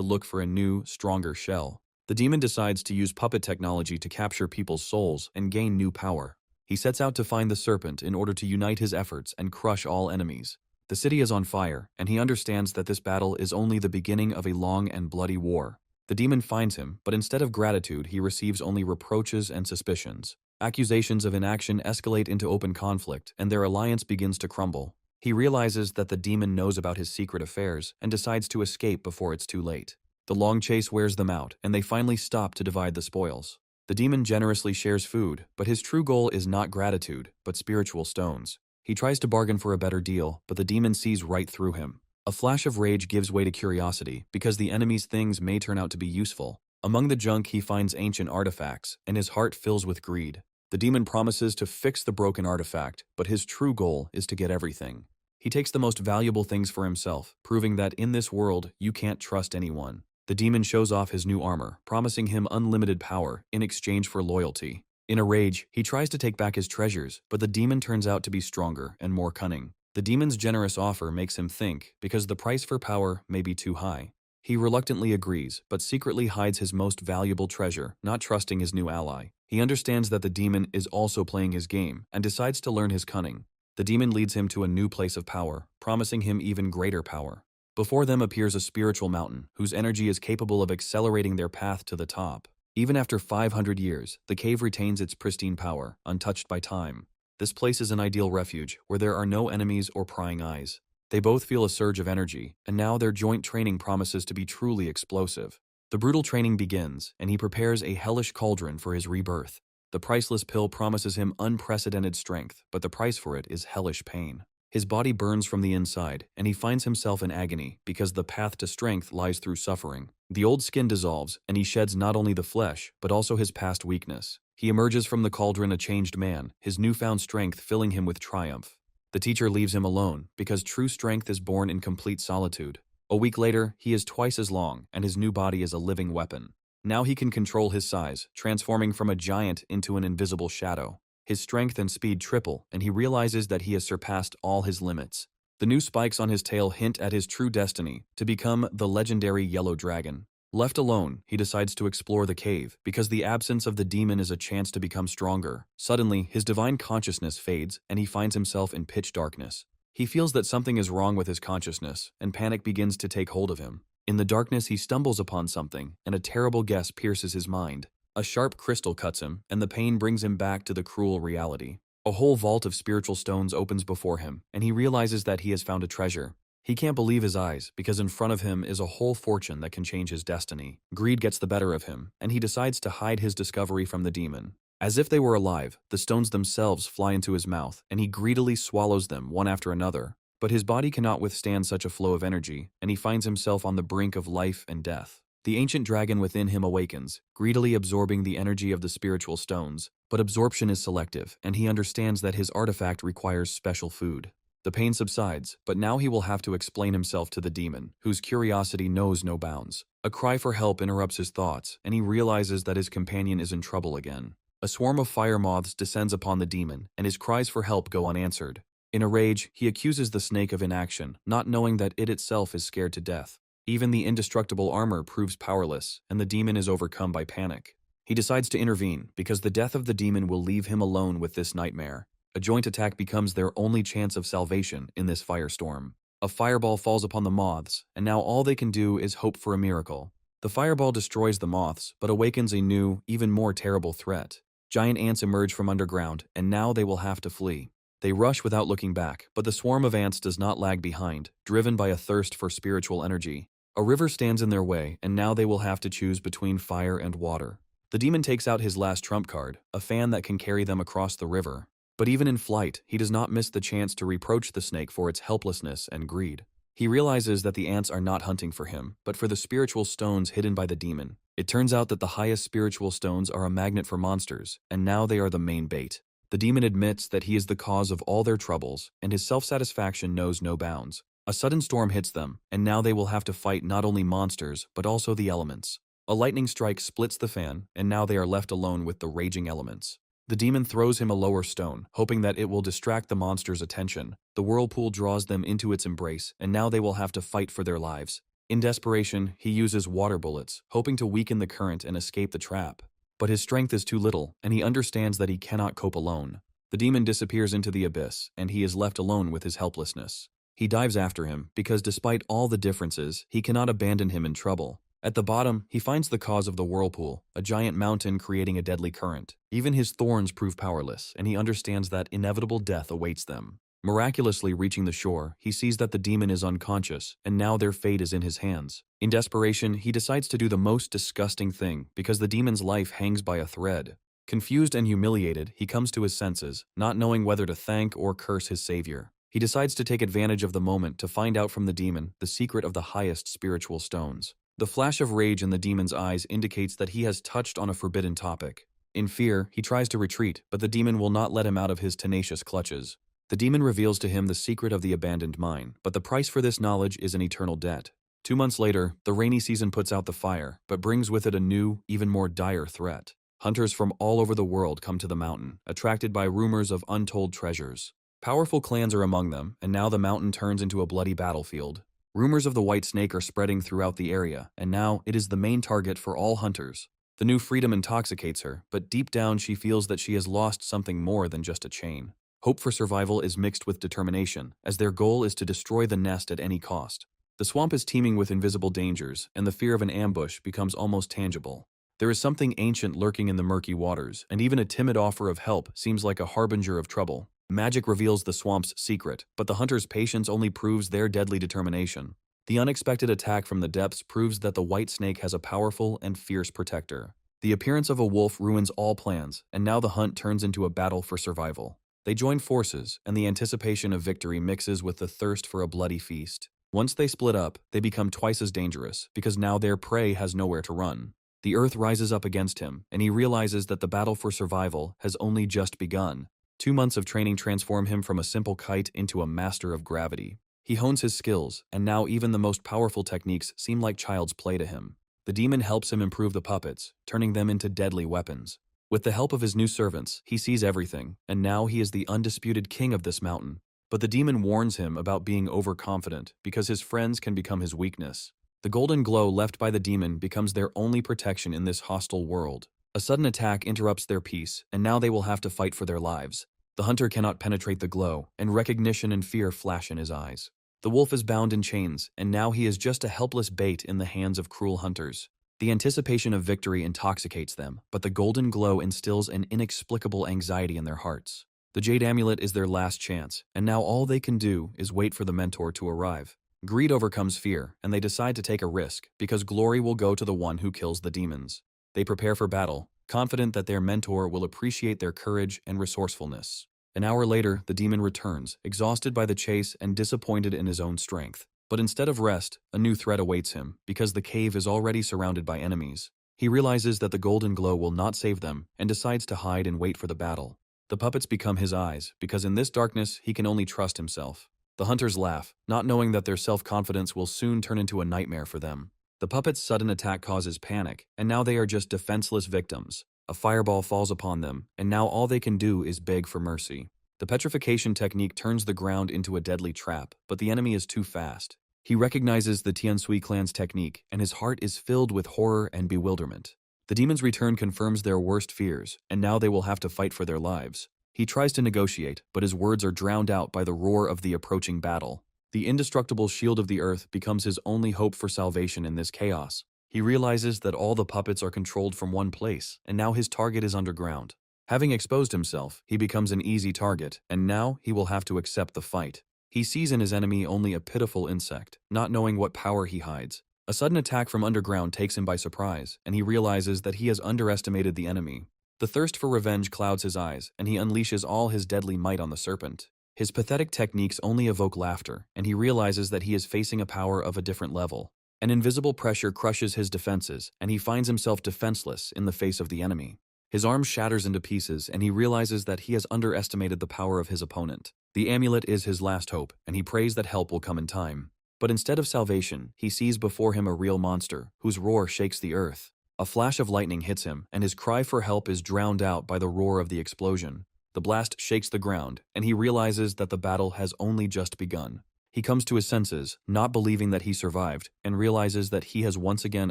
look for a new, stronger shell. The demon decides to use puppet technology to capture people's souls and gain new power. He sets out to find the serpent in order to unite his efforts and crush all enemies. The city is on fire, and he understands that this battle is only the beginning of a long and bloody war. The demon finds him, but instead of gratitude, he receives only reproaches and suspicions. Accusations of inaction escalate into open conflict, and their alliance begins to crumble. He realizes that the demon knows about his secret affairs and decides to escape before it's too late. The long chase wears them out, and they finally stop to divide the spoils. The demon generously shares food, but his true goal is not gratitude, but spiritual stones. He tries to bargain for a better deal, but the demon sees right through him. A flash of rage gives way to curiosity, because the enemy's things may turn out to be useful. Among the junk he finds ancient artifacts, and his heart fills with greed. The demon promises to fix the broken artifact, but his true goal is to get everything. He takes the most valuable things for himself, proving that in this world you can't trust anyone. The demon shows off his new armor, promising him unlimited power in exchange for loyalty. In a rage, he tries to take back his treasures, but the demon turns out to be stronger and more cunning. The demon's generous offer makes him think, because the price for power may be too high. He reluctantly agrees, but secretly hides his most valuable treasure, not trusting his new ally. He understands that the demon is also playing his game, and decides to learn his cunning. The demon leads him to a new place of power, promising him even greater power. Before them appears a spiritual mountain, whose energy is capable of accelerating their path to the top. Even after 500 years, the cave retains its pristine power, untouched by time. This place is an ideal refuge, where there are no enemies or prying eyes. They both feel a surge of energy, and now their joint training promises to be truly explosive. The brutal training begins, and he prepares a hellish cauldron for his rebirth. The priceless pill promises him unprecedented strength, but the price for it is hellish pain. His body burns from the inside, and he finds himself in agony because the path to strength lies through suffering. The old skin dissolves, and he sheds not only the flesh, but also his past weakness. He emerges from the cauldron a changed man, his newfound strength filling him with triumph. The teacher leaves him alone, because true strength is born in complete solitude. A week later, he is twice as long, and his new body is a living weapon. Now he can control his size, transforming from a giant into an invisible shadow. His strength and speed triple, and he realizes that he has surpassed all his limits. The new spikes on his tail hint at his true destiny, to become the legendary Yellow Dragon. Left alone, he decides to explore the cave, because the absence of the demon is a chance to become stronger. Suddenly, his divine consciousness fades, and he finds himself in pitch darkness. He feels that something is wrong with his consciousness, and panic begins to take hold of him. In the darkness, he stumbles upon something, and a terrible guess pierces his mind. A sharp crystal cuts him, and the pain brings him back to the cruel reality. A whole vault of spiritual stones opens before him, and he realizes that he has found a treasure. He can't believe his eyes, because in front of him is a whole fortune that can change his destiny. Greed gets the better of him, and he decides to hide his discovery from the demon. As if they were alive, the stones themselves fly into his mouth, and he greedily swallows them one after another. But his body cannot withstand such a flow of energy, and he finds himself on the brink of life and death. The ancient dragon within him awakens, greedily absorbing the energy of the spiritual stones, but absorption is selective, and he understands that his artifact requires special food. The pain subsides, but now he will have to explain himself to the demon, whose curiosity knows no bounds. A cry for help interrupts his thoughts, and he realizes that his companion is in trouble again. A swarm of fire moths descends upon the demon, and his cries for help go unanswered. In a rage, he accuses the snake of inaction, not knowing that it itself is scared to death. Even the indestructible armor proves powerless, and the demon is overcome by panic. He decides to intervene, because the death of the demon will leave him alone with this nightmare. A joint attack becomes their only chance of salvation in this firestorm. A fireball falls upon the moths, and now all they can do is hope for a miracle. The fireball destroys the moths, but awakens a new, even more terrible threat. Giant ants emerge from underground, and now they will have to flee. They rush without looking back, but the swarm of ants does not lag behind, driven by a thirst for spiritual energy. A river stands in their way, and now they will have to choose between fire and water. The demon takes out his last trump card, a fan that can carry them across the river. But even in flight, he does not miss the chance to reproach the snake for its helplessness and greed. He realizes that the ants are not hunting for him, but for the spiritual stones hidden by the demon. It turns out that the highest spiritual stones are a magnet for monsters, and now they are the main bait. The demon admits that he is the cause of all their troubles, and his self-satisfaction knows no bounds. A sudden storm hits them, and now they will have to fight not only monsters, but also the elements. A lightning strike splits the fan, and now they are left alone with the raging elements. The demon throws him a lower stone, hoping that it will distract the monster's attention. The whirlpool draws them into its embrace, and now they will have to fight for their lives. In desperation, he uses water bullets, hoping to weaken the current and escape the trap. But his strength is too little, and he understands that he cannot cope alone. The demon disappears into the abyss, and he is left alone with his helplessness. He dives after him, because despite all the differences, he cannot abandon him in trouble. At the bottom, he finds the cause of the whirlpool, a giant mountain creating a deadly current. Even his thorns prove powerless, and he understands that inevitable death awaits them. Miraculously reaching the shore, he sees that the demon is unconscious, and now their fate is in his hands. In desperation, he decides to do the most disgusting thing, because the demon's life hangs by a thread. Confused and humiliated, he comes to his senses, not knowing whether to thank or curse his savior. He decides to take advantage of the moment to find out from the demon the secret of the highest spiritual stones. The flash of rage in the demon's eyes indicates that he has touched on a forbidden topic. In fear, he tries to retreat, but the demon will not let him out of his tenacious clutches. The demon reveals to him the secret of the abandoned mine, but the price for this knowledge is an eternal debt. 2 months later, the rainy season puts out the fire, but brings with it a new, even more dire threat. Hunters from all over the world come to the mountain, attracted by rumors of untold treasures. Powerful clans are among them, and now the mountain turns into a bloody battlefield. Rumors of the white snake are spreading throughout the area, and now it is the main target for all hunters. The new freedom intoxicates her, but deep down she feels that she has lost something more than just a chain. Hope for survival is mixed with determination, as their goal is to destroy the nest at any cost. The swamp is teeming with invisible dangers, and the fear of an ambush becomes almost tangible. There is something ancient lurking in the murky waters, and even a timid offer of help seems like a harbinger of trouble. Magic reveals the swamp's secret, but the hunter's patience only proves their deadly determination. The unexpected attack from the depths proves that the white snake has a powerful and fierce protector. The appearance of a wolf ruins all plans, and now the hunt turns into a battle for survival. They join forces, and the anticipation of victory mixes with the thirst for a bloody feast. Once they split up, they become twice as dangerous, because now their prey has nowhere to run. The earth rises up against him, and he realizes that the battle for survival has only just begun. 2 months of training transform him from a simple kite into a master of gravity. He hones his skills, and now even the most powerful techniques seem like child's play to him. The demon helps him improve the puppets, turning them into deadly weapons. With the help of his new servants, he sees everything, and now he is the undisputed king of this mountain. But the demon warns him about being overconfident, because his friends can become his weakness. The golden glow left by the demon becomes their only protection in this hostile world. A sudden attack interrupts their peace, and now they will have to fight for their lives. The hunter cannot penetrate the glow, and recognition and fear flash in his eyes. The wolf is bound in chains, and now he is just a helpless bait in the hands of cruel hunters. The anticipation of victory intoxicates them, but the golden glow instills an inexplicable anxiety in their hearts. The jade amulet is their last chance, and now all they can do is wait for the mentor to arrive. Greed overcomes fear, and they decide to take a risk, because glory will go to the one who kills the demons. They prepare for battle, confident that their mentor will appreciate their courage and resourcefulness. An hour later, the demon returns, exhausted by the chase and disappointed in his own strength. But instead of rest, a new threat awaits him, because the cave is already surrounded by enemies. He realizes that the golden glow will not save them, and decides to hide and wait for the battle. The puppets become his eyes, because in this darkness he can only trust himself. The hunters laugh, not knowing that their self-confidence will soon turn into a nightmare for them. The puppets' sudden attack causes panic, and now they are just defenseless victims. A fireball falls upon them, and now all they can do is beg for mercy. The petrification technique turns the ground into a deadly trap, but the enemy is too fast. He recognizes the Tiansui clan's technique, and his heart is filled with horror and bewilderment. The demon's return confirms their worst fears, and now they will have to fight for their lives. He tries to negotiate, but his words are drowned out by the roar of the approaching battle. The indestructible shield of the earth becomes his only hope for salvation in this chaos. He realizes that all the puppets are controlled from one place, and now his target is underground. Having exposed himself, he becomes an easy target, and now he will have to accept the fight. He sees in his enemy only a pitiful insect, not knowing what power he hides. A sudden attack from underground takes him by surprise, and he realizes that he has underestimated the enemy. The thirst for revenge clouds his eyes, and he unleashes all his deadly might on the serpent. His pathetic techniques only evoke laughter, and he realizes that he is facing a power of a different level. An invisible pressure crushes his defenses, and he finds himself defenseless in the face of the enemy. His arm shatters into pieces, and he realizes that he has underestimated the power of his opponent. The amulet is his last hope, and he prays that help will come in time. But instead of salvation, he sees before him a real monster, whose roar shakes the earth. A flash of lightning hits him, and his cry for help is drowned out by the roar of the explosion. The blast shakes the ground, and he realizes that the battle has only just begun. He comes to his senses, not believing that he survived, and realizes that he has once again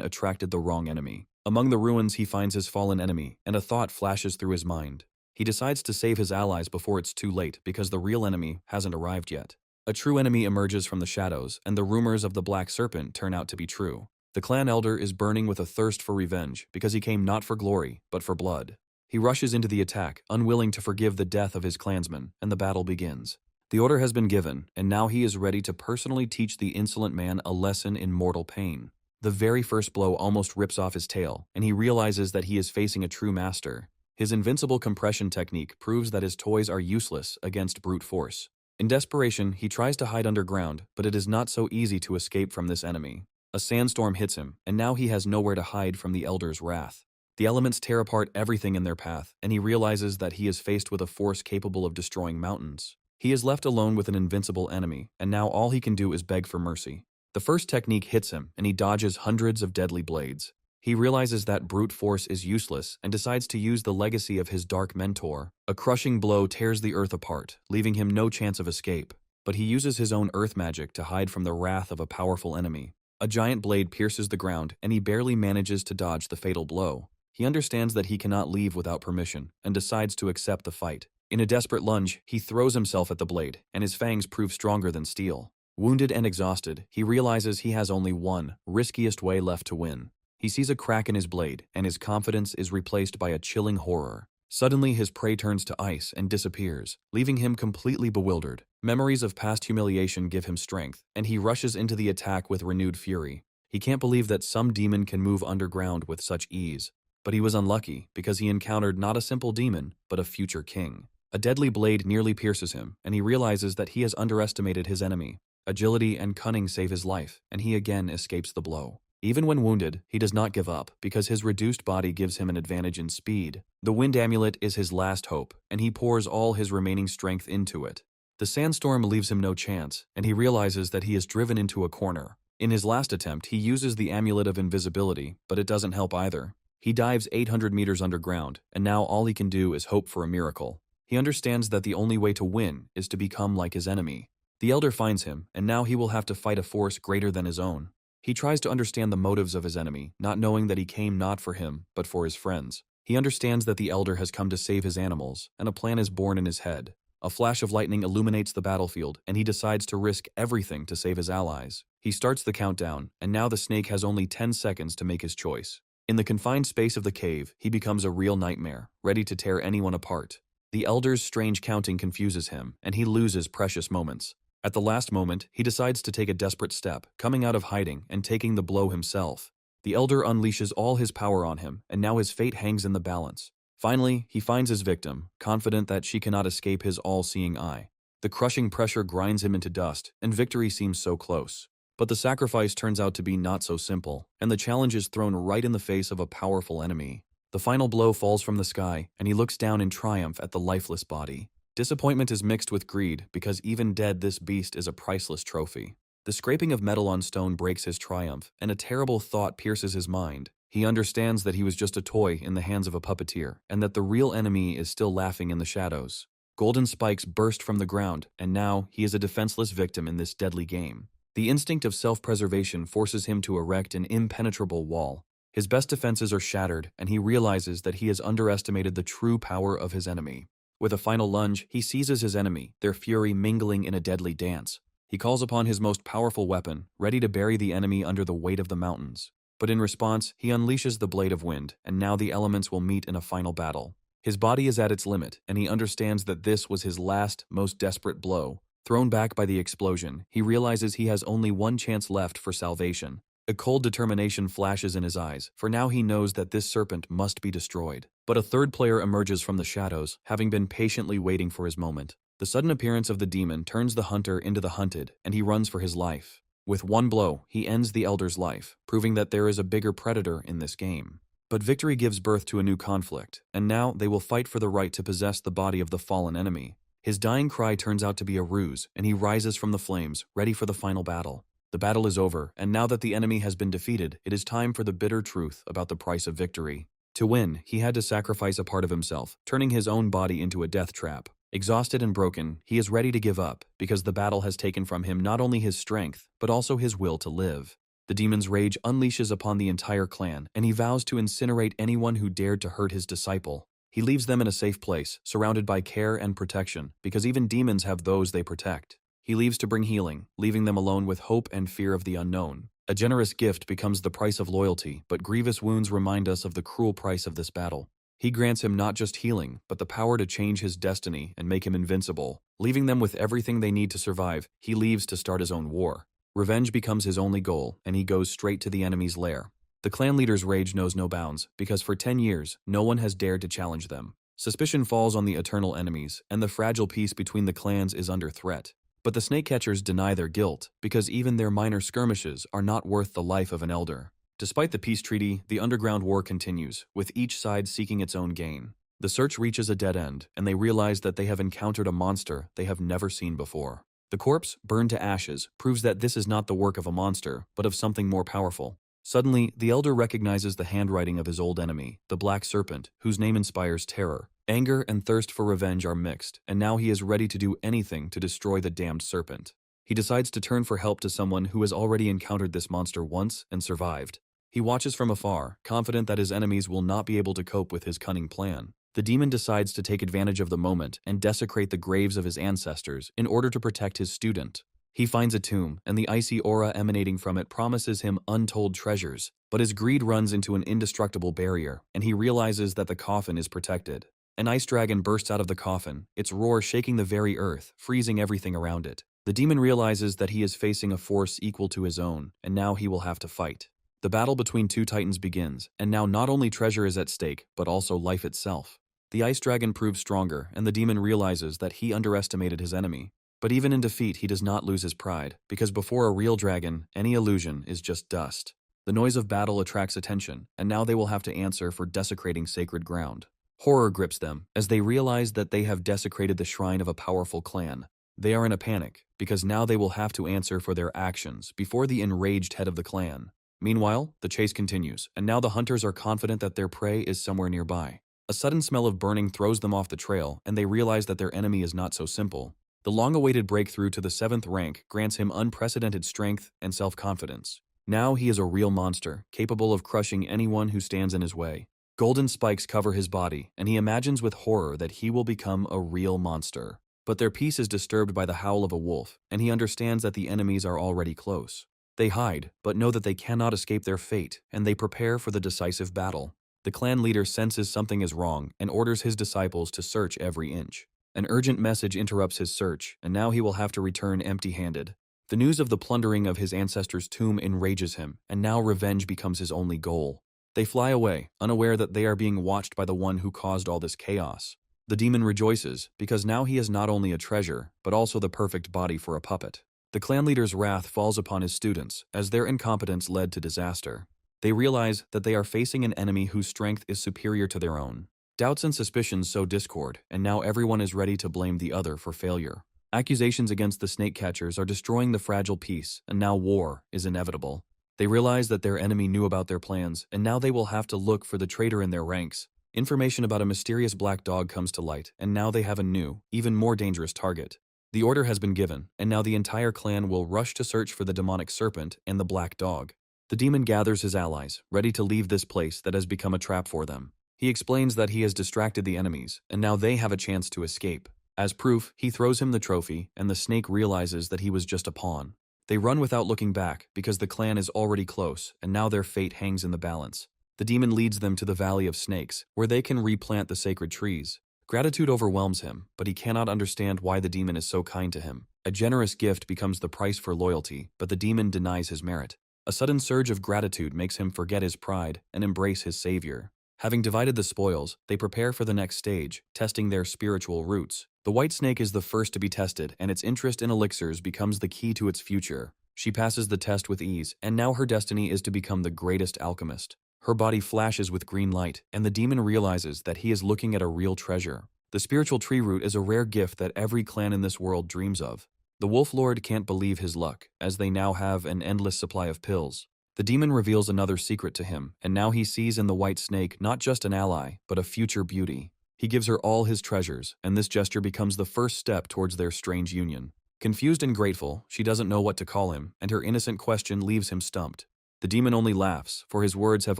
attracted the wrong enemy. Among the ruins, he finds his fallen enemy, and a thought flashes through his mind. He decides to save his allies before it's too late because the real enemy hasn't arrived yet. A true enemy emerges from the shadows, and the rumors of the Black Serpent turn out to be true. The clan elder is burning with a thirst for revenge because he came not for glory, but for blood. He rushes into the attack, unwilling to forgive the death of his clansmen, and the battle begins. The order has been given, and now he is ready to personally teach the insolent man a lesson in mortal pain. The very first blow almost rips off his tail, and he realizes that he is facing a true master. His invincible compression technique proves that his toys are useless against brute force. In desperation, he tries to hide underground, but it is not so easy to escape from this enemy. A sandstorm hits him, and now he has nowhere to hide from the elder's wrath. The elements tear apart everything in their path, and he realizes that he is faced with a force capable of destroying mountains. He is left alone with an invincible enemy, and now all he can do is beg for mercy. The first technique hits him, and he dodges hundreds of deadly blades. He realizes that brute force is useless and decides to use the legacy of his dark mentor. A crushing blow tears the earth apart, leaving him no chance of escape. But he uses his own earth magic to hide from the wrath of a powerful enemy. A giant blade pierces the ground, and he barely manages to dodge the fatal blow. He understands that he cannot leave without permission, and decides to accept the fight. In a desperate lunge, he throws himself at the blade, and his fangs prove stronger than steel. Wounded and exhausted, he realizes he has only one, riskiest way left to win. He sees a crack in his blade, and his confidence is replaced by a chilling horror. Suddenly, his prey turns to ice and disappears, leaving him completely bewildered. Memories of past humiliation give him strength, and he rushes into the attack with renewed fury. He can't believe that some demon can move underground with such ease. But he was unlucky, because he encountered not a simple demon, but a future king. A deadly blade nearly pierces him, and he realizes that he has underestimated his enemy. Agility and cunning save his life, and he again escapes the blow. Even when wounded, he does not give up, because his reduced body gives him an advantage in speed. The wind amulet is his last hope, and he pours all his remaining strength into it. The sandstorm leaves him no chance, and he realizes that he is driven into a corner. In his last attempt, he uses the amulet of invisibility, but it doesn't help either. He dives 800 meters underground, and now all he can do is hope for a miracle. He understands that the only way to win is to become like his enemy. The elder finds him, and now he will have to fight a force greater than his own. He tries to understand the motives of his enemy, not knowing that he came not for him, but for his friends. He understands that the elder has come to save his animals, and a plan is born in his head. A flash of lightning illuminates the battlefield, and he decides to risk everything to save his allies. He starts the countdown, and now the snake has only 10 seconds to make his choice. In the confined space of the cave, he becomes a real nightmare, ready to tear anyone apart. The elder's strange counting confuses him, and he loses precious moments. At the last moment, he decides to take a desperate step, coming out of hiding and taking the blow himself. The elder unleashes all his power on him, and now his fate hangs in the balance. Finally, he finds his victim, confident that she cannot escape his all-seeing eye. The crushing pressure grinds him into dust, and victory seems so close. But the sacrifice turns out to be not so simple, and the challenge is thrown right in the face of a powerful enemy. The final blow falls from the sky, and he looks down in triumph at the lifeless body. Disappointment is mixed with greed, because even dead this beast is a priceless trophy. The scraping of metal on stone breaks his triumph, and a terrible thought pierces his mind. He understands that he was just a toy in the hands of a puppeteer, and that the real enemy is still laughing in the shadows. Golden spikes burst from the ground, and now he is a defenseless victim in this deadly game. The instinct of self-preservation forces him to erect an impenetrable wall. His best defenses are shattered, and he realizes that he has underestimated the true power of his enemy. With a final lunge, he seizes his enemy, their fury mingling in a deadly dance. He calls upon his most powerful weapon, ready to bury the enemy under the weight of the mountains. But in response, he unleashes the blade of wind, and now the elements will meet in a final battle. His body is at its limit, and he understands that this was his last, most desperate blow. Thrown back by the explosion, he realizes he has only one chance left for salvation. A cold determination flashes in his eyes, for now he knows that this serpent must be destroyed. But a third player emerges from the shadows, having been patiently waiting for his moment. The sudden appearance of the demon turns the hunter into the hunted, and he runs for his life. With one blow, he ends the elder's life, proving that there is a bigger predator in this game. But victory gives birth to a new conflict, and now they will fight for the right to possess the body of the fallen enemy. His dying cry turns out to be a ruse, and he rises from the flames, ready for the final battle. The battle is over, and now that the enemy has been defeated, it is time for the bitter truth about the price of victory. To win, he had to sacrifice a part of himself, turning his own body into a death trap. Exhausted and broken, he is ready to give up, because the battle has taken from him not only his strength, but also his will to live. The demon's rage unleashes upon the entire clan, and he vows to incinerate anyone who dared to hurt his disciple. He leaves them in a safe place, surrounded by care and protection, because even demons have those they protect. He leaves to bring healing, leaving them alone with hope and fear of the unknown. A generous gift becomes the price of loyalty, but grievous wounds remind us of the cruel price of this battle. He grants him not just healing, but the power to change his destiny and make him invincible. Leaving them with everything they need to survive, he leaves to start his own war. Revenge becomes his only goal, and he goes straight to the enemy's lair. The clan leader's rage knows no bounds, because for 10 years, no one has dared to challenge them. Suspicion falls on the eternal enemies, and the fragile peace between the clans is under threat. But the snake catchers deny their guilt, because even their minor skirmishes are not worth the life of an elder. Despite the peace treaty, the underground war continues, with each side seeking its own gain. The search reaches a dead end, and they realize that they have encountered a monster they have never seen before. The corpse, burned to ashes, proves that this is not the work of a monster, but of something more powerful. Suddenly, the elder recognizes the handwriting of his old enemy, the Black Serpent, whose name inspires terror. Anger and thirst for revenge are mixed, and now he is ready to do anything to destroy the damned serpent. He decides to turn for help to someone who has already encountered this monster once and survived. He watches from afar, confident that his enemies will not be able to cope with his cunning plan. The demon decides to take advantage of the moment and desecrate the graves of his ancestors in order to protect his student. He finds a tomb, and the icy aura emanating from it promises him untold treasures, but his greed runs into an indestructible barrier, and he realizes that the coffin is protected. An ice dragon bursts out of the coffin, its roar shaking the very earth, freezing everything around it. The demon realizes that he is facing a force equal to his own, and now he will have to fight. The battle between two titans begins, and now not only treasure is at stake, but also life itself. The ice dragon proves stronger, and the demon realizes that he underestimated his enemy. But even in defeat, he does not lose his pride, because before a real dragon, any illusion is just dust. The noise of battle attracts attention, and now they will have to answer for desecrating sacred ground. Horror grips them, as they realize that they have desecrated the shrine of a powerful clan. They are in a panic, because now they will have to answer for their actions before the enraged head of the clan. Meanwhile, the chase continues, and now the hunters are confident that their prey is somewhere nearby. A sudden smell of burning throws them off the trail, and they realize that their enemy is not so simple. The long-awaited breakthrough to the 7th rank grants him unprecedented strength and self-confidence. Now he is a real monster, capable of crushing anyone who stands in his way. Golden spikes cover his body, and he imagines with horror that he will become a real monster. But their peace is disturbed by the howl of a wolf, and he understands that the enemies are already close. They hide, but know that they cannot escape their fate, and they prepare for the decisive battle. The clan leader senses something is wrong and orders his disciples to search every inch. An urgent message interrupts his search, and now he will have to return empty-handed. The news of the plundering of his ancestor's tomb enrages him, and now revenge becomes his only goal. They fly away, unaware that they are being watched by the one who caused all this chaos. The demon rejoices, because now he is not only a treasure, but also the perfect body for a puppet. The clan leader's wrath falls upon his students, as their incompetence led to disaster. They realize that they are facing an enemy whose strength is superior to their own. Doubts and suspicions sow discord, and now everyone is ready to blame the other for failure. Accusations against the snake catchers are destroying the fragile peace, and now war is inevitable. They realize that their enemy knew about their plans, and now they will have to look for the traitor in their ranks. Information about a mysterious black dog comes to light, and now they have a new, even more dangerous target. The order has been given, and now the entire clan will rush to search for the demonic serpent and the black dog. The demon gathers his allies, ready to leave this place that has become a trap for them. He explains that he has distracted the enemies, and now they have a chance to escape. As proof, he throws him the trophy, and the snake realizes that he was just a pawn. They run without looking back, because the clan is already close, and now their fate hangs in the balance. The demon leads them to the Valley of Snakes, where they can replant the sacred trees. Gratitude overwhelms him, but he cannot understand why the demon is so kind to him. A generous gift becomes the price for loyalty, but the demon denies his merit. A sudden surge of gratitude makes him forget his pride and embrace his savior. Having divided the spoils, they prepare for the next stage, testing their spiritual roots. The white snake is the first to be tested, and its interest in elixirs becomes the key to its future. She passes the test with ease, and now her destiny is to become the greatest alchemist. Her body flashes with green light, and the demon realizes that he is looking at a real treasure. The spiritual tree root is a rare gift that every clan in this world dreams of. The Wolf Lord can't believe his luck, as they now have an endless supply of pills. The demon reveals another secret to him, and now he sees in the white snake not just an ally, but a future beauty. He gives her all his treasures, and this gesture becomes the first step towards their strange union. Confused and grateful, she doesn't know what to call him, and her innocent question leaves him stumped. The demon only laughs, for his words have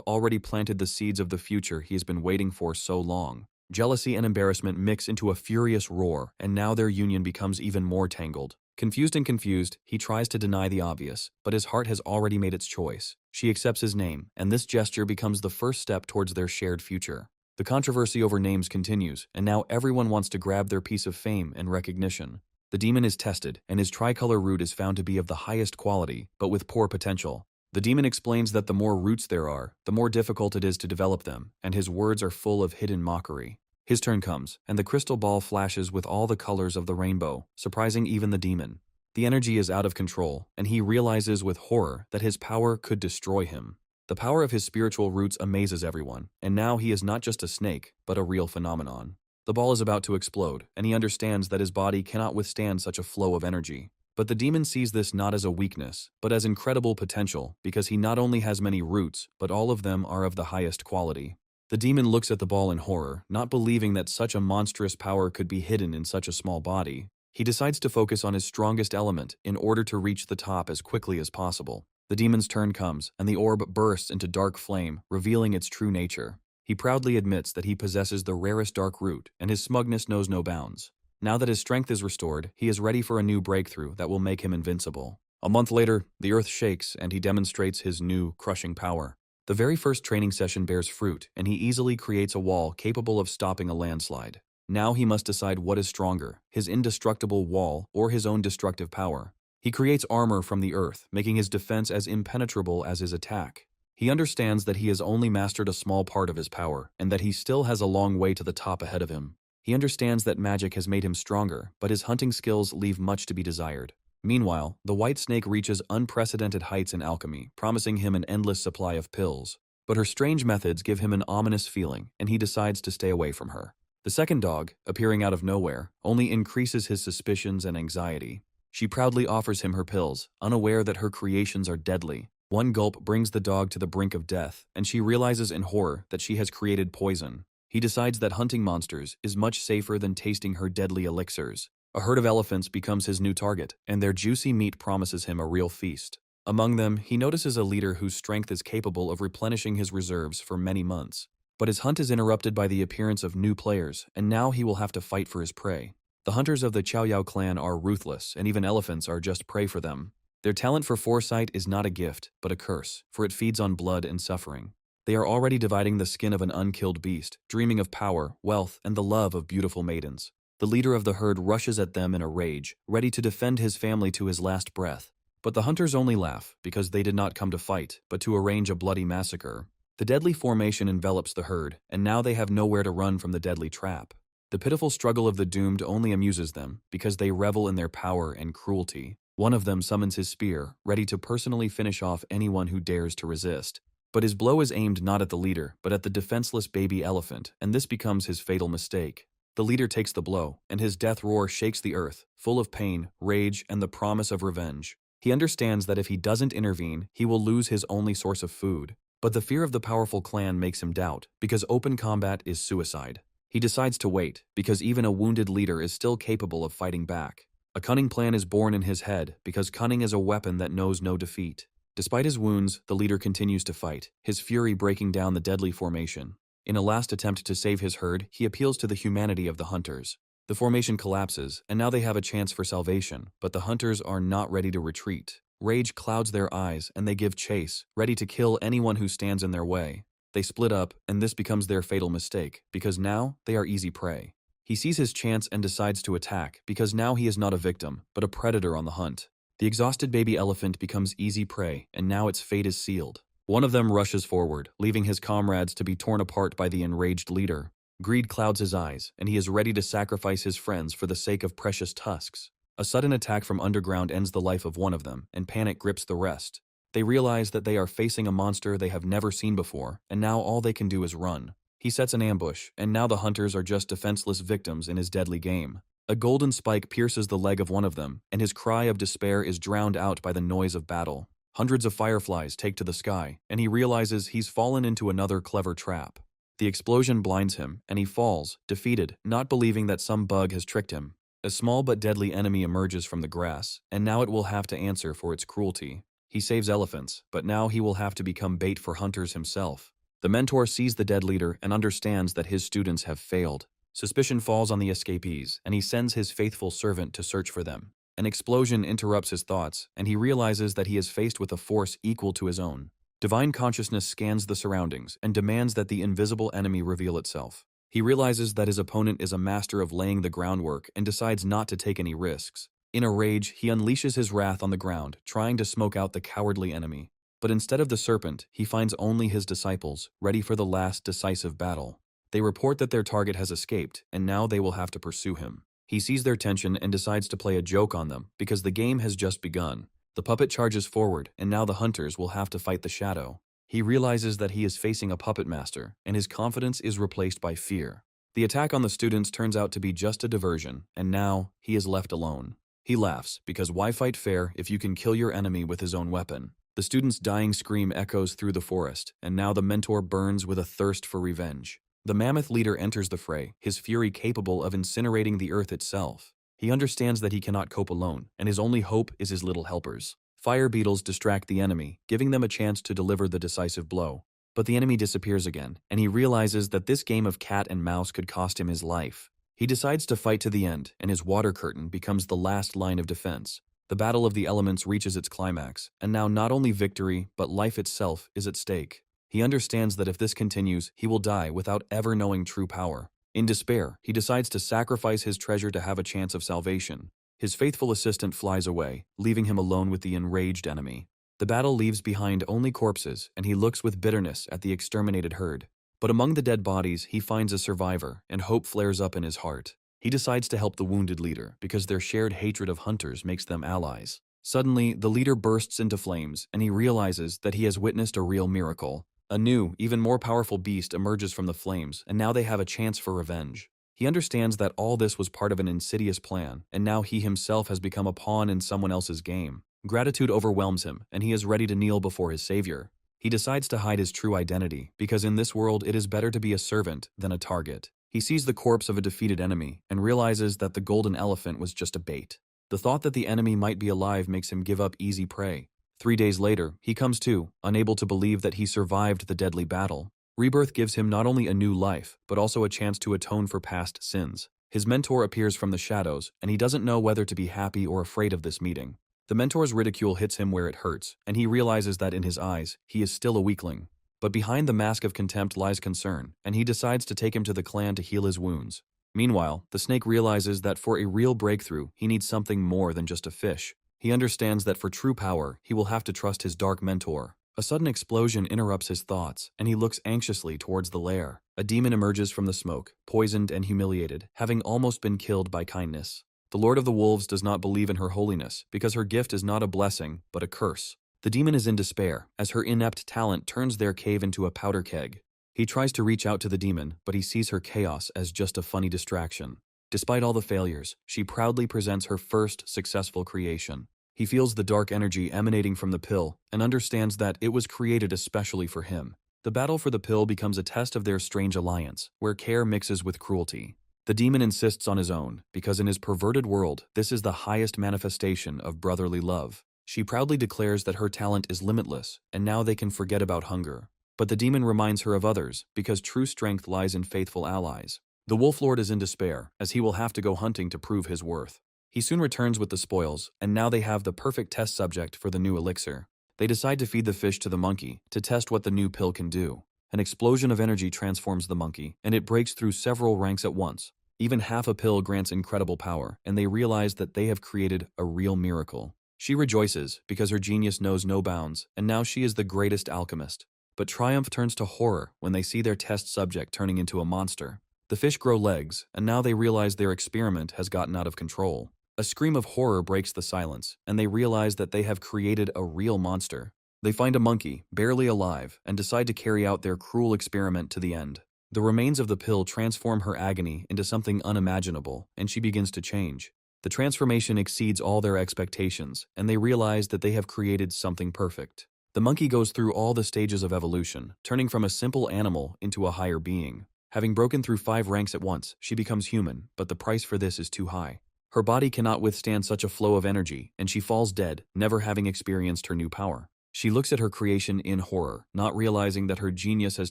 already planted the seeds of the future he has been waiting for so long. Jealousy and embarrassment mix into a furious roar, and now their union becomes even more tangled. Confused, he tries to deny the obvious, but his heart has already made its choice. She accepts his name, and this gesture becomes the first step towards their shared future. The controversy over names continues, and now everyone wants to grab their piece of fame and recognition. The demon is tested, and his tricolor root is found to be of the highest quality, but with poor potential. The demon explains that the more roots there are, the more difficult it is to develop them, and his words are full of hidden mockery. His turn comes, and the crystal ball flashes with all the colors of the rainbow, surprising even the demon. The energy is out of control, and he realizes with horror that his power could destroy him. The power of his spiritual roots amazes everyone, and now he is not just a snake, but a real phenomenon. The ball is about to explode, and he understands that his body cannot withstand such a flow of energy. But the demon sees this not as a weakness, but as incredible potential, because he not only has many roots, but all of them are of the highest quality. The demon looks at the ball in horror, not believing that such a monstrous power could be hidden in such a small body. He decides to focus on his strongest element in order to reach the top as quickly as possible. The demon's turn comes, and the orb bursts into dark flame, revealing its true nature. He proudly admits that he possesses the rarest dark root, and his smugness knows no bounds. Now that his strength is restored, he is ready for a new breakthrough that will make him invincible. A month later, the earth shakes, and he demonstrates his new, crushing power. The very first training session bears fruit, and he easily creates a wall capable of stopping a landslide. Now he must decide what is stronger, his indestructible wall or his own destructive power. He creates armor from the earth, making his defense as impenetrable as his attack. He understands that he has only mastered a small part of his power, and that he still has a long way to the top ahead of him. He understands that magic has made him stronger, but his hunting skills leave much to be desired. Meanwhile, the white snake reaches unprecedented heights in alchemy, promising him an endless supply of pills. But her strange methods give him an ominous feeling, and he decides to stay away from her. The second dog, appearing out of nowhere, only increases his suspicions and anxiety. She proudly offers him her pills, unaware that her creations are deadly. One gulp brings the dog to the brink of death, and she realizes in horror that she has created poison. He decides that hunting monsters is much safer than tasting her deadly elixirs. A herd of elephants becomes his new target, and their juicy meat promises him a real feast. Among them, he notices a leader whose strength is capable of replenishing his reserves for many months. But his hunt is interrupted by the appearance of new players, and now he will have to fight for his prey. The hunters of the Chow Yao clan are ruthless, and even elephants are just prey for them. Their talent for foresight is not a gift, but a curse, for it feeds on blood and suffering. They are already dividing the skin of an unkilled beast, dreaming of power, wealth, and the love of beautiful maidens. The leader of the herd rushes at them in a rage, ready to defend his family to his last breath. But the hunters only laugh, because they did not come to fight, but to arrange a bloody massacre. The deadly formation envelops the herd, and now they have nowhere to run from the deadly trap. The pitiful struggle of the doomed only amuses them, because they revel in their power and cruelty. One of them summons his spear, ready to personally finish off anyone who dares to resist. But his blow is aimed not at the leader, but at the defenseless baby elephant, and this becomes his fatal mistake. The leader takes the blow, and his death roar shakes the earth, full of pain, rage, and the promise of revenge. He understands that if he doesn't intervene, he will lose his only source of food. But the fear of the powerful clan makes him doubt, because open combat is suicide. He decides to wait, because even a wounded leader is still capable of fighting back. A cunning plan is born in his head, because cunning is a weapon that knows no defeat. Despite his wounds, the leader continues to fight, his fury breaking down the deadly formation. In a last attempt to save his herd, he appeals to the humanity of the hunters. The formation collapses, and now they have a chance for salvation, but the hunters are not ready to retreat. Rage clouds their eyes, and they give chase, ready to kill anyone who stands in their way. They split up, and this becomes their fatal mistake, because now they are easy prey. He sees his chance and decides to attack, because now he is not a victim, but a predator on the hunt. The exhausted baby elephant becomes easy prey, and now its fate is sealed. One of them rushes forward, leaving his comrades to be torn apart by the enraged leader. Greed clouds his eyes, and he is ready to sacrifice his friends for the sake of precious tusks. A sudden attack from underground ends the life of one of them, and panic grips the rest. They realize that they are facing a monster they have never seen before, and now all they can do is run. He sets an ambush, and now the hunters are just defenseless victims in his deadly game. A golden spike pierces the leg of one of them, and his cry of despair is drowned out by the noise of battle. Hundreds of fireflies take to the sky, and he realizes he's fallen into another clever trap. The explosion blinds him, and he falls, defeated, not believing that some bug has tricked him. A small but deadly enemy emerges from the grass, and now it will have to answer for its cruelty. He saves elephants, but now he will have to become bait for hunters himself. The mentor sees the dead leader and understands that his students have failed. Suspicion falls on the escapees, and he sends his faithful servant to search for them. An explosion interrupts his thoughts, and he realizes that he is faced with a force equal to his own. Divine consciousness scans the surroundings and demands that the invisible enemy reveal itself. He realizes that his opponent is a master of laying the groundwork and decides not to take any risks. In a rage, he unleashes his wrath on the ground, trying to smoke out the cowardly enemy. But instead of the serpent, he finds only his disciples, ready for the last decisive battle. They report that their target has escaped, and now they will have to pursue him. He sees their tension and decides to play a joke on them, because the game has just begun. The puppet charges forward, and now the hunters will have to fight the shadow. He realizes that he is facing a puppet master, and his confidence is replaced by fear. The attack on the students turns out to be just a diversion, and now he is left alone. He laughs, because why fight fair if you can kill your enemy with his own weapon? The student's dying scream echoes through the forest, and now the mentor burns with a thirst for revenge. The mammoth leader enters the fray, his fury capable of incinerating the earth itself. He understands that he cannot cope alone, and his only hope is his little helpers. Fire beetles distract the enemy, giving them a chance to deliver the decisive blow. But the enemy disappears again, and he realizes that this game of cat and mouse could cost him his life. He decides to fight to the end, and his water curtain becomes the last line of defense. The battle of the elements reaches its climax, and now not only victory, but life itself is at stake. He understands that if this continues, he will die without ever knowing true power. In despair, he decides to sacrifice his treasure to have a chance of salvation. His faithful assistant flies away, leaving him alone with the enraged enemy. The battle leaves behind only corpses, and he looks with bitterness at the exterminated herd. But among the dead bodies, he finds a survivor, and hope flares up in his heart. He decides to help the wounded leader, because their shared hatred of hunters makes them allies. Suddenly, the leader bursts into flames, and he realizes that he has witnessed a real miracle. A new, even more powerful beast emerges from the flames, and now they have a chance for revenge. He understands that all this was part of an insidious plan, and now he himself has become a pawn in someone else's game. Gratitude overwhelms him, and he is ready to kneel before his savior. He decides to hide his true identity, because in this world it is better to be a servant than a target. He sees the corpse of a defeated enemy, and realizes that the golden elephant was just a bait. The thought that the enemy might be alive makes him give up easy prey. 3 days later, he comes to, unable to believe that he survived the deadly battle. Rebirth gives him not only a new life, but also a chance to atone for past sins. His mentor appears from the shadows, and he doesn't know whether to be happy or afraid of this meeting. The mentor's ridicule hits him where it hurts, and he realizes that in his eyes, he is still a weakling. But behind the mask of contempt lies concern, and he decides to take him to the clan to heal his wounds. Meanwhile, the snake realizes that for a real breakthrough, he needs something more than just a fish. He understands that for true power, he will have to trust his dark mentor. A sudden explosion interrupts his thoughts, and he looks anxiously towards the lair. A demon emerges from the smoke, poisoned and humiliated, having almost been killed by kindness. The Lord of the Wolves does not believe in her holiness, because her gift is not a blessing, but a curse. The demon is in despair, as her inept talent turns their cave into a powder keg. He tries to reach out to the demon, but he sees her chaos as just a funny distraction. Despite all the failures, she proudly presents her first successful creation. He feels the dark energy emanating from the pill, and understands that it was created especially for him. The battle for the pill becomes a test of their strange alliance, where care mixes with cruelty. The demon insists on his own, because in his perverted world, this is the highest manifestation of brotherly love. She proudly declares that her talent is limitless, and now they can forget about hunger. But the demon reminds her of others, because true strength lies in faithful allies. The Wolf Lord is in despair, as he will have to go hunting to prove his worth. He soon returns with the spoils, and now they have the perfect test subject for the new elixir. They decide to feed the fish to the monkey, to test what the new pill can do. An explosion of energy transforms the monkey, and it breaks through several ranks at once. Even half a pill grants incredible power, and they realize that they have created a real miracle. She rejoices, because her genius knows no bounds, and now she is the greatest alchemist. But triumph turns to horror when they see their test subject turning into a monster. The fish grow legs, and now they realize their experiment has gotten out of control. A scream of horror breaks the silence, and they realize that they have created a real monster. They find a monkey, barely alive, and decide to carry out their cruel experiment to the end. The remains of the pill transform her agony into something unimaginable, and she begins to change. The transformation exceeds all their expectations, and they realize that they have created something perfect. The monkey goes through all the stages of evolution, turning from a simple animal into a higher being. Having broken through 5 ranks at once, she becomes human, but the price for this is too high. Her body cannot withstand such a flow of energy, and she falls dead, never having experienced her new power. She looks at her creation in horror, not realizing that her genius has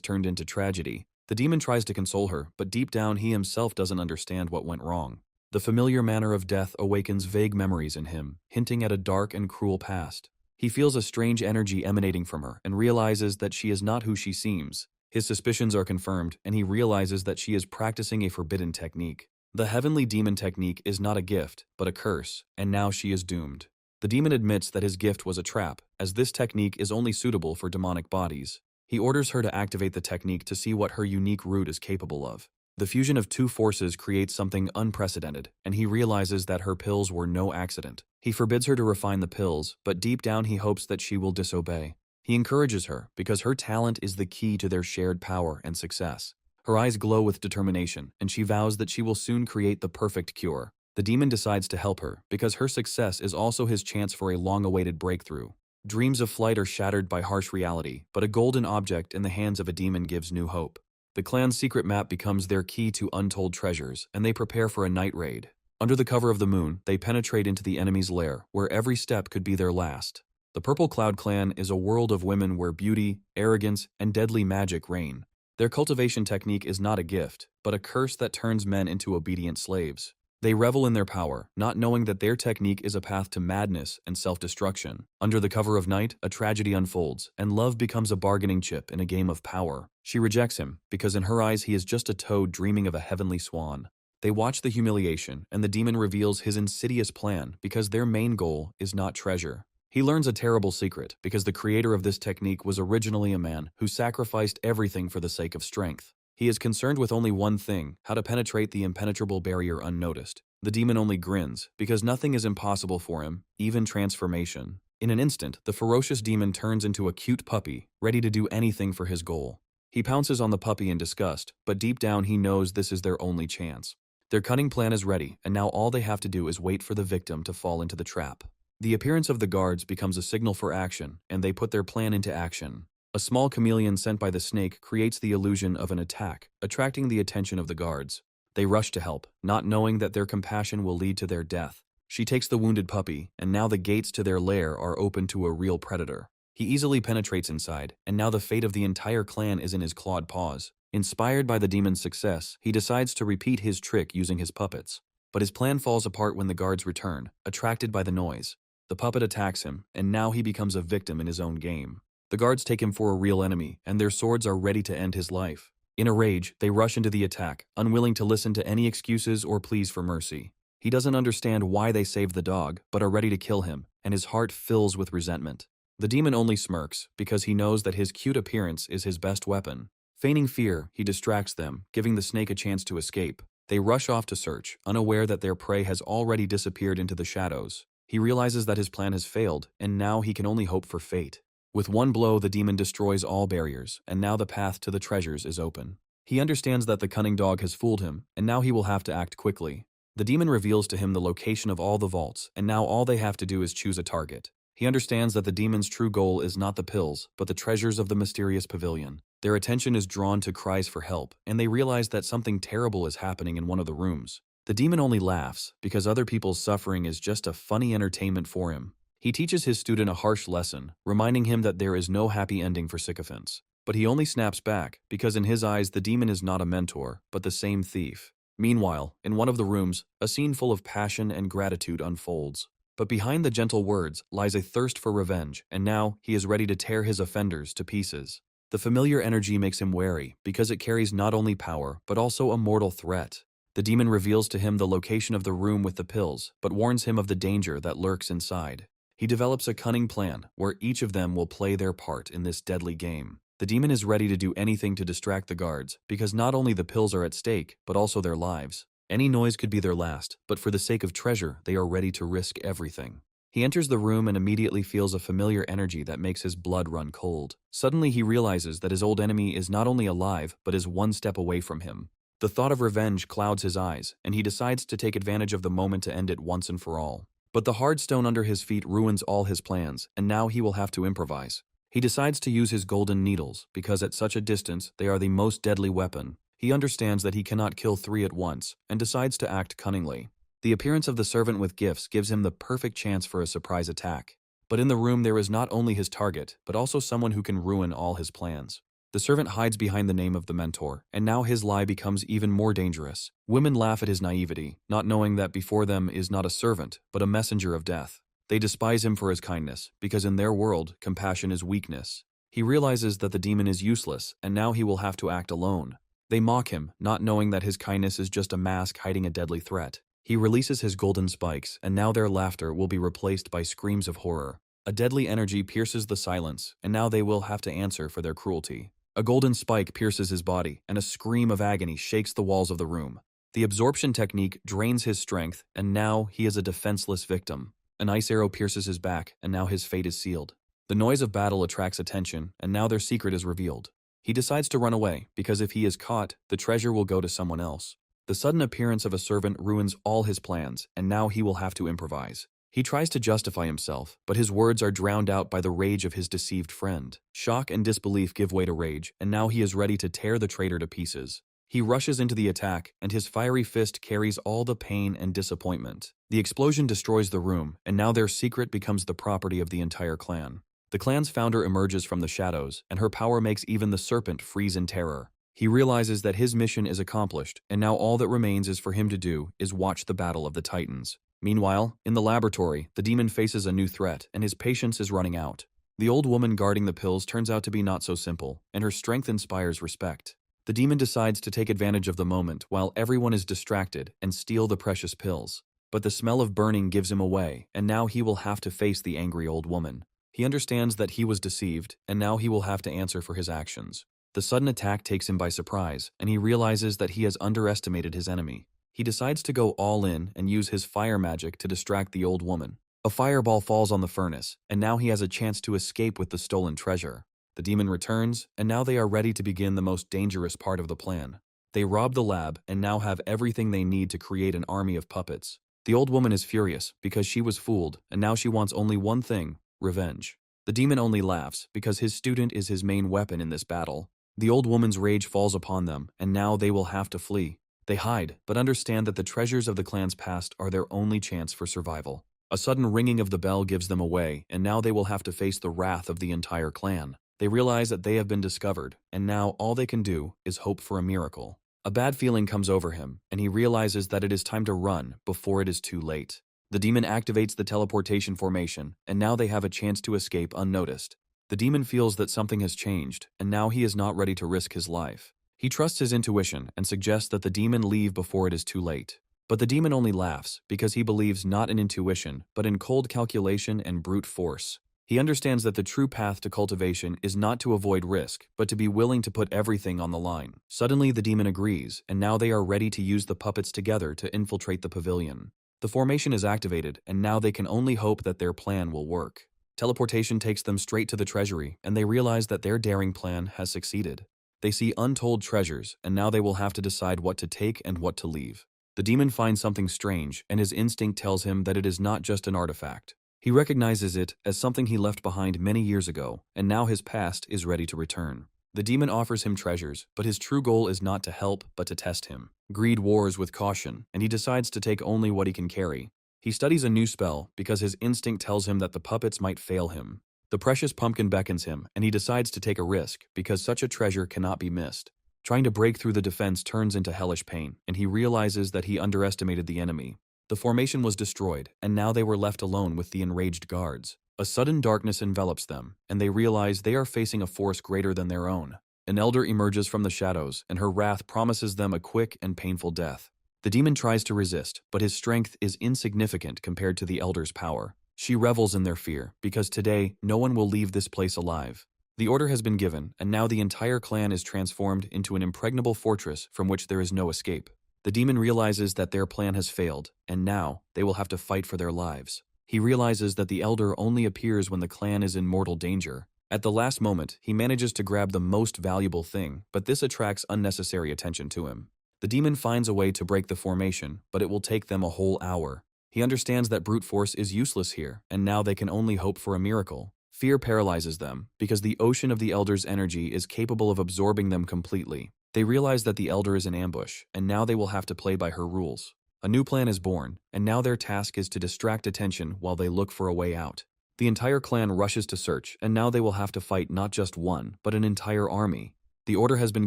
turned into tragedy. The demon tries to console her, but deep down he himself doesn't understand what went wrong. The familiar manner of death awakens vague memories in him, hinting at a dark and cruel past. He feels a strange energy emanating from her and realizes that she is not who she seems. His suspicions are confirmed, and he realizes that she is practicing a forbidden technique. The heavenly demon technique is not a gift, but a curse, and now she is doomed. The demon admits that his gift was a trap, as this technique is only suitable for demonic bodies. He orders her to activate the technique to see what her unique root is capable of. The fusion of 2 forces creates something unprecedented, and he realizes that her pills were no accident. He forbids her to refine the pills, but deep down he hopes that she will disobey. He encourages her, because her talent is the key to their shared power and success. Her eyes glow with determination, and she vows that she will soon create the perfect cure. The demon decides to help her, because her success is also his chance for a long-awaited breakthrough. Dreams of flight are shattered by harsh reality, but a golden object in the hands of a demon gives new hope. The clan's secret map becomes their key to untold treasures, and they prepare for a night raid. Under the cover of the moon, they penetrate into the enemy's lair, where every step could be their last. The Purple Cloud clan is a world of women where beauty, arrogance, and deadly magic reign. Their cultivation technique is not a gift, but a curse that turns men into obedient slaves. They revel in their power, not knowing that their technique is a path to madness and self-destruction. Under the cover of night, a tragedy unfolds, and love becomes a bargaining chip in a game of power. She rejects him, because in her eyes he is just a toad dreaming of a heavenly swan. They watch the humiliation, and the demon reveals his insidious plan, because their main goal is not treasure. He learns a terrible secret, because the creator of this technique was originally a man who sacrificed everything for the sake of strength. He is concerned with only one thing, how to penetrate the impenetrable barrier unnoticed. The demon only grins, because nothing is impossible for him, even transformation. In an instant, the ferocious demon turns into a cute puppy, ready to do anything for his goal. He pounces on the puppy in disgust, but deep down he knows this is their only chance. Their cunning plan is ready, and now all they have to do is wait for the victim to fall into the trap. The appearance of the guards becomes a signal for action, and they put their plan into action. A small chameleon sent by the snake creates the illusion of an attack, attracting the attention of the guards. They rush to help, not knowing that their compassion will lead to their death. She takes the wounded puppy, and now the gates to their lair are open to a real predator. He easily penetrates inside, and now the fate of the entire clan is in his clawed paws. Inspired by the demon's success, he decides to repeat his trick using his puppets. But his plan falls apart when the guards return, attracted by the noise. The puppet attacks him, and now he becomes a victim in his own game. The guards take him for a real enemy, and their swords are ready to end his life. In a rage, they rush into the attack, unwilling to listen to any excuses or pleas for mercy. He doesn't understand why they saved the dog, but are ready to kill him, and his heart fills with resentment. The demon only smirks, because he knows that his cute appearance is his best weapon. Feigning fear, he distracts them, giving the snake a chance to escape. They rush off to search, unaware that their prey has already disappeared into the shadows. He realizes that his plan has failed, and now he can only hope for fate. With one blow, the demon destroys all barriers, and now the path to the treasures is open. He understands that the cunning dog has fooled him, and now he will have to act quickly. The demon reveals to him the location of all the vaults, and now all they have to do is choose a target. He understands that the demon's true goal is not the pills, but the treasures of the mysterious pavilion. Their attention is drawn to cries for help, and they realize that something terrible is happening in one of the rooms. The demon only laughs, because other people's suffering is just a funny entertainment for him. He teaches his student a harsh lesson, reminding him that there is no happy ending for sycophants. But he only snaps back, because in his eyes the demon is not a mentor, but the same thief. Meanwhile, in one of the rooms, a scene full of passion and gratitude unfolds. But behind the gentle words lies a thirst for revenge, and now he is ready to tear his offenders to pieces. The familiar energy makes him wary, because it carries not only power, but also a mortal threat. The demon reveals to him the location of the room with the pills, but warns him of the danger that lurks inside. He develops a cunning plan, where each of them will play their part in this deadly game. The demon is ready to do anything to distract the guards, because not only the pills are at stake, but also their lives. Any noise could be their last, but for the sake of treasure, they are ready to risk everything. He enters the room and immediately feels a familiar energy that makes his blood run cold. Suddenly he realizes that his old enemy is not only alive, but is one step away from him. The thought of revenge clouds his eyes, and he decides to take advantage of the moment to end it once and for all. But the hard stone under his feet ruins all his plans, and now he will have to improvise. He decides to use his golden needles, because at such a distance, they are the most deadly weapon. He understands that he cannot kill 3 at once, and decides to act cunningly. The appearance of the servant with gifts gives him the perfect chance for a surprise attack. But in the room there is not only his target, but also someone who can ruin all his plans. The servant hides behind the name of the mentor, and now his lie becomes even more dangerous. Women laugh at his naivety, not knowing that before them is not a servant, but a messenger of death. They despise him for his kindness, because in their world, compassion is weakness. He realizes that the demon is useless, and now he will have to act alone. They mock him, not knowing that his kindness is just a mask hiding a deadly threat. He releases his golden spikes, and now their laughter will be replaced by screams of horror. A deadly energy pierces the silence, and now they will have to answer for their cruelty. A golden spike pierces his body, and a scream of agony shakes the walls of the room. The absorption technique drains his strength, and now he is a defenseless victim. An ice arrow pierces his back, and now his fate is sealed. The noise of battle attracts attention, and now their secret is revealed. He decides to run away, because if he is caught, the treasure will go to someone else. The sudden appearance of a servant ruins all his plans, and now he will have to improvise. He tries to justify himself, but his words are drowned out by the rage of his deceived friend. Shock and disbelief give way to rage, and now he is ready to tear the traitor to pieces. He rushes into the attack, and his fiery fist carries all the pain and disappointment. The explosion destroys the room, and now their secret becomes the property of the entire clan. The clan's founder emerges from the shadows, and her power makes even the serpent freeze in terror. He realizes that his mission is accomplished, and now all that remains is for him to do is watch the battle of the titans. Meanwhile, in the laboratory, the demon faces a new threat, and his patience is running out. The old woman guarding the pills turns out to be not so simple, and her strength inspires respect. The demon decides to take advantage of the moment while everyone is distracted and steal the precious pills. But the smell of burning gives him away, and now he will have to face the angry old woman. He understands that he was deceived, and now he will have to answer for his actions. The sudden attack takes him by surprise, and he realizes that he has underestimated his enemy. He decides to go all in and use his fire magic to distract the old woman. A fireball falls on the furnace, and now he has a chance to escape with the stolen treasure. The demon returns, and now they are ready to begin the most dangerous part of the plan. They rob the lab and now have everything they need to create an army of puppets. The old woman is furious because she was fooled, and now she wants only one thing: revenge. The demon only laughs because his student is his main weapon in this battle. The old woman's rage falls upon them, and now they will have to flee. They hide, but understand that the treasures of the clan's past are their only chance for survival. A sudden ringing of the bell gives them away, and now they will have to face the wrath of the entire clan. They realize that they have been discovered, and now all they can do is hope for a miracle. A bad feeling comes over him, and he realizes that it is time to run before it is too late. The demon activates the teleportation formation, and now they have a chance to escape unnoticed. The demon feels that something has changed, and now he is not ready to risk his life. He trusts his intuition and suggests that the demon leave before it is too late. But the demon only laughs because he believes not in intuition, but in cold calculation and brute force. He understands that the true path to cultivation is not to avoid risk, but to be willing to put everything on the line. Suddenly, the demon agrees, and now they are ready to use the puppets together to infiltrate the pavilion. The formation is activated, and now they can only hope that their plan will work. Teleportation takes them straight to the treasury, and they realize that their daring plan has succeeded. They see untold treasures, and now they will have to decide what to take and what to leave. The demon finds something strange, and his instinct tells him that it is not just an artifact. He recognizes it as something he left behind many years ago, and now his past is ready to return. The demon offers him treasures, but his true goal is not to help, but to test him. Greed wars with caution, and he decides to take only what he can carry. He studies a new spell because his instinct tells him that the puppets might fail him. The precious pumpkin beckons him, and he decides to take a risk because such a treasure cannot be missed. Trying to break through the defense turns into hellish pain, and he realizes that he underestimated the enemy. The formation was destroyed, and now they were left alone with the enraged guards. A sudden darkness envelops them, and they realize they are facing a force greater than their own. An elder emerges from the shadows, and her wrath promises them a quick and painful death. The demon tries to resist, but his strength is insignificant compared to the elder's power. She revels in their fear, because today, no one will leave this place alive. The order has been given, and now the entire clan is transformed into an impregnable fortress from which there is no escape. The demon realizes that their plan has failed, and now they will have to fight for their lives. He realizes that the elder only appears when the clan is in mortal danger. At the last moment, he manages to grab the most valuable thing, but this attracts unnecessary attention to him. The demon finds a way to break the formation, but it will take them a whole hour. He understands that brute force is useless here, and now they can only hope for a miracle. Fear paralyzes them, because the ocean of the elder's energy is capable of absorbing them completely. They realize that the elder is in ambush, and now they will have to play by her rules. A new plan is born, and now their task is to distract attention while they look for a way out. The entire clan rushes to search, and now they will have to fight not just one, but an entire army. The order has been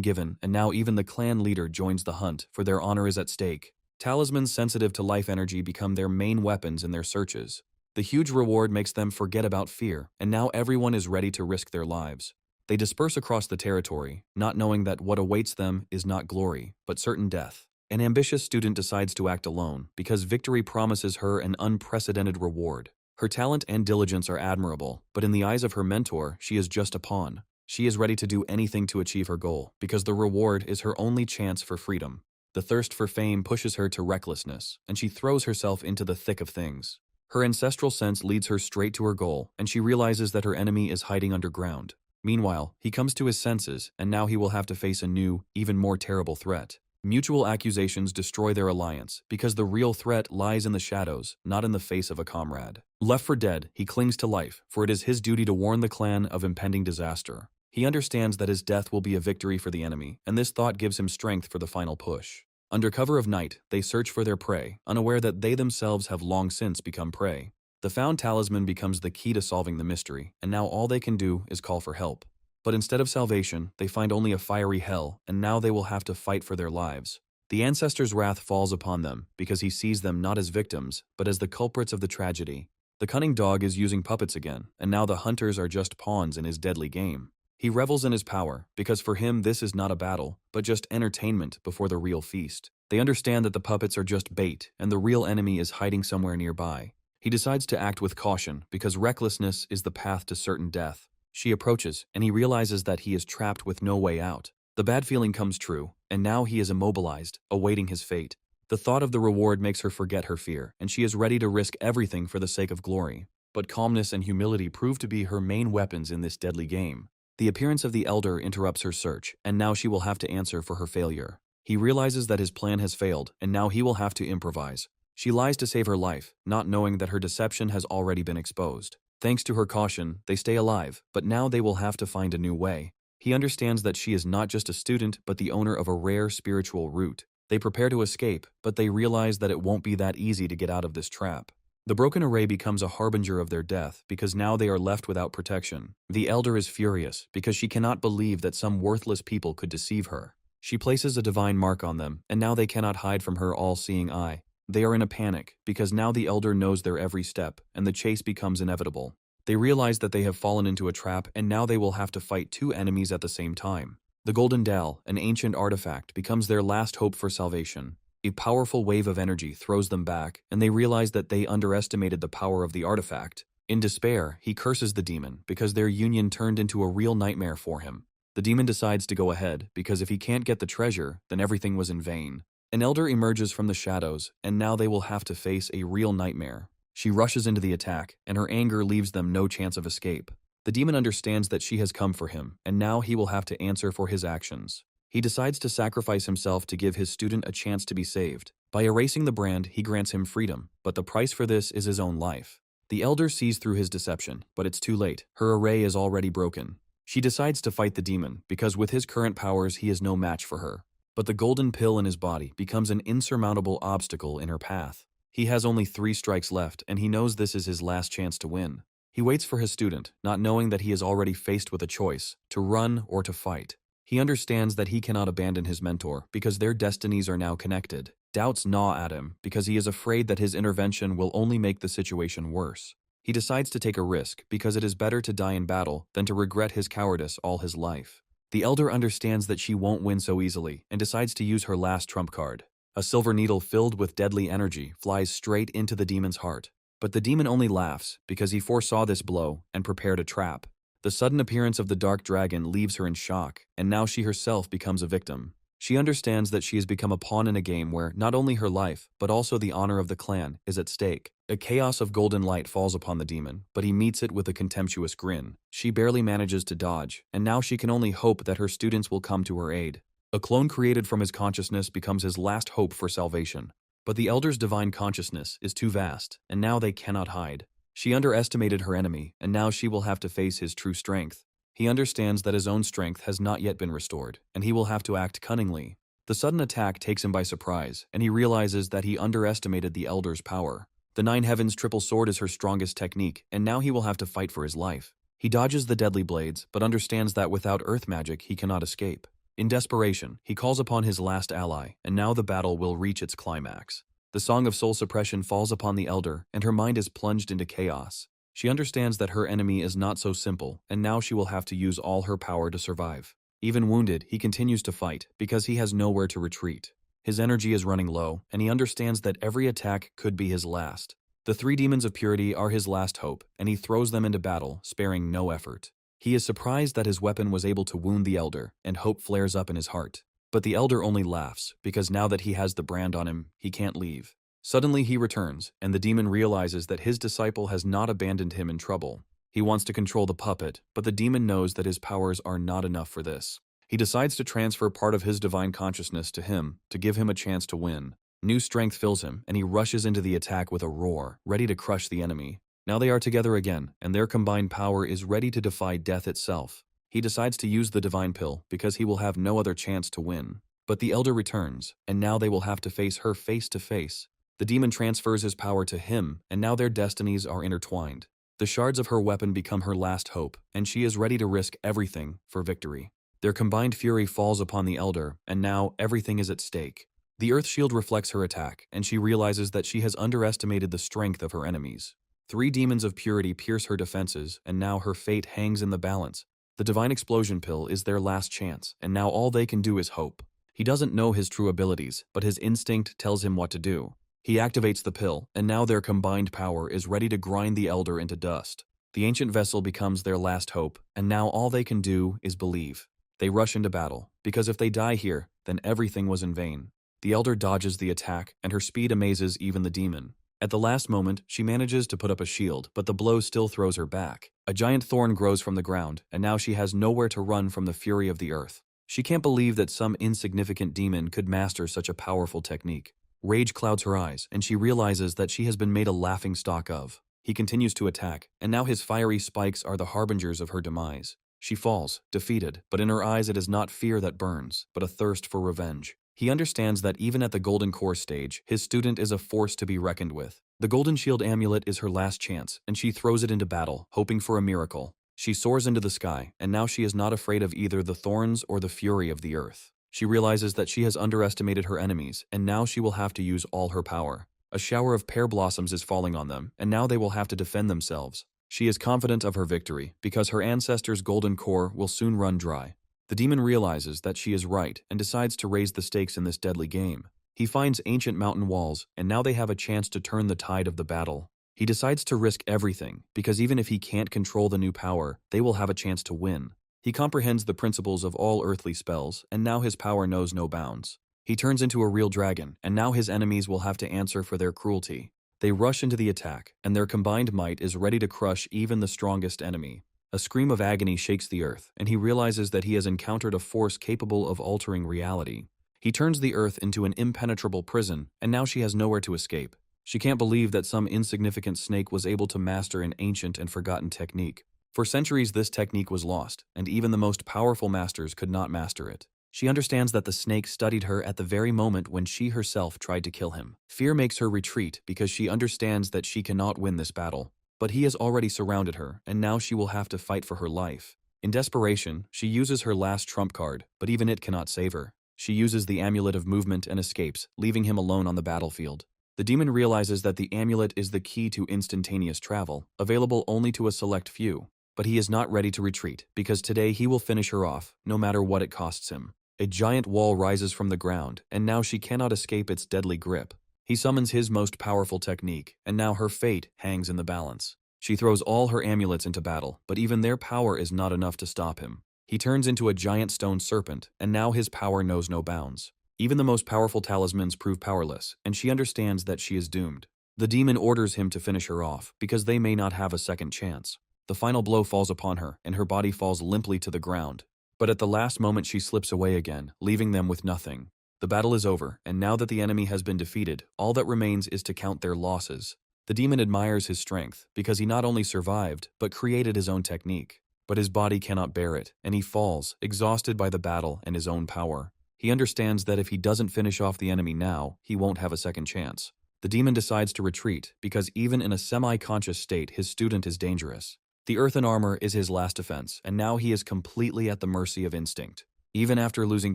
given, and now even the clan leader joins the hunt, for their honor is at stake. Talismans sensitive to life energy become their main weapons in their searches. The huge reward makes them forget about fear, and now everyone is ready to risk their lives. They disperse across the territory, not knowing that what awaits them is not glory, but certain death. An ambitious student decides to act alone, because victory promises her an unprecedented reward. Her talent and diligence are admirable, but in the eyes of her mentor, she is just a pawn. She is ready to do anything to achieve her goal, because the reward is her only chance for freedom. The thirst for fame pushes her to recklessness, and she throws herself into the thick of things. Her ancestral sense leads her straight to her goal, and she realizes that her enemy is hiding underground. Meanwhile, he comes to his senses, and now he will have to face a new, even more terrible threat. Mutual accusations destroy their alliance, because the real threat lies in the shadows, not in the face of a comrade. Left for dead, he clings to life, for it is his duty to warn the clan of impending disaster. He understands that his death will be a victory for the enemy, and this thought gives him strength for the final push. Under cover of night, they search for their prey, unaware that they themselves have long since become prey. The found talisman becomes the key to solving the mystery, and now all they can do is call for help. But instead of salvation, they find only a fiery hell, and now they will have to fight for their lives. The ancestor's wrath falls upon them, because he sees them not as victims, but as the culprits of the tragedy. The cunning dog is using puppets again, and now the hunters are just pawns in his deadly game. He revels in his power, because for him this is not a battle, but just entertainment before the real feast. They understand that the puppets are just bait, and the real enemy is hiding somewhere nearby. He decides to act with caution, because recklessness is the path to certain death. She approaches, and he realizes that he is trapped with no way out. The bad feeling comes true, and now he is immobilized, awaiting his fate. The thought of the reward makes her forget her fear, and she is ready to risk everything for the sake of glory. But calmness and humility prove to be her main weapons in this deadly game. The appearance of the elder interrupts her search, and now she will have to answer for her failure. He realizes that his plan has failed, and now he will have to improvise. She lies to save her life, not knowing that her deception has already been exposed. Thanks to her caution, they stay alive, but now they will have to find a new way. He understands that she is not just a student, but the owner of a rare spiritual root. They prepare to escape, but they realize that it won't be that easy to get out of this trap. The broken array becomes a harbinger of their death, because now they are left without protection. The elder is furious, because she cannot believe that some worthless people could deceive her. She places a divine mark on them, and now they cannot hide from her all-seeing eye. They are in a panic, because now the elder knows their every step, and the chase becomes inevitable. They realize that they have fallen into a trap, and now they will have to fight two enemies at the same time. The Golden Dell, an ancient artifact, becomes their last hope for salvation. A powerful wave of energy throws them back, and they realize that they underestimated the power of the artifact. In despair, he curses the demon, because their union turned into a real nightmare for him. The demon decides to go ahead, because if he can't get the treasure, then everything was in vain. An elder emerges from the shadows, and now they will have to face a real nightmare. She rushes into the attack, and her anger leaves them no chance of escape. The demon understands that she has come for him, and now he will have to answer for his actions. He decides to sacrifice himself to give his student a chance to be saved. By erasing the brand, he grants him freedom, but the price for this is his own life. The elder sees through his deception, but it's too late. Her array is already broken. She decides to fight the demon, because with his current powers he is no match for her. But the golden pill in his body becomes an insurmountable obstacle in her path. He has only 3 strikes left, and he knows this is his last chance to win. He waits for his student, not knowing that he is already faced with a choice, to run or to fight. He understands that he cannot abandon his mentor, because their destinies are now connected. Doubts gnaw at him, because he is afraid that his intervention will only make the situation worse. He decides to take a risk, because it is better to die in battle than to regret his cowardice all his life. The elder understands that she won't win so easily, and decides to use her last trump card. A silver needle filled with deadly energy flies straight into the demon's heart. But the demon only laughs, because he foresaw this blow and prepared a trap. The sudden appearance of the dark dragon leaves her in shock, and now she herself becomes a victim. She understands that she has become a pawn in a game where not only her life, but also the honor of the clan, is at stake. A chaos of golden light falls upon the demon, but he meets it with a contemptuous grin. She barely manages to dodge, and now she can only hope that her students will come to her aid. A clone created from his consciousness becomes his last hope for salvation. But the Elder's divine consciousness is too vast, and now they cannot hide. She underestimated her enemy, and now she will have to face his true strength. He understands that his own strength has not yet been restored, and he will have to act cunningly. The sudden attack takes him by surprise, and he realizes that he underestimated the Elder's power. The Nine Heavens triple sword is her strongest technique, and now he will have to fight for his life. He dodges the deadly blades, but understands that without earth magic he cannot escape. In desperation, he calls upon his last ally, and now the battle will reach its climax. The Song of Soul Suppression falls upon the Elder, and her mind is plunged into chaos. She understands that her enemy is not so simple, and now she will have to use all her power to survive. Even wounded, he continues to fight, because he has nowhere to retreat. His energy is running low, and he understands that every attack could be his last. The three demons of purity are his last hope, and he throws them into battle, sparing no effort. He is surprised that his weapon was able to wound the Elder, and hope flares up in his heart. But the Elder only laughs, because now that he has the brand on him, he can't leave. Suddenly he returns, and the demon realizes that his disciple has not abandoned him in trouble. He wants to control the puppet, but the demon knows that his powers are not enough for this. He decides to transfer part of his divine consciousness to him, to give him a chance to win. New strength fills him, and he rushes into the attack with a roar, ready to crush the enemy. Now they are together again, and their combined power is ready to defy death itself. He decides to use the divine pill, because he will have no other chance to win. But the Elder returns, and now they will have to face her face to face. The demon transfers his power to him, and now their destinies are intertwined. The shards of her weapon become her last hope, and she is ready to risk everything for victory. Their combined fury falls upon the Elder, and now everything is at stake. The Earth Shield reflects her attack, and she realizes that she has underestimated the strength of her enemies. Three demons of purity pierce her defenses, and now her fate hangs in the balance. The divine explosion pill is their last chance, and now all they can do is hope. He doesn't know his true abilities, but his instinct tells him what to do. He activates the pill, and now their combined power is ready to grind the Elder into dust. The ancient vessel becomes their last hope, and now all they can do is believe. They rush into battle, because if they die here, then everything was in vain. The Elder dodges the attack, and her speed amazes even the demon. At the last moment, she manages to put up a shield, but the blow still throws her back. A giant thorn grows from the ground, and now she has nowhere to run from the fury of the earth. She can't believe that some insignificant demon could master such a powerful technique. Rage clouds her eyes, and she realizes that she has been made a laughingstock of. He continues to attack, and now his fiery spikes are the harbingers of her demise. She falls, defeated, but in her eyes it is not fear that burns, but a thirst for revenge. He understands that even at the Golden Core stage, his student is a force to be reckoned with. The Golden Shield amulet is her last chance, and she throws it into battle, hoping for a miracle. She soars into the sky, and now she is not afraid of either the thorns or the fury of the earth. She realizes that she has underestimated her enemies, and now she will have to use all her power. A shower of pear blossoms is falling on them, and now they will have to defend themselves. She is confident of her victory, because her ancestors' golden core will soon run dry. The demon realizes that she is right, and decides to raise the stakes in this deadly game. He finds ancient mountain walls, and now they have a chance to turn the tide of the battle. He decides to risk everything, because even if he can't control the new power, they will have a chance to win. He comprehends the principles of all earthly spells, and now his power knows no bounds. He turns into a real dragon, and now his enemies will have to answer for their cruelty. They rush into the attack, and their combined might is ready to crush even the strongest enemy. A scream of agony shakes the earth, and he realizes that he has encountered a force capable of altering reality. He turns the earth into an impenetrable prison, and now she has nowhere to escape. She can't believe that some insignificant snake was able to master an ancient and forgotten technique. For centuries, this technique was lost, and even the most powerful masters could not master it. She understands that the snake studied her at the very moment when she herself tried to kill him. Fear makes her retreat because she understands that she cannot win this battle. But he has already surrounded her, and now she will have to fight for her life. In desperation, she uses her last trump card, but even it cannot save her. She uses the amulet of movement and escapes, leaving him alone on the battlefield. The demon realizes that the amulet is the key to instantaneous travel, available only to a select few. But he is not ready to retreat, because today he will finish her off, no matter what it costs him. A giant wall rises from the ground, and now she cannot escape its deadly grip. He summons his most powerful technique, and now her fate hangs in the balance. She throws all her amulets into battle, but even their power is not enough to stop him. He turns into a giant stone serpent, and now his power knows no bounds. Even the most powerful talismans prove powerless, and she understands that she is doomed. The demon orders him to finish her off, because they may not have a second chance. The final blow falls upon her, and her body falls limply to the ground. But at the last moment she slips away again, leaving them with nothing. The battle is over, and now that the enemy has been defeated, all that remains is to count their losses. The demon admires his strength, because he not only survived, but created his own technique. But his body cannot bear it, and he falls, exhausted by the battle and his own power. He understands that if he doesn't finish off the enemy now, he won't have a second chance. The demon decides to retreat, because even in a semi-conscious state, his student is dangerous. The earthen armor is his last defense, and now he is completely at the mercy of instinct. Even after losing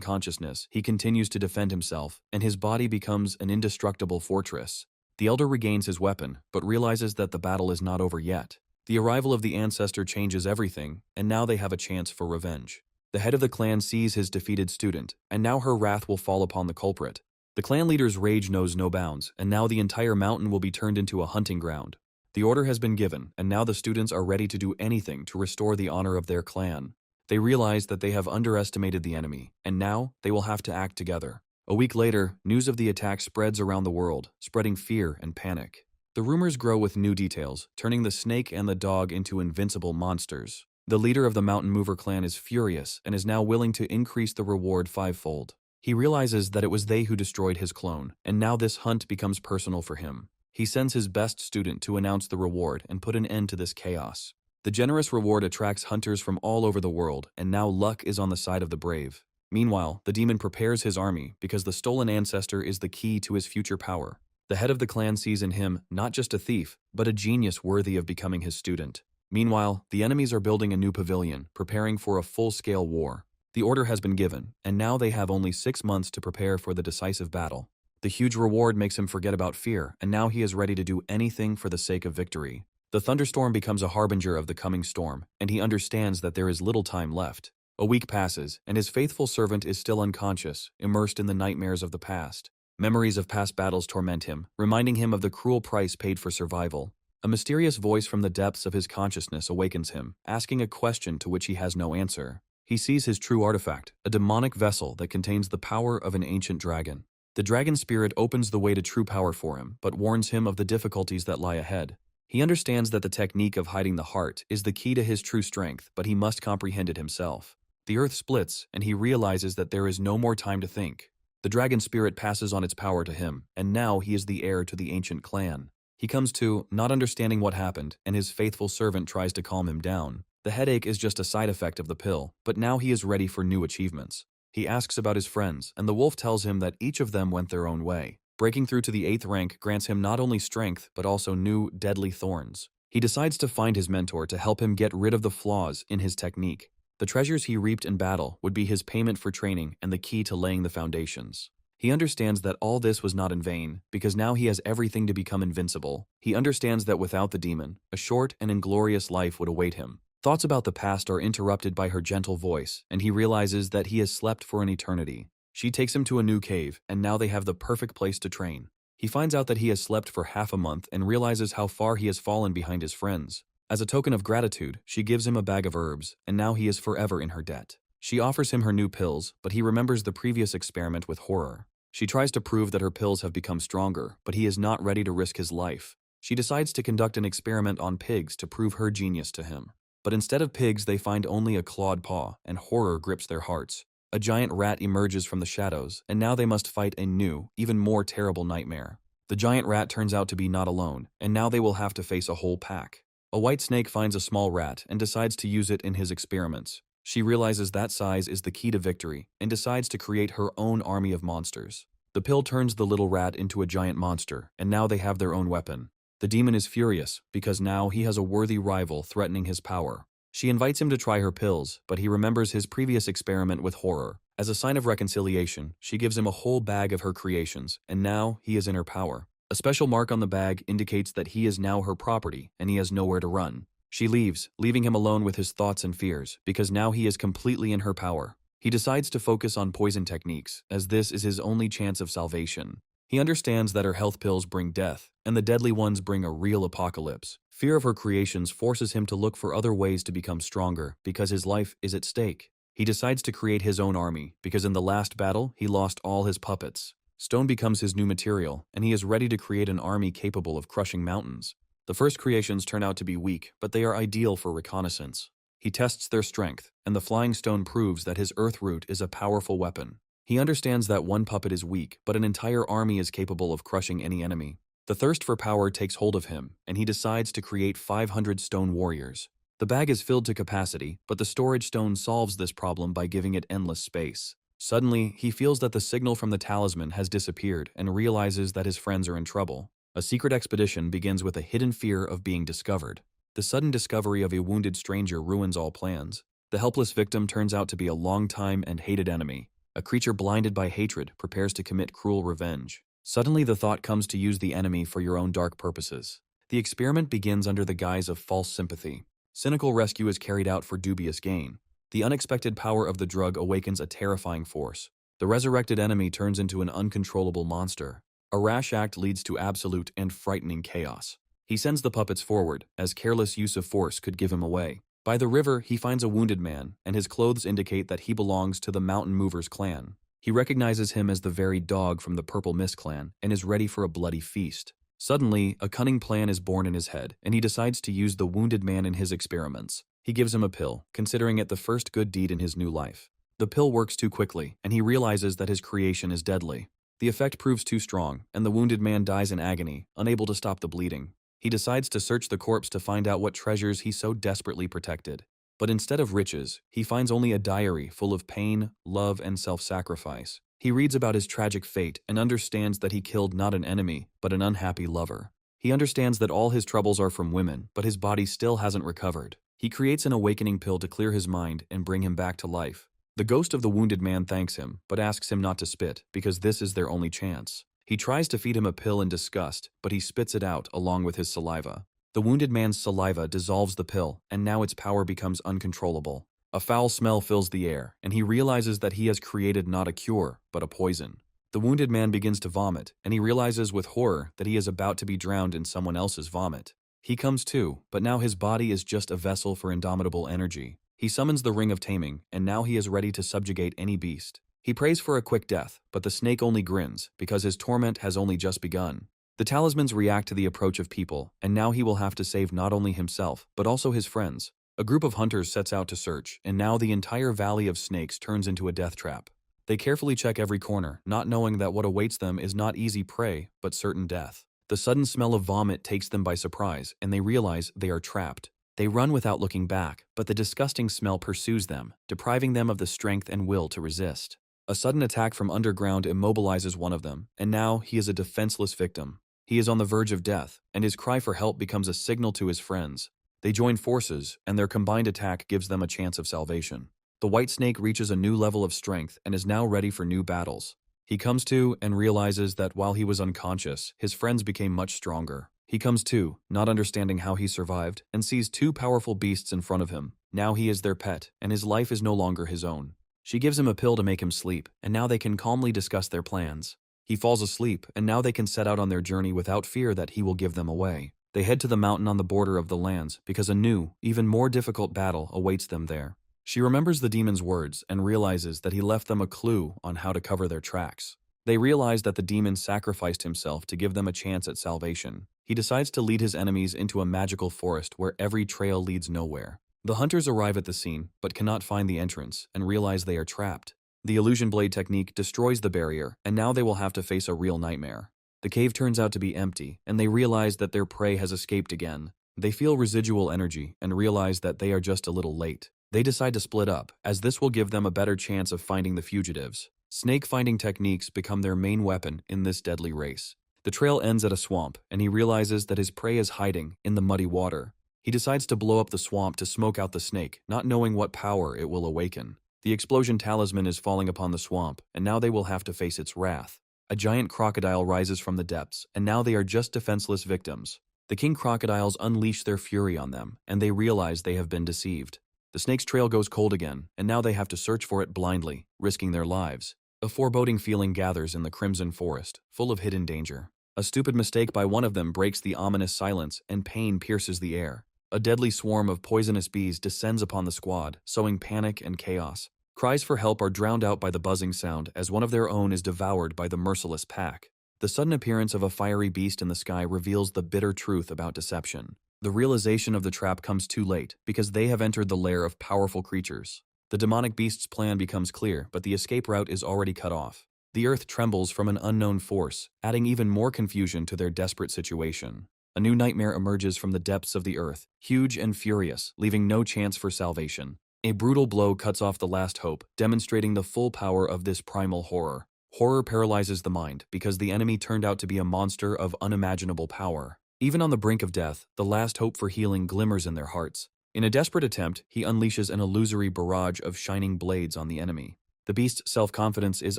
consciousness, he continues to defend himself, and his body becomes an indestructible fortress. The elder regains his weapon, but realizes that the battle is not over yet. The arrival of the ancestor changes everything, and now they have a chance for revenge. The head of the clan sees his defeated student, and now her wrath will fall upon the culprit. The clan leader's rage knows no bounds, and now the entire mountain will be turned into a hunting ground. The order has been given, and now the students are ready to do anything to restore the honor of their clan. They realize that they have underestimated the enemy, and now they will have to act together. A week later, news of the attack spreads around the world, spreading fear and panic. The rumors grow with new details, turning the snake and the dog into invincible monsters. The leader of the Mountain Mover clan is furious and is now willing to increase the reward fivefold. He realizes that it was they who destroyed his clone, and now this hunt becomes personal for him. He sends his best student to announce the reward and put an end to this chaos. The generous reward attracts hunters from all over the world, and now luck is on the side of the brave. Meanwhile, the demon prepares his army because the stolen ancestor is the key to his future power. The head of the clan sees in him not just a thief, but a genius worthy of becoming his student. Meanwhile, the enemies are building a new pavilion, preparing for a full-scale war. The order has been given, and now they have only 6 months to prepare for the decisive battle. The huge reward makes him forget about fear, and now he is ready to do anything for the sake of victory. The thunderstorm becomes a harbinger of the coming storm, and he understands that there is little time left. A week passes, and his faithful servant is still unconscious, immersed in the nightmares of the past. Memories of past battles torment him, reminding him of the cruel price paid for survival. A mysterious voice from the depths of his consciousness awakens him, asking a question to which he has no answer. He sees his true artifact, a demonic vessel that contains the power of an ancient dragon. The dragon spirit opens the way to true power for him, but warns him of the difficulties that lie ahead. He understands that the technique of hiding the heart is the key to his true strength, but he must comprehend it himself. The earth splits, and he realizes that there is no more time to think. The dragon spirit passes on its power to him, and now he is the heir to the ancient clan. He comes to, not understanding what happened, and his faithful servant tries to calm him down. The headache is just a side effect of the pill, but now he is ready for new achievements. He asks about his friends, and the wolf tells him that each of them went their own way. Breaking through to the 8th rank grants him not only strength, but also new, deadly thorns. He decides to find his mentor to help him get rid of the flaws in his technique. The treasures he reaped in battle would be his payment for training and the key to laying the foundations. He understands that all this was not in vain, because now he has everything to become invincible. He understands that without the demon, a short and inglorious life would await him. Thoughts about the past are interrupted by her gentle voice, and he realizes that he has slept for an eternity. She takes him to a new cave, and now they have the perfect place to train. He finds out that he has slept for half a month and realizes how far he has fallen behind his friends. As a token of gratitude, she gives him a bag of herbs, and now he is forever in her debt. She offers him her new pills, but he remembers the previous experiment with horror. She tries to prove that her pills have become stronger, but he is not ready to risk his life. She decides to conduct an experiment on pigs to prove her genius to him. But instead of pigs, they find only a clawed paw, and horror grips their hearts. A giant rat emerges from the shadows, and now they must fight a new, even more terrible nightmare. The giant rat turns out to be not alone, and now they will have to face a whole pack. A white snake finds a small rat and decides to use it in his experiments. She realizes that size is the key to victory, and decides to create her own army of monsters. The pill turns the little rat into a giant monster, and now they have their own weapon. The demon is furious, because now he has a worthy rival threatening his power. She invites him to try her pills, but he remembers his previous experiment with horror. As a sign of reconciliation, she gives him a whole bag of her creations, and now he is in her power. A special mark on the bag indicates that he is now her property, and he has nowhere to run. She leaves, leaving him alone with his thoughts and fears, because now he is completely in her power. He decides to focus on poison techniques, as this is his only chance of salvation. He understands that her health pills bring death, and the deadly ones bring a real apocalypse. Fear of her creations forces him to look for other ways to become stronger, because his life is at stake. He decides to create his own army, because in the last battle, he lost all his puppets. Stone becomes his new material, and he is ready to create an army capable of crushing mountains. The first creations turn out to be weak, but they are ideal for reconnaissance. He tests their strength, and the flying stone proves that his earth root is a powerful weapon. He understands that one puppet is weak, but an entire army is capable of crushing any enemy. The thirst for power takes hold of him, and he decides to create 500 stone warriors. The bag is filled to capacity, but the storage stone solves this problem by giving it endless space. Suddenly, he feels that the signal from the talisman has disappeared and realizes that his friends are in trouble. A secret expedition begins with a hidden fear of being discovered. The sudden discovery of a wounded stranger ruins all plans. The helpless victim turns out to be a long-time and hated enemy. A creature blinded by hatred prepares to commit cruel revenge. Suddenly the thought comes to use the enemy for your own dark purposes. The experiment begins under the guise of false sympathy. Cynical rescue is carried out for dubious gain. The unexpected power of the drug awakens a terrifying force. The resurrected enemy turns into an uncontrollable monster. A rash act leads to absolute and frightening chaos. He sends the puppets forward, as careless use of force could give him away. By the river, he finds a wounded man, and his clothes indicate that he belongs to the Mountain Movers clan. He recognizes him as the very dog from the Purple Mist clan and is ready for a bloody feast. Suddenly, a cunning plan is born in his head, and he decides to use the wounded man in his experiments. He gives him a pill, considering it the first good deed in his new life. The pill works too quickly, and he realizes that his creation is deadly. The effect proves too strong, and the wounded man dies in agony, unable to stop the bleeding. He decides to search the corpse to find out what treasures he so desperately protected. But instead of riches, he finds only a diary full of pain, love, and self-sacrifice. He reads about his tragic fate and understands that he killed not an enemy, but an unhappy lover. He understands that all his troubles are from women, but his body still hasn't recovered. He creates an awakening pill to clear his mind and bring him back to life. The ghost of the wounded man thanks him, but asks him not to spit, because this is their only chance. He tries to feed him a pill in disgust, but he spits it out along with his saliva. The wounded man's saliva dissolves the pill, and now its power becomes uncontrollable. A foul smell fills the air, and he realizes that he has created not a cure, but a poison. The wounded man begins to vomit, and he realizes with horror that he is about to be drowned in someone else's vomit. He comes to, but now his body is just a vessel for indomitable energy. He summons the Ring of Taming, and now he is ready to subjugate any beast. He prays for a quick death, but the snake only grins, because his torment has only just begun. The talismans react to the approach of people, and now he will have to save not only himself, but also his friends. A group of hunters sets out to search, and now the entire valley of snakes turns into a death trap. They carefully check every corner, not knowing that what awaits them is not easy prey, but certain death. The sudden smell of vomit takes them by surprise, and they realize they are trapped. They run without looking back, but the disgusting smell pursues them, depriving them of the strength and will to resist. A sudden attack from underground immobilizes one of them, and now he is a defenseless victim. He is on the verge of death, and his cry for help becomes a signal to his friends. They join forces, and their combined attack gives them a chance of salvation. The white snake reaches a new level of strength and is now ready for new battles. He comes to and realizes that while he was unconscious, his friends became much stronger. He comes to, not understanding how he survived, and sees two powerful beasts in front of him. Now he is their pet, and his life is no longer his own. She gives him a pill to make him sleep, and now they can calmly discuss their plans. He falls asleep, and now they can set out on their journey without fear that he will give them away. They head to the mountain on the border of the lands, because a new, even more difficult battle awaits them there. She remembers the demon's words and realizes that he left them a clue on how to cover their tracks. They realize that the demon sacrificed himself to give them a chance at salvation. He decides to lead his enemies into a magical forest where every trail leads nowhere. The hunters arrive at the scene, but cannot find the entrance and realize they are trapped. The illusion blade technique destroys the barrier, and now they will have to face a real nightmare. The cave turns out to be empty, and they realize that their prey has escaped again. They feel residual energy and realize that they are just a little late. They decide to split up, as this will give them a better chance of finding the fugitives. Snake-finding techniques become their main weapon in this deadly race. The trail ends at a swamp, and he realizes that his prey is hiding in the muddy water. He decides to blow up the swamp to smoke out the snake, not knowing what power it will awaken. The explosion talisman is falling upon the swamp, and now they will have to face its wrath. A giant crocodile rises from the depths, and now they are just defenseless victims. The king crocodiles unleash their fury on them, and they realize they have been deceived. The snake's trail goes cold again, and now they have to search for it blindly, risking their lives. A foreboding feeling gathers in the crimson forest, full of hidden danger. A stupid mistake by one of them breaks the ominous silence, and pain pierces the air. A deadly swarm of poisonous bees descends upon the squad, sowing panic and chaos. Cries for help are drowned out by the buzzing sound as one of their own is devoured by the merciless pack. The sudden appearance of a fiery beast in the sky reveals the bitter truth about deception. The realization of the trap comes too late because they have entered the lair of powerful creatures. The demonic beast's plan becomes clear, but the escape route is already cut off. The earth trembles from an unknown force, adding even more confusion to their desperate situation. A new nightmare emerges from the depths of the earth, huge and furious, leaving no chance for salvation. A brutal blow cuts off the last hope, demonstrating the full power of this primal horror. Horror paralyzes the mind because the enemy turned out to be a monster of unimaginable power. Even on the brink of death, the last hope for healing glimmers in their hearts. In a desperate attempt, he unleashes an illusory barrage of shining blades on the enemy. The beast's self-confidence is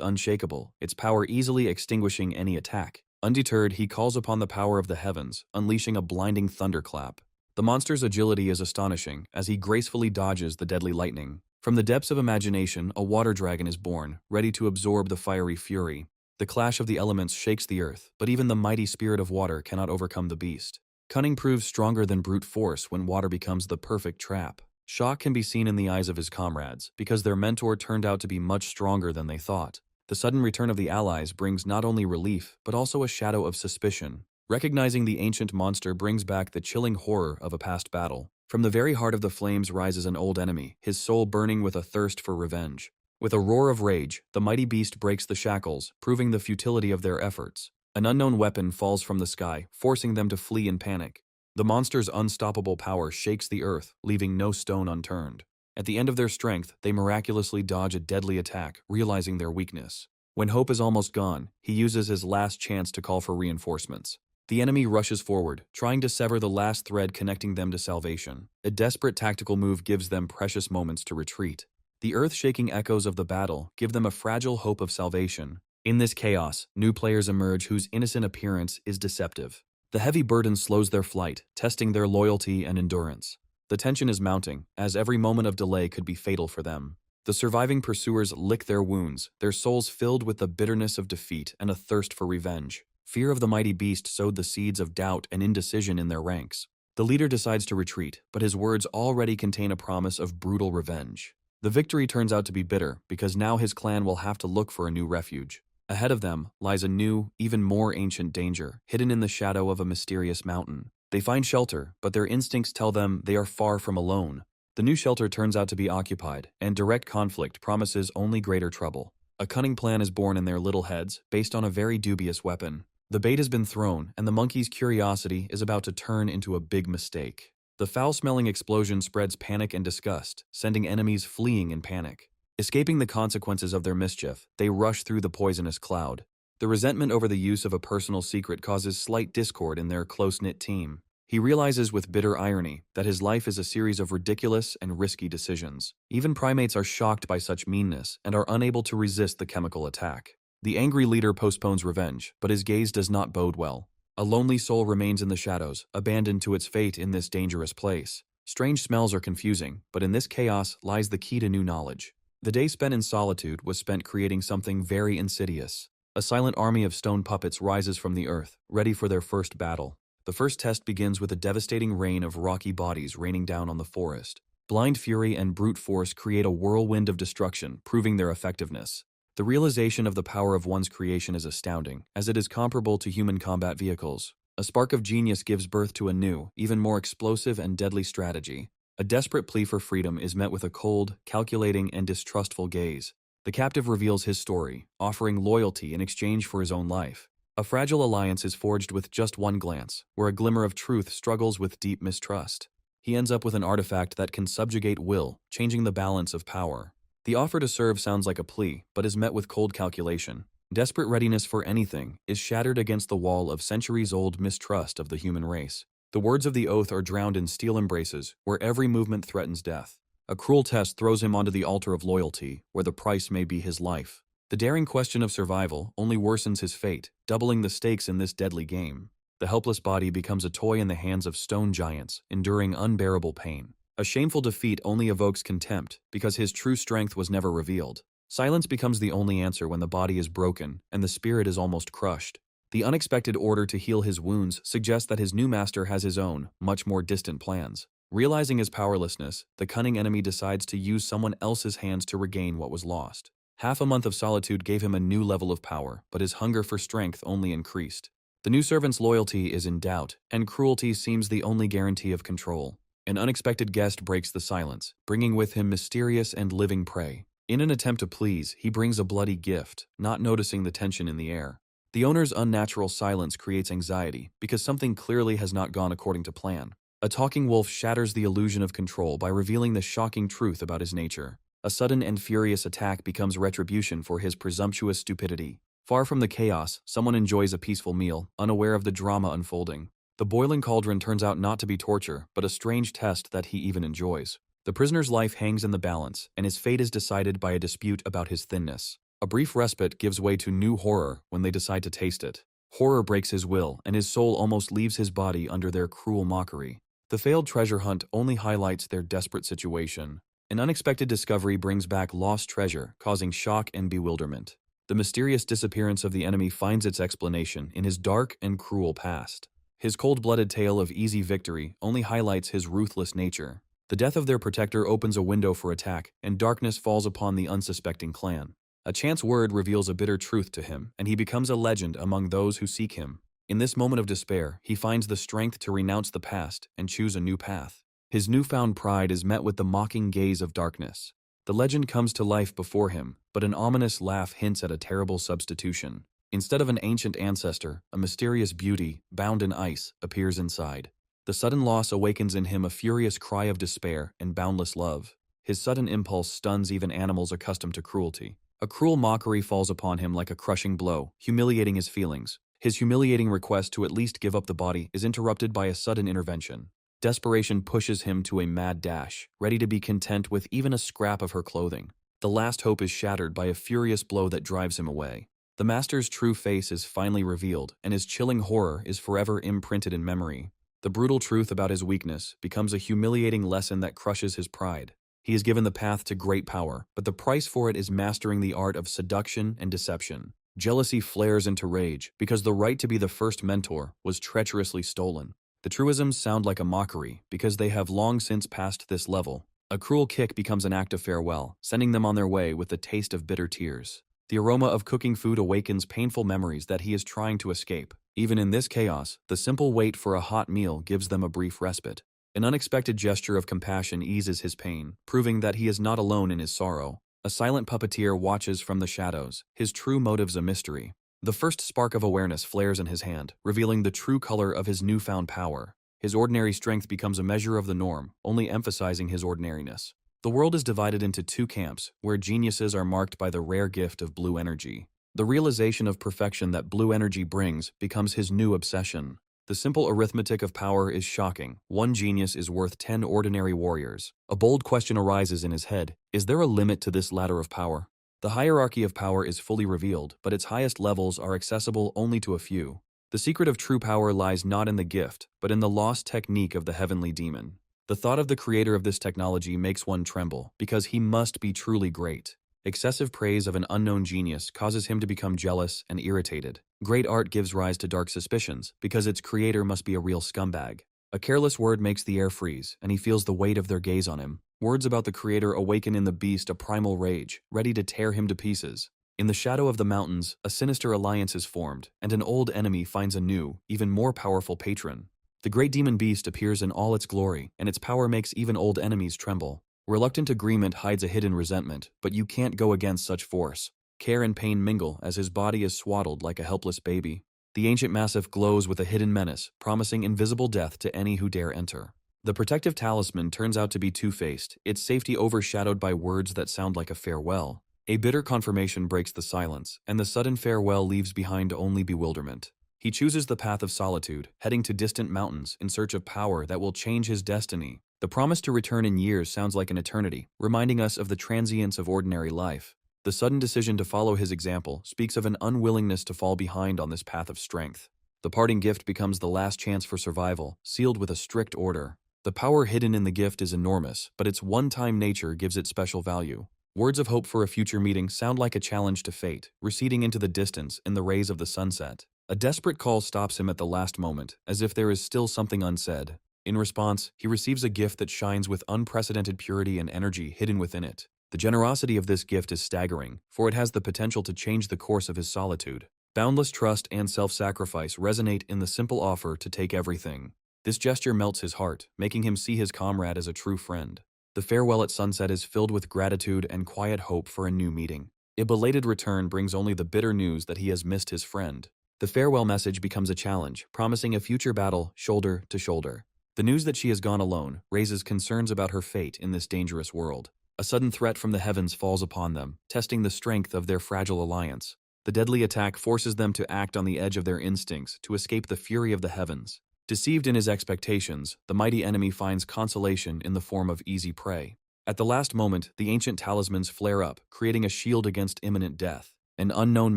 unshakable, its power easily extinguishing any attack. Undeterred, he calls upon the power of the heavens, unleashing a blinding thunderclap. The monster's agility is astonishing as he gracefully dodges the deadly lightning. From the depths of imagination, a water dragon is born, ready to absorb the fiery fury. The clash of the elements shakes the earth, but even the mighty spirit of water cannot overcome the beast. Cunning proves stronger than brute force when water becomes the perfect trap. Shock can be seen in the eyes of his comrades, because their mentor turned out to be much stronger than they thought. The sudden return of the allies brings not only relief, but also a shadow of suspicion. Recognizing the ancient monster brings back the chilling horror of a past battle. From the very heart of the flames rises an old enemy, his soul burning with a thirst for revenge. With a roar of rage, the mighty beast breaks the shackles, proving the futility of their efforts. An unknown weapon falls from the sky, forcing them to flee in panic. The monster's unstoppable power shakes the earth, leaving no stone unturned. At the end of their strength, they miraculously dodge a deadly attack, realizing their weakness. When hope is almost gone, he uses his last chance to call for reinforcements. The enemy rushes forward, trying to sever the last thread connecting them to salvation. A desperate tactical move gives them precious moments to retreat. The earth-shaking echoes of the battle give them a fragile hope of salvation. In this chaos, new players emerge whose innocent appearance is deceptive. The heavy burden slows their flight, testing their loyalty and endurance. The tension is mounting, as every moment of delay could be fatal for them. The surviving pursuers lick their wounds, their souls filled with the bitterness of defeat and a thirst for revenge. Fear of the mighty beast sowed the seeds of doubt and indecision in their ranks. The leader decides to retreat, but his words already contain a promise of brutal revenge. The victory turns out to be bitter, because now his clan will have to look for a new refuge. Ahead of them lies a new, even more ancient danger, hidden in the shadow of a mysterious mountain. They find shelter, but their instincts tell them they are far from alone. The new shelter turns out to be occupied, and direct conflict promises only greater trouble. A cunning plan is born in their little heads, based on a very dubious weapon. The bait has been thrown, and the monkey's curiosity is about to turn into a big mistake. The foul-smelling explosion spreads panic and disgust, sending enemies fleeing in panic. Escaping the consequences of their mischief, they rush through the poisonous cloud. The resentment over the use of a personal secret causes slight discord in their close-knit team. He realizes with bitter irony that his life is a series of ridiculous and risky decisions. Even primates are shocked by such meanness and are unable to resist the chemical attack. The angry leader postpones revenge, but his gaze does not bode well. A lonely soul remains in the shadows, abandoned to its fate in this dangerous place. Strange smells are confusing, but in this chaos lies the key to new knowledge. The day spent in solitude was spent creating something very insidious. A silent army of stone puppets rises from the earth, ready for their first battle. The first test begins with a devastating rain of rocky bodies raining down on the forest. Blind fury and brute force create a whirlwind of destruction, proving their effectiveness. The realization of the power of one's creation is astounding, as it is comparable to human combat vehicles. A spark of genius gives birth to a new, even more explosive and deadly strategy. A desperate plea for freedom is met with a cold, calculating, and distrustful gaze. The captive reveals his story, offering loyalty in exchange for his own life. A fragile alliance is forged with just one glance, where a glimmer of truth struggles with deep mistrust. He ends up with an artifact that can subjugate will, changing the balance of power. The offer to serve sounds like a plea, but is met with cold calculation. Desperate readiness for anything is shattered against the wall of centuries-old mistrust of the human race. The words of the oath are drowned in steel embraces, where every movement threatens death. A cruel test throws him onto the altar of loyalty, where the price may be his life. The daring question of survival only worsens his fate, doubling the stakes in this deadly game. The helpless body becomes a toy in the hands of stone giants, enduring unbearable pain. A shameful defeat only evokes contempt, because his true strength was never revealed. Silence becomes the only answer when the body is broken, and the spirit is almost crushed. The unexpected order to heal his wounds suggests that his new master has his own, much more distant plans. Realizing his powerlessness, the cunning enemy decides to use someone else's hands to regain what was lost. Half a month of solitude gave him a new level of power, but his hunger for strength only increased. The new servant's loyalty is in doubt, and cruelty seems the only guarantee of control. An unexpected guest breaks the silence, bringing with him mysterious and living prey. In an attempt to please, he brings a bloody gift, not noticing the tension in the air. The owner's unnatural silence creates anxiety, because something clearly has not gone according to plan. A talking wolf shatters the illusion of control by revealing the shocking truth about his nature. A sudden and furious attack becomes retribution for his presumptuous stupidity. Far from the chaos, someone enjoys a peaceful meal, unaware of the drama unfolding. The boiling cauldron turns out not to be torture, but a strange test that he even enjoys. The prisoner's life hangs in the balance, and his fate is decided by a dispute about his thinness. A brief respite gives way to new horror when they decide to taste it. Horror breaks his will, and his soul almost leaves his body under their cruel mockery. The failed treasure hunt only highlights their desperate situation. An unexpected discovery brings back lost treasure, causing shock and bewilderment. The mysterious disappearance of the enemy finds its explanation in his dark and cruel past. His cold-blooded tale of easy victory only highlights his ruthless nature. The death of their protector opens a window for attack, and darkness falls upon the unsuspecting clan. A chance word reveals a bitter truth to him, and he becomes a legend among those who seek him. In this moment of despair, he finds the strength to renounce the past and choose a new path. His newfound pride is met with the mocking gaze of darkness. The legend comes to life before him, but an ominous laugh hints at a terrible substitution. Instead of an ancient ancestor, a mysterious beauty, bound in ice, appears inside. The sudden loss awakens in him a furious cry of despair and boundless love. His sudden impulse stuns even animals accustomed to cruelty. A cruel mockery falls upon him like a crushing blow, humiliating his feelings. His humiliating request to at least give up the body is interrupted by a sudden intervention. Desperation pushes him to a mad dash, ready to be content with even a scrap of her clothing. The last hope is shattered by a furious blow that drives him away. The master's true face is finally revealed, and his chilling horror is forever imprinted in memory. The brutal truth about his weakness becomes a humiliating lesson that crushes his pride. He is given the path to great power, but the price for it is mastering the art of seduction and deception. Jealousy flares into rage, because the right to be the first mentor was treacherously stolen. The truisms sound like a mockery, because they have long since passed this level. A cruel kick becomes an act of farewell, sending them on their way with the taste of bitter tears. The aroma of cooking food awakens painful memories that he is trying to escape. Even in this chaos, the simple wait for a hot meal gives them a brief respite. An unexpected gesture of compassion eases his pain, proving that he is not alone in his sorrow. A silent puppeteer watches from the shadows, his true motives a mystery. The first spark of awareness flares in his hand, revealing the true color of his newfound power. His ordinary strength becomes a measure of the norm, only emphasizing his ordinariness. The world is divided into two camps, where geniuses are marked by the rare gift of blue energy. The realization of perfection that blue energy brings becomes his new obsession. The simple arithmetic of power is shocking. One genius is worth 10 ordinary warriors. A bold question arises in his head. Is there a limit to this ladder of power? The hierarchy of power is fully revealed, but its highest levels are accessible only to a few. The secret of true power lies not in the gift, but in the lost technique of the heavenly demon. The thought of the creator of this technology makes one tremble, because he must be truly great. Excessive praise of an unknown genius causes him to become jealous and irritated. Great art gives rise to dark suspicions, because its creator must be a real scumbag. A careless word makes the air freeze, and he feels the weight of their gaze on him. Words about the creator awaken in the beast a primal rage, ready to tear him to pieces. In the shadow of the mountains, a sinister alliance is formed, and an old enemy finds a new, even more powerful patron. The great demon beast appears in all its glory, and its power makes even old enemies tremble. Reluctant agreement hides a hidden resentment, but you can't go against such force. Care and pain mingle as his body is swaddled like a helpless baby. The ancient massif glows with a hidden menace, promising invisible death to any who dare enter. The protective talisman turns out to be two-faced, its safety overshadowed by words that sound like a farewell. A bitter confirmation breaks the silence, and the sudden farewell leaves behind only bewilderment. He chooses the path of solitude, heading to distant mountains in search of power that will change his destiny. The promise to return in years sounds like an eternity, reminding us of the transience of ordinary life. The sudden decision to follow his example speaks of an unwillingness to fall behind on this path of strength. The parting gift becomes the last chance for survival, sealed with a strict order. The power hidden in the gift is enormous, but its one-time nature gives it special value. Words of hope for a future meeting sound like a challenge to fate, receding into the distance in the rays of the sunset. A desperate call stops him at the last moment, as if there is still something unsaid. In response, he receives a gift that shines with unprecedented purity and energy hidden within it. The generosity of this gift is staggering, for it has the potential to change the course of his solitude. Boundless trust and self-sacrifice resonate in the simple offer to take everything. This gesture melts his heart, making him see his comrade as a true friend. The farewell at sunset is filled with gratitude and quiet hope for a new meeting. A belated return brings only the bitter news that he has missed his friend. The farewell message becomes a challenge, promising a future battle shoulder to shoulder. The news that she has gone alone raises concerns about her fate in this dangerous world. A sudden threat from the heavens falls upon them, testing the strength of their fragile alliance. The deadly attack forces them to act on the edge of their instincts to escape the fury of the heavens. Deceived in his expectations, the mighty enemy finds consolation in the form of easy prey. At the last moment, the ancient talismans flare up, creating a shield against imminent death. An unknown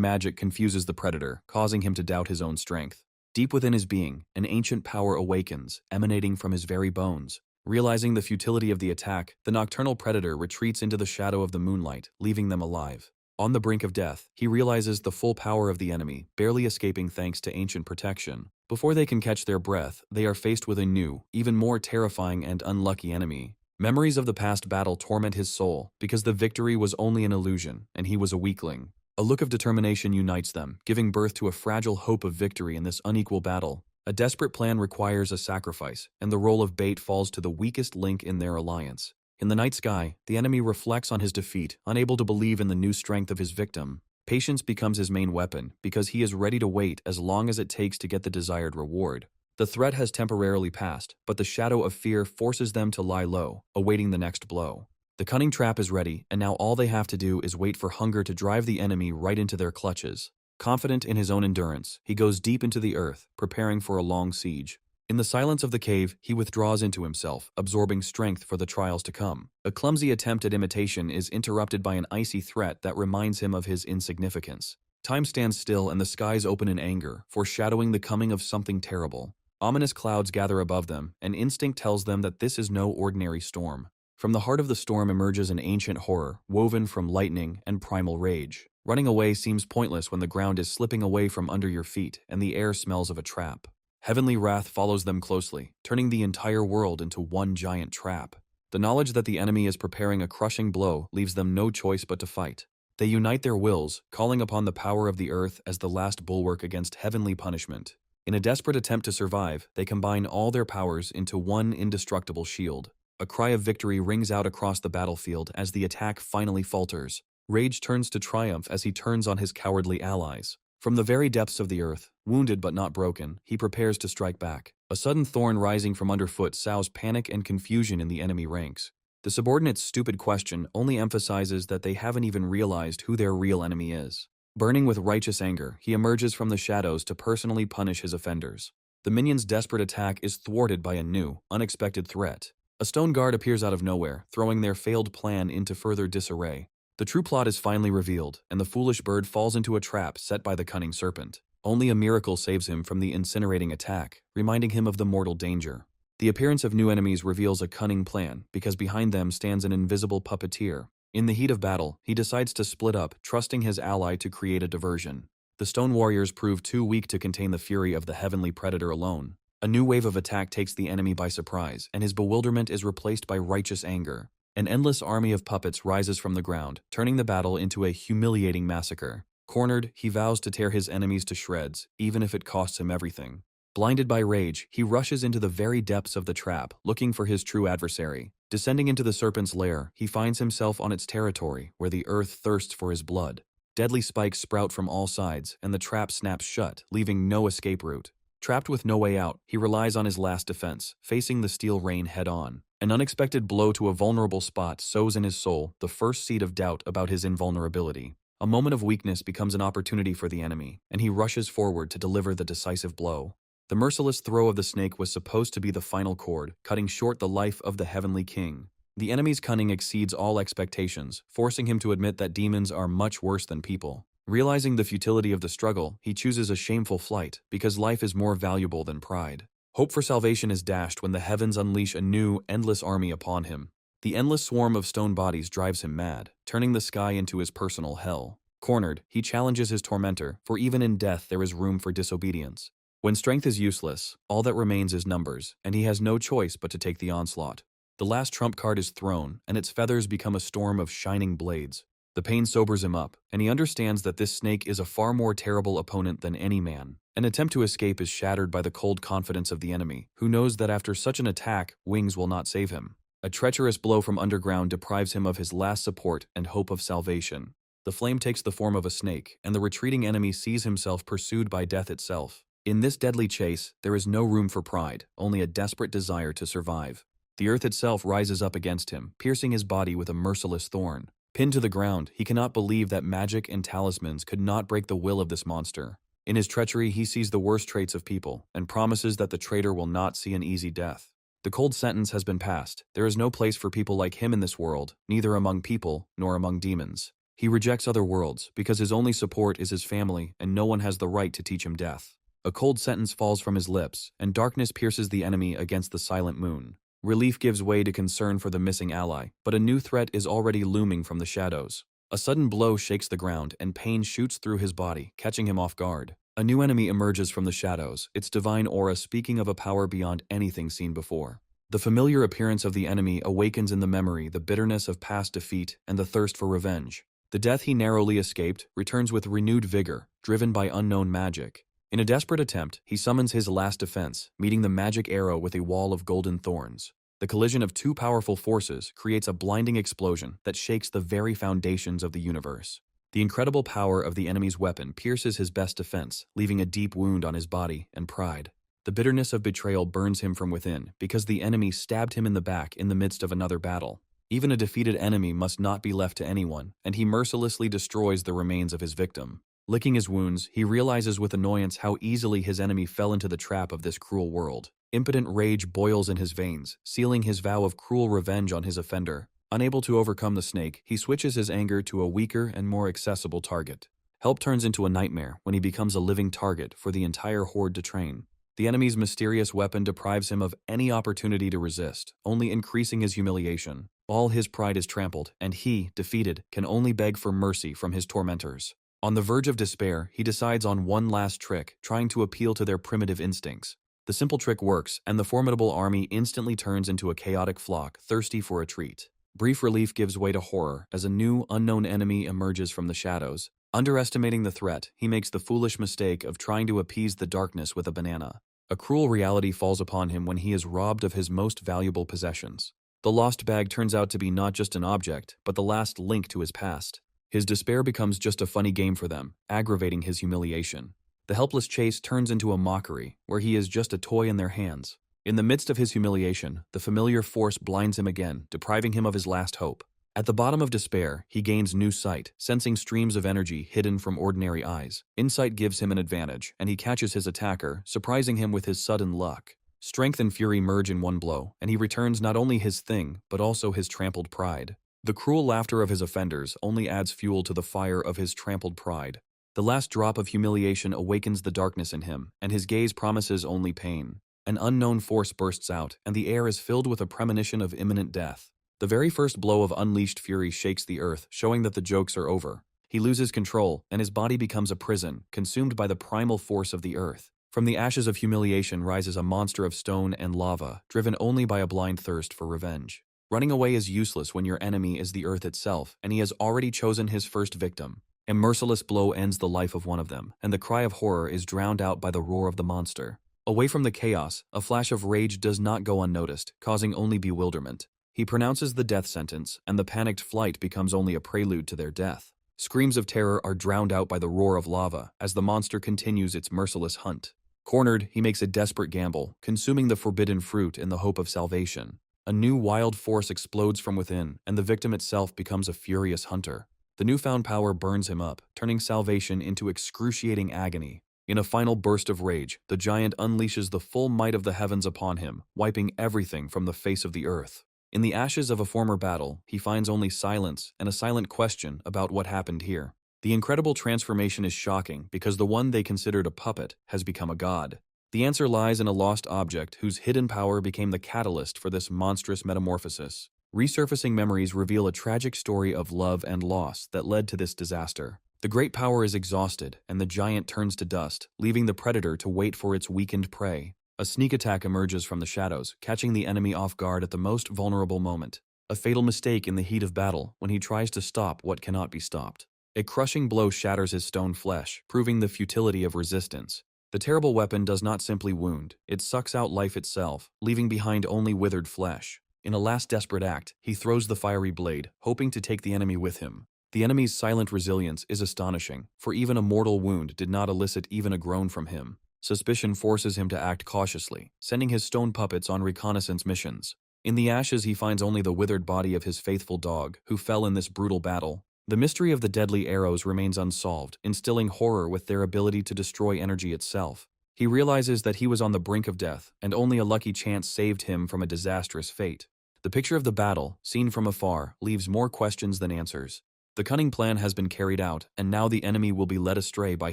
magic confuses the predator, causing him to doubt his own strength. Deep within his being, an ancient power awakens, emanating from his very bones. Realizing the futility of the attack, the nocturnal predator retreats into the shadow of the moonlight, leaving them alive. On the brink of death, he realizes the full power of the enemy, barely escaping thanks to ancient protection. Before they can catch their breath, they are faced with a new, even more terrifying and unlucky enemy. Memories of the past battle torment his soul, because the victory was only an illusion, and he was a weakling. A look of determination unites them, giving birth to a fragile hope of victory in this unequal battle. A desperate plan requires a sacrifice, and the role of bait falls to the weakest link in their alliance. In the night sky, the enemy reflects on his defeat, unable to believe in the new strength of his victim. Patience becomes his main weapon, because he is ready to wait as long as it takes to get the desired reward. The threat has temporarily passed, but the shadow of fear forces them to lie low, awaiting the next blow. The cunning trap is ready, and now all they have to do is wait for hunger to drive the enemy right into their clutches. Confident in his own endurance, he goes deep into the earth, preparing for a long siege. In the silence of the cave, he withdraws into himself, absorbing strength for the trials to come. A clumsy attempt at imitation is interrupted by an icy threat that reminds him of his insignificance. Time stands still and the skies open in anger, foreshadowing the coming of something terrible. Ominous clouds gather above them, and instinct tells them that this is no ordinary storm. From the heart of the storm emerges an ancient horror, woven from lightning and primal rage. Running away seems pointless when the ground is slipping away from under your feet and the air smells of a trap. Heavenly wrath follows them closely, turning the entire world into one giant trap. The knowledge that the enemy is preparing a crushing blow leaves them no choice but to fight. They unite their wills, calling upon the power of the earth as the last bulwark against heavenly punishment. In a desperate attempt to survive, they combine all their powers into one indestructible shield. A cry of victory rings out across the battlefield as the attack finally falters. Rage turns to triumph as he turns on his cowardly allies. From the very depths of the earth, wounded but not broken, he prepares to strike back. A sudden thorn rising from underfoot sows panic and confusion in the enemy ranks. The subordinate's stupid question only emphasizes that they haven't even realized who their real enemy is. Burning with righteous anger, he emerges from the shadows to personally punish his offenders. The minion's desperate attack is thwarted by a new, unexpected threat. A stone guard appears out of nowhere, throwing their failed plan into further disarray. The true plot is finally revealed, and the foolish bird falls into a trap set by the cunning serpent. Only a miracle saves him from the incinerating attack, reminding him of the mortal danger. The appearance of new enemies reveals a cunning plan, because behind them stands an invisible puppeteer. In the heat of battle, he decides to split up, trusting his ally to create a diversion. The stone warriors prove too weak to contain the fury of the heavenly predator alone. A new wave of attack takes the enemy by surprise, and his bewilderment is replaced by righteous anger. An endless army of puppets rises from the ground, turning the battle into a humiliating massacre. Cornered, he vows to tear his enemies to shreds, even if it costs him everything. Blinded by rage, he rushes into the very depths of the trap, looking for his true adversary. Descending into the serpent's lair, he finds himself on its territory, where the earth thirsts for his blood. Deadly spikes sprout from all sides, and the trap snaps shut, leaving no escape route. Trapped with no way out, he relies on his last defense, facing the steel rain head-on. An unexpected blow to a vulnerable spot sows in his soul the first seed of doubt about his invulnerability. A moment of weakness becomes an opportunity for the enemy, and he rushes forward to deliver the decisive blow. The merciless throw of the snake was supposed to be the final chord, cutting short the life of the heavenly king. The enemy's cunning exceeds all expectations, forcing him to admit that demons are much worse than people. Realizing the futility of the struggle, he chooses a shameful flight, because life is more valuable than pride. Hope for salvation is dashed when the heavens unleash a new, endless army upon him. The endless swarm of stone bodies drives him mad, turning the sky into his personal hell. Cornered, he challenges his tormentor, for even in death there is room for disobedience. When strength is useless, all that remains is numbers, and he has no choice but to take the onslaught. The last trump card is thrown, and its feathers become a storm of shining blades. The pain sobers him up, and he understands that this snake is a far more terrible opponent than any man. An attempt to escape is shattered by the cold confidence of the enemy, who knows that after such an attack, wings will not save him. A treacherous blow from underground deprives him of his last support and hope of salvation. The flame takes the form of a snake, and the retreating enemy sees himself pursued by death itself. In this deadly chase, there is no room for pride, only a desperate desire to survive. The earth itself rises up against him, piercing his body with a merciless thorn. Pinned to the ground, he cannot believe that magic and talismans could not break the will of this monster. In his treachery, he sees the worst traits of people, and promises that the traitor will not see an easy death. The cold sentence has been passed. There is no place for people like him in this world, neither among people nor among demons. He rejects other worlds, because his only support is his family, and no one has the right to teach him death. A cold sentence falls from his lips, and darkness pierces the enemy against the silent moon. Relief gives way to concern for the missing ally, but a new threat is already looming from the shadows. A sudden blow shakes the ground, and pain shoots through his body, catching him off guard. A new enemy emerges from the shadows, its divine aura speaking of a power beyond anything seen before. The familiar appearance of the enemy awakens in the memory the bitterness of past defeat and the thirst for revenge. The death he narrowly escaped returns with renewed vigor, driven by unknown magic. In a desperate attempt, he summons his last defense, meeting the magic arrow with a wall of golden thorns. The collision of two powerful forces creates a blinding explosion that shakes the very foundations of the universe. The incredible power of the enemy's weapon pierces his best defense, leaving a deep wound on his body and pride. The bitterness of betrayal burns him from within, because the enemy stabbed him in the back in the midst of another battle. Even a defeated enemy must not be left to anyone, and he mercilessly destroys the remains of his victim. Licking his wounds, he realizes with annoyance how easily his enemy fell into the trap of this cruel world. Impotent rage boils in his veins, sealing his vow of cruel revenge on his offender. Unable to overcome the snake, he switches his anger to a weaker and more accessible target. Help turns into a nightmare when he becomes a living target for the entire horde to train. The enemy's mysterious weapon deprives him of any opportunity to resist, only increasing his humiliation. All his pride is trampled, and he, defeated, can only beg for mercy from his tormentors. On the verge of despair, he decides on one last trick, trying to appeal to their primitive instincts. The simple trick works, and the formidable army instantly turns into a chaotic flock, thirsty for a treat. Brief relief gives way to horror as a new, unknown enemy emerges from the shadows. Underestimating the threat, he makes the foolish mistake of trying to appease the darkness with a banana. A cruel reality falls upon him when he is robbed of his most valuable possessions. The lost bag turns out to be not just an object, but the last link to his past. His despair becomes just a funny game for them, aggravating his humiliation. The helpless chase turns into a mockery, where he is just a toy in their hands. In the midst of his humiliation, the familiar force blinds him again, depriving him of his last hope. At the bottom of despair, he gains new sight, sensing streams of energy hidden from ordinary eyes. Insight gives him an advantage, and he catches his attacker, surprising him with his sudden luck. Strength and fury merge in one blow, and he returns not only his thing, but also his trampled pride. The cruel laughter of his offenders only adds fuel to the fire of his trampled pride. The last drop of humiliation awakens the darkness in him, and his gaze promises only pain. An unknown force bursts out, and the air is filled with a premonition of imminent death. The very first blow of unleashed fury shakes the earth, showing that the jokes are over. He loses control, and his body becomes a prison, consumed by the primal force of the earth. From the ashes of humiliation rises a monster of stone and lava, driven only by a blind thirst for revenge. Running away is useless when your enemy is the earth itself, and he has already chosen his first victim. A merciless blow ends the life of one of them, and the cry of horror is drowned out by the roar of the monster. Away from the chaos, a flash of rage does not go unnoticed, causing only bewilderment. He pronounces the death sentence, and the panicked flight becomes only a prelude to their death. Screams of terror are drowned out by the roar of lava as the monster continues its merciless hunt. Cornered, he makes a desperate gamble, consuming the forbidden fruit in the hope of salvation. A new wild force explodes from within, and the victim itself becomes a furious hunter. The newfound power burns him up, turning salvation into excruciating agony. In a final burst of rage, the giant unleashes the full might of the heavens upon him, wiping everything from the face of the earth. In the ashes of a former battle, he finds only silence and a silent question about what happened here. The incredible transformation is shocking because the one they considered a puppet has become a god. The answer lies in a lost object whose hidden power became the catalyst for this monstrous metamorphosis. Resurfacing memories reveal a tragic story of love and loss that led to this disaster. The great power is exhausted, and the giant turns to dust, leaving the predator to wait for its weakened prey. A sneak attack emerges from the shadows, catching the enemy off guard at the most vulnerable moment. A fatal mistake in the heat of battle when he tries to stop what cannot be stopped. A crushing blow shatters his stone flesh, proving the futility of resistance. The terrible weapon does not simply wound, it sucks out life itself, leaving behind only withered flesh. In a last desperate act, he throws the fiery blade, hoping to take the enemy with him. The enemy's silent resilience is astonishing, for even a mortal wound did not elicit even a groan from him. Suspicion forces him to act cautiously, sending his stone puppets on reconnaissance missions. In the ashes he finds only the withered body of his faithful dog, who fell in this brutal battle. The mystery of the deadly arrows remains unsolved, instilling horror with their ability to destroy energy itself. He realizes that he was on the brink of death, and only a lucky chance saved him from a disastrous fate. The picture of the battle, seen from afar, leaves more questions than answers. The cunning plan has been carried out, and now the enemy will be led astray by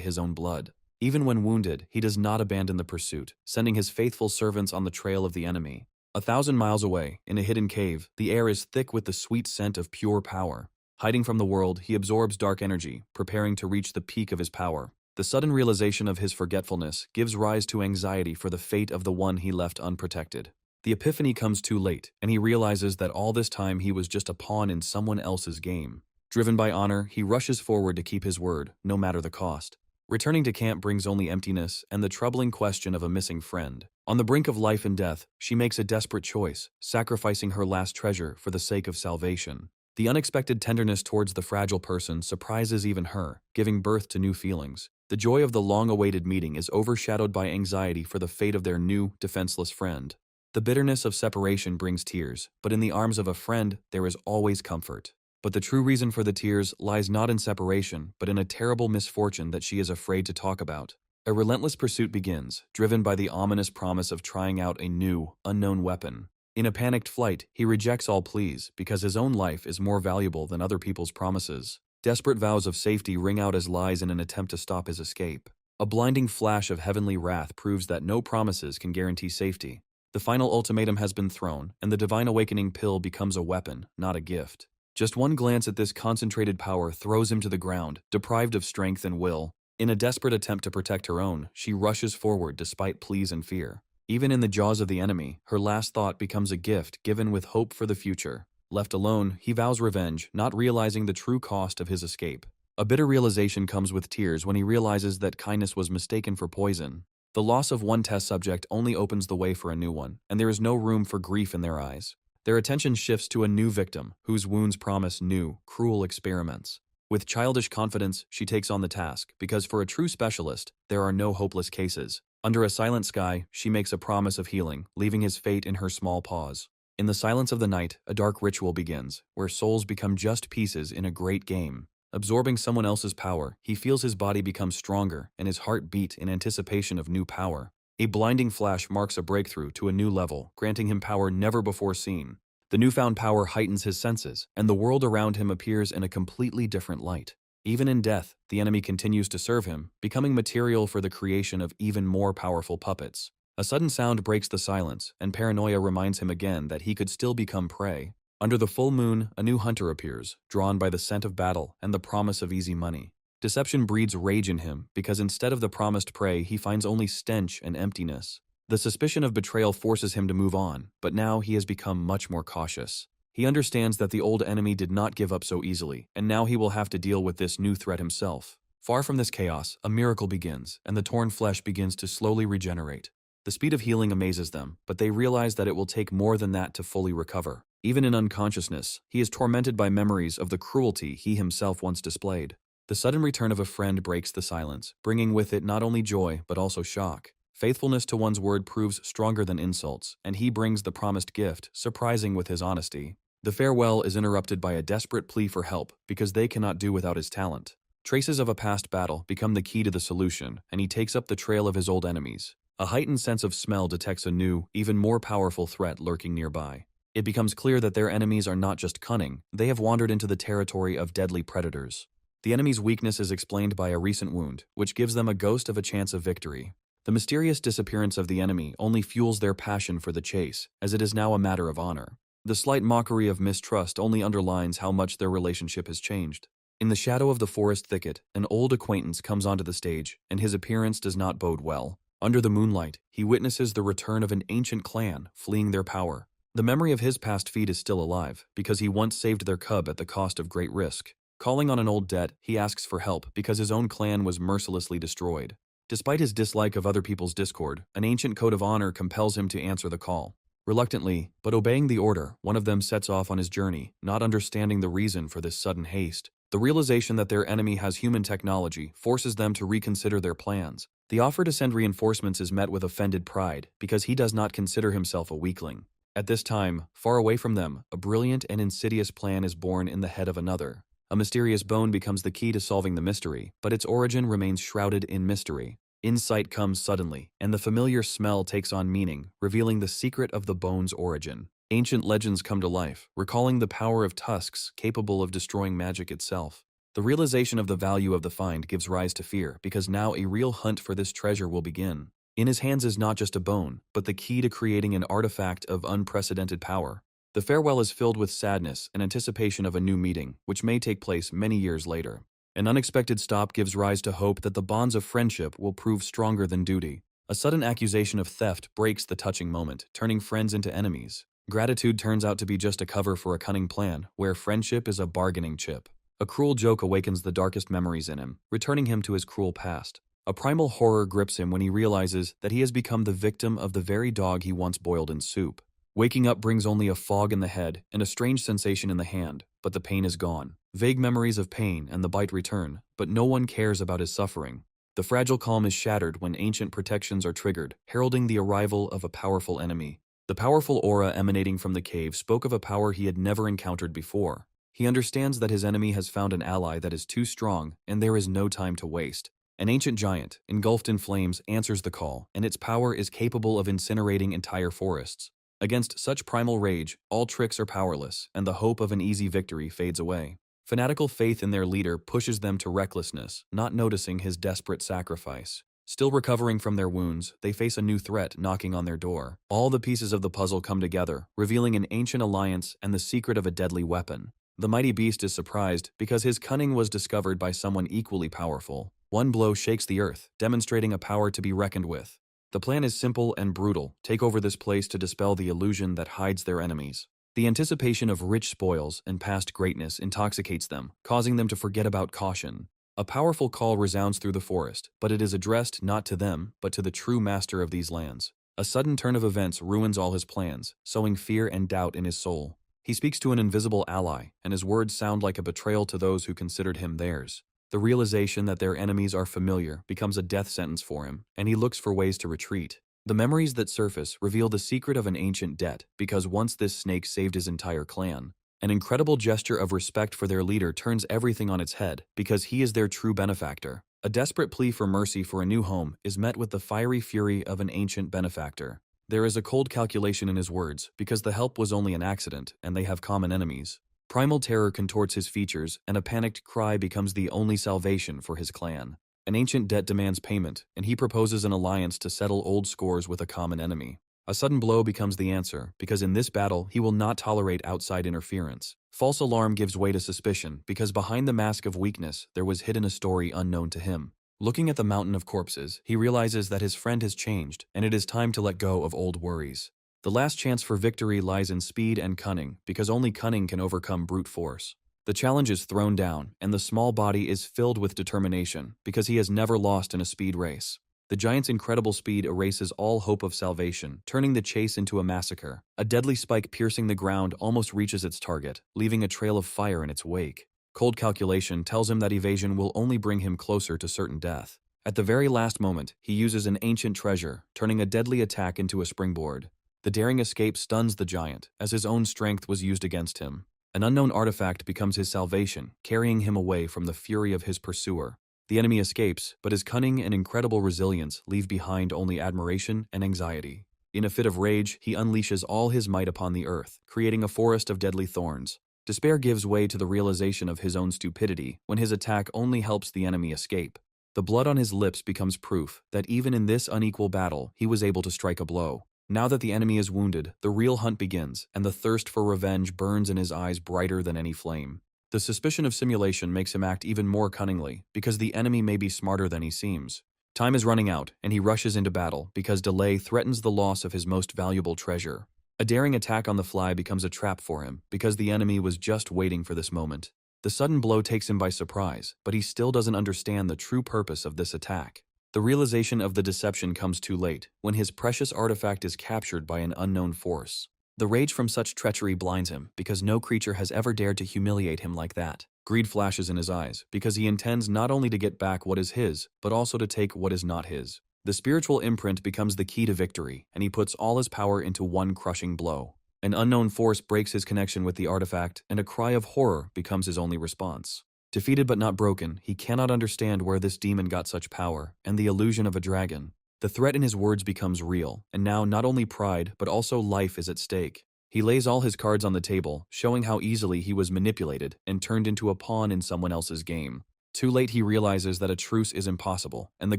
his own blood. Even when wounded, he does not abandon the pursuit, sending his faithful servants on the trail of the enemy. 1,000 miles away, in a hidden cave, the air is thick with the sweet scent of pure power. Hiding from the world, he absorbs dark energy, preparing to reach the peak of his power. The sudden realization of his forgetfulness gives rise to anxiety for the fate of the one he left unprotected. The epiphany comes too late, and he realizes that all this time he was just a pawn in someone else's game. Driven by honor, he rushes forward to keep his word, no matter the cost. Returning to camp brings only emptiness and the troubling question of a missing friend. On the brink of life and death, she makes a desperate choice, sacrificing her last treasure for the sake of salvation. The unexpected tenderness towards the fragile person surprises even her, giving birth to new feelings. The joy of the long-awaited meeting is overshadowed by anxiety for the fate of their new, defenseless friend. The bitterness of separation brings tears, but in the arms of a friend, there is always comfort. But the true reason for the tears lies not in separation, but in a terrible misfortune that she is afraid to talk about. A relentless pursuit begins, driven by the ominous promise of trying out a new, unknown weapon. In a panicked flight, he rejects all pleas because his own life is more valuable than other people's promises. Desperate vows of safety ring out as lies in an attempt to stop his escape. A blinding flash of heavenly wrath proves that no promises can guarantee safety. The final ultimatum has been thrown, and the divine awakening pill becomes a weapon, not a gift. Just one glance at this concentrated power throws him to the ground, deprived of strength and will. In a desperate attempt to protect her own, she rushes forward despite pleas and fear. Even in the jaws of the enemy, her last thought becomes a gift given with hope for the future. Left alone, he vows revenge, not realizing the true cost of his escape. A bitter realization comes with tears when he realizes that kindness was mistaken for poison. The loss of one test subject only opens the way for a new one, and there is no room for grief in their eyes. Their attention shifts to a new victim, whose wounds promise new, cruel experiments. With childish confidence, she takes on the task, because for a true specialist, there are no hopeless cases. Under a silent sky, she makes a promise of healing, leaving his fate in her small paws. In the silence of the night, a dark ritual begins, where souls become just pieces in a great game. Absorbing someone else's power, he feels his body become stronger and his heart beat in anticipation of new power. A blinding flash marks a breakthrough to a new level, granting him power never before seen. The newfound power heightens his senses, and the world around him appears in a completely different light. Even in death, the enemy continues to serve him, becoming material for the creation of even more powerful puppets. A sudden sound breaks the silence, and paranoia reminds him again that he could still become prey. Under the full moon, a new hunter appears, drawn by the scent of battle and the promise of easy money. Deception breeds rage in him, because instead of the promised prey, he finds only stench and emptiness. The suspicion of betrayal forces him to move on, but now he has become much more cautious. He understands that the old enemy did not give up so easily, and now he will have to deal with this new threat himself. Far from this chaos, a miracle begins, and the torn flesh begins to slowly regenerate. The speed of healing amazes them, but they realize that it will take more than that to fully recover. Even in unconsciousness, he is tormented by memories of the cruelty he himself once displayed. The sudden return of a friend breaks the silence, bringing with it not only joy but also shock. Faithfulness to one's word proves stronger than insults, and he brings the promised gift, surprising with his honesty. The farewell is interrupted by a desperate plea for help because they cannot do without his talent. Traces of a past battle become the key to the solution, and he takes up the trail of his old enemies. A heightened sense of smell detects a new, even more powerful threat lurking nearby. It becomes clear that their enemies are not just cunning, they have wandered into the territory of deadly predators. The enemy's weakness is explained by a recent wound, which gives them a ghost of a chance of victory. The mysterious disappearance of the enemy only fuels their passion for the chase, as it is now a matter of honor. The slight mockery of mistrust only underlines how much their relationship has changed. In the shadow of the forest thicket, an old acquaintance comes onto the stage, and his appearance does not bode well. Under the moonlight, he witnesses the return of an ancient clan, fleeing their power. The memory of his past feat is still alive, because he once saved their cub at the cost of great risk. Calling on an old debt, he asks for help because his own clan was mercilessly destroyed. Despite his dislike of other people's discord, an ancient code of honor compels him to answer the call. Reluctantly, but obeying the order, one of them sets off on his journey, not understanding the reason for this sudden haste. The realization that their enemy has human technology forces them to reconsider their plans. The offer to send reinforcements is met with offended pride, because he does not consider himself a weakling. At this time, far away from them, a brilliant and insidious plan is born in the head of another. A mysterious bone becomes the key to solving the mystery, but its origin remains shrouded in mystery. Insight comes suddenly, and the familiar smell takes on meaning, revealing the secret of the bone's origin. Ancient legends come to life, recalling the power of tusks capable of destroying magic itself. The realization of the value of the find gives rise to fear, because now a real hunt for this treasure will begin. In his hands is not just a bone, but the key to creating an artifact of unprecedented power. The farewell is filled with sadness and anticipation of a new meeting, which may take place many years later. An unexpected stop gives rise to hope that the bonds of friendship will prove stronger than duty. A sudden accusation of theft breaks the touching moment, turning friends into enemies. Gratitude turns out to be just a cover for a cunning plan, where friendship is a bargaining chip. A cruel joke awakens the darkest memories in him, returning him to his cruel past. A primal horror grips him when he realizes that he has become the victim of the very dog he once boiled in soup. Waking up brings only a fog in the head and a strange sensation in the hand, but the pain is gone. Vague memories of pain and the bite return, but no one cares about his suffering. The fragile calm is shattered when ancient protections are triggered, heralding the arrival of a powerful enemy. The powerful aura emanating from the cave spoke of a power he had never encountered before. He understands that his enemy has found an ally that is too strong, and there is no time to waste. An ancient giant, engulfed in flames, answers the call, and its power is capable of incinerating entire forests. Against such primal rage, all tricks are powerless, and the hope of an easy victory fades away. Fanatical faith in their leader pushes them to recklessness, not noticing his desperate sacrifice. Still recovering from their wounds, they face a new threat knocking on their door. All the pieces of the puzzle come together, revealing an ancient alliance and the secret of a deadly weapon. The mighty beast is surprised because his cunning was discovered by someone equally powerful. One blow shakes the earth, demonstrating a power to be reckoned with. The plan is simple and brutal: take over this place to dispel the illusion that hides their enemies. The anticipation of rich spoils and past greatness intoxicates them, causing them to forget about caution. A powerful call resounds through the forest, but it is addressed not to them, but to the true master of these lands. A sudden turn of events ruins all his plans, sowing fear and doubt in his soul. He speaks to an invisible ally, and his words sound like a betrayal to those who considered him theirs. The realization that their enemies are familiar becomes a death sentence for him, and he looks for ways to retreat. The memories that surface reveal the secret of an ancient debt, because once this snake saved his entire clan. An incredible gesture of respect for their leader turns everything on its head, because he is their true benefactor. A desperate plea for mercy for a new home is met with the fiery fury of an ancient benefactor. There is a cold calculation in his words, because the help was only an accident, and they have common enemies. Primal terror contorts his features, and a panicked cry becomes the only salvation for his clan. An ancient debt demands payment, and he proposes an alliance to settle old scores with a common enemy. A sudden blow becomes the answer, because in this battle he will not tolerate outside interference. False alarm gives way to suspicion, because behind the mask of weakness there was hidden a story unknown to him. Looking at the mountain of corpses, he realizes that his friend has changed, and it is time to let go of old worries. The last chance for victory lies in speed and cunning, because only cunning can overcome brute force. The challenge is thrown down, and the small body is filled with determination, because he has never lost in a speed race. The giant's incredible speed erases all hope of salvation, turning the chase into a massacre. A deadly spike piercing the ground almost reaches its target, leaving a trail of fire in its wake. Cold calculation tells him that evasion will only bring him closer to certain death. At the very last moment, he uses an ancient treasure, turning a deadly attack into a springboard. The daring escape stuns the giant, as his own strength was used against him. An unknown artifact becomes his salvation, carrying him away from the fury of his pursuer. The enemy escapes, but his cunning and incredible resilience leave behind only admiration and anxiety. In a fit of rage, he unleashes all his might upon the earth, creating a forest of deadly thorns. Despair gives way to the realization of his own stupidity when his attack only helps the enemy escape. The blood on his lips becomes proof that even in this unequal battle, he was able to strike a blow. Now that the enemy is wounded, the real hunt begins, and the thirst for revenge burns in his eyes brighter than any flame. The suspicion of simulation makes him act even more cunningly, because the enemy may be smarter than he seems. Time is running out, and he rushes into battle because delay threatens the loss of his most valuable treasure. A daring attack on the fly becomes a trap for him, because the enemy was just waiting for this moment. The sudden blow takes him by surprise, but he still doesn't understand the true purpose of this attack. The realization of the deception comes too late, when his precious artifact is captured by an unknown force. The rage from such treachery blinds him, because no creature has ever dared to humiliate him like that. Greed flashes in his eyes, because he intends not only to get back what is his, but also to take what is not his. The spiritual imprint becomes the key to victory, and he puts all his power into one crushing blow. An unknown force breaks his connection with the artifact, and a cry of horror becomes his only response. Defeated but not broken, he cannot understand where this demon got such power, and the illusion of a dragon. The threat in his words becomes real, and now not only pride, but also life is at stake. He lays all his cards on the table, showing how easily he was manipulated and turned into a pawn in someone else's game. Too late he realizes that a truce is impossible, and the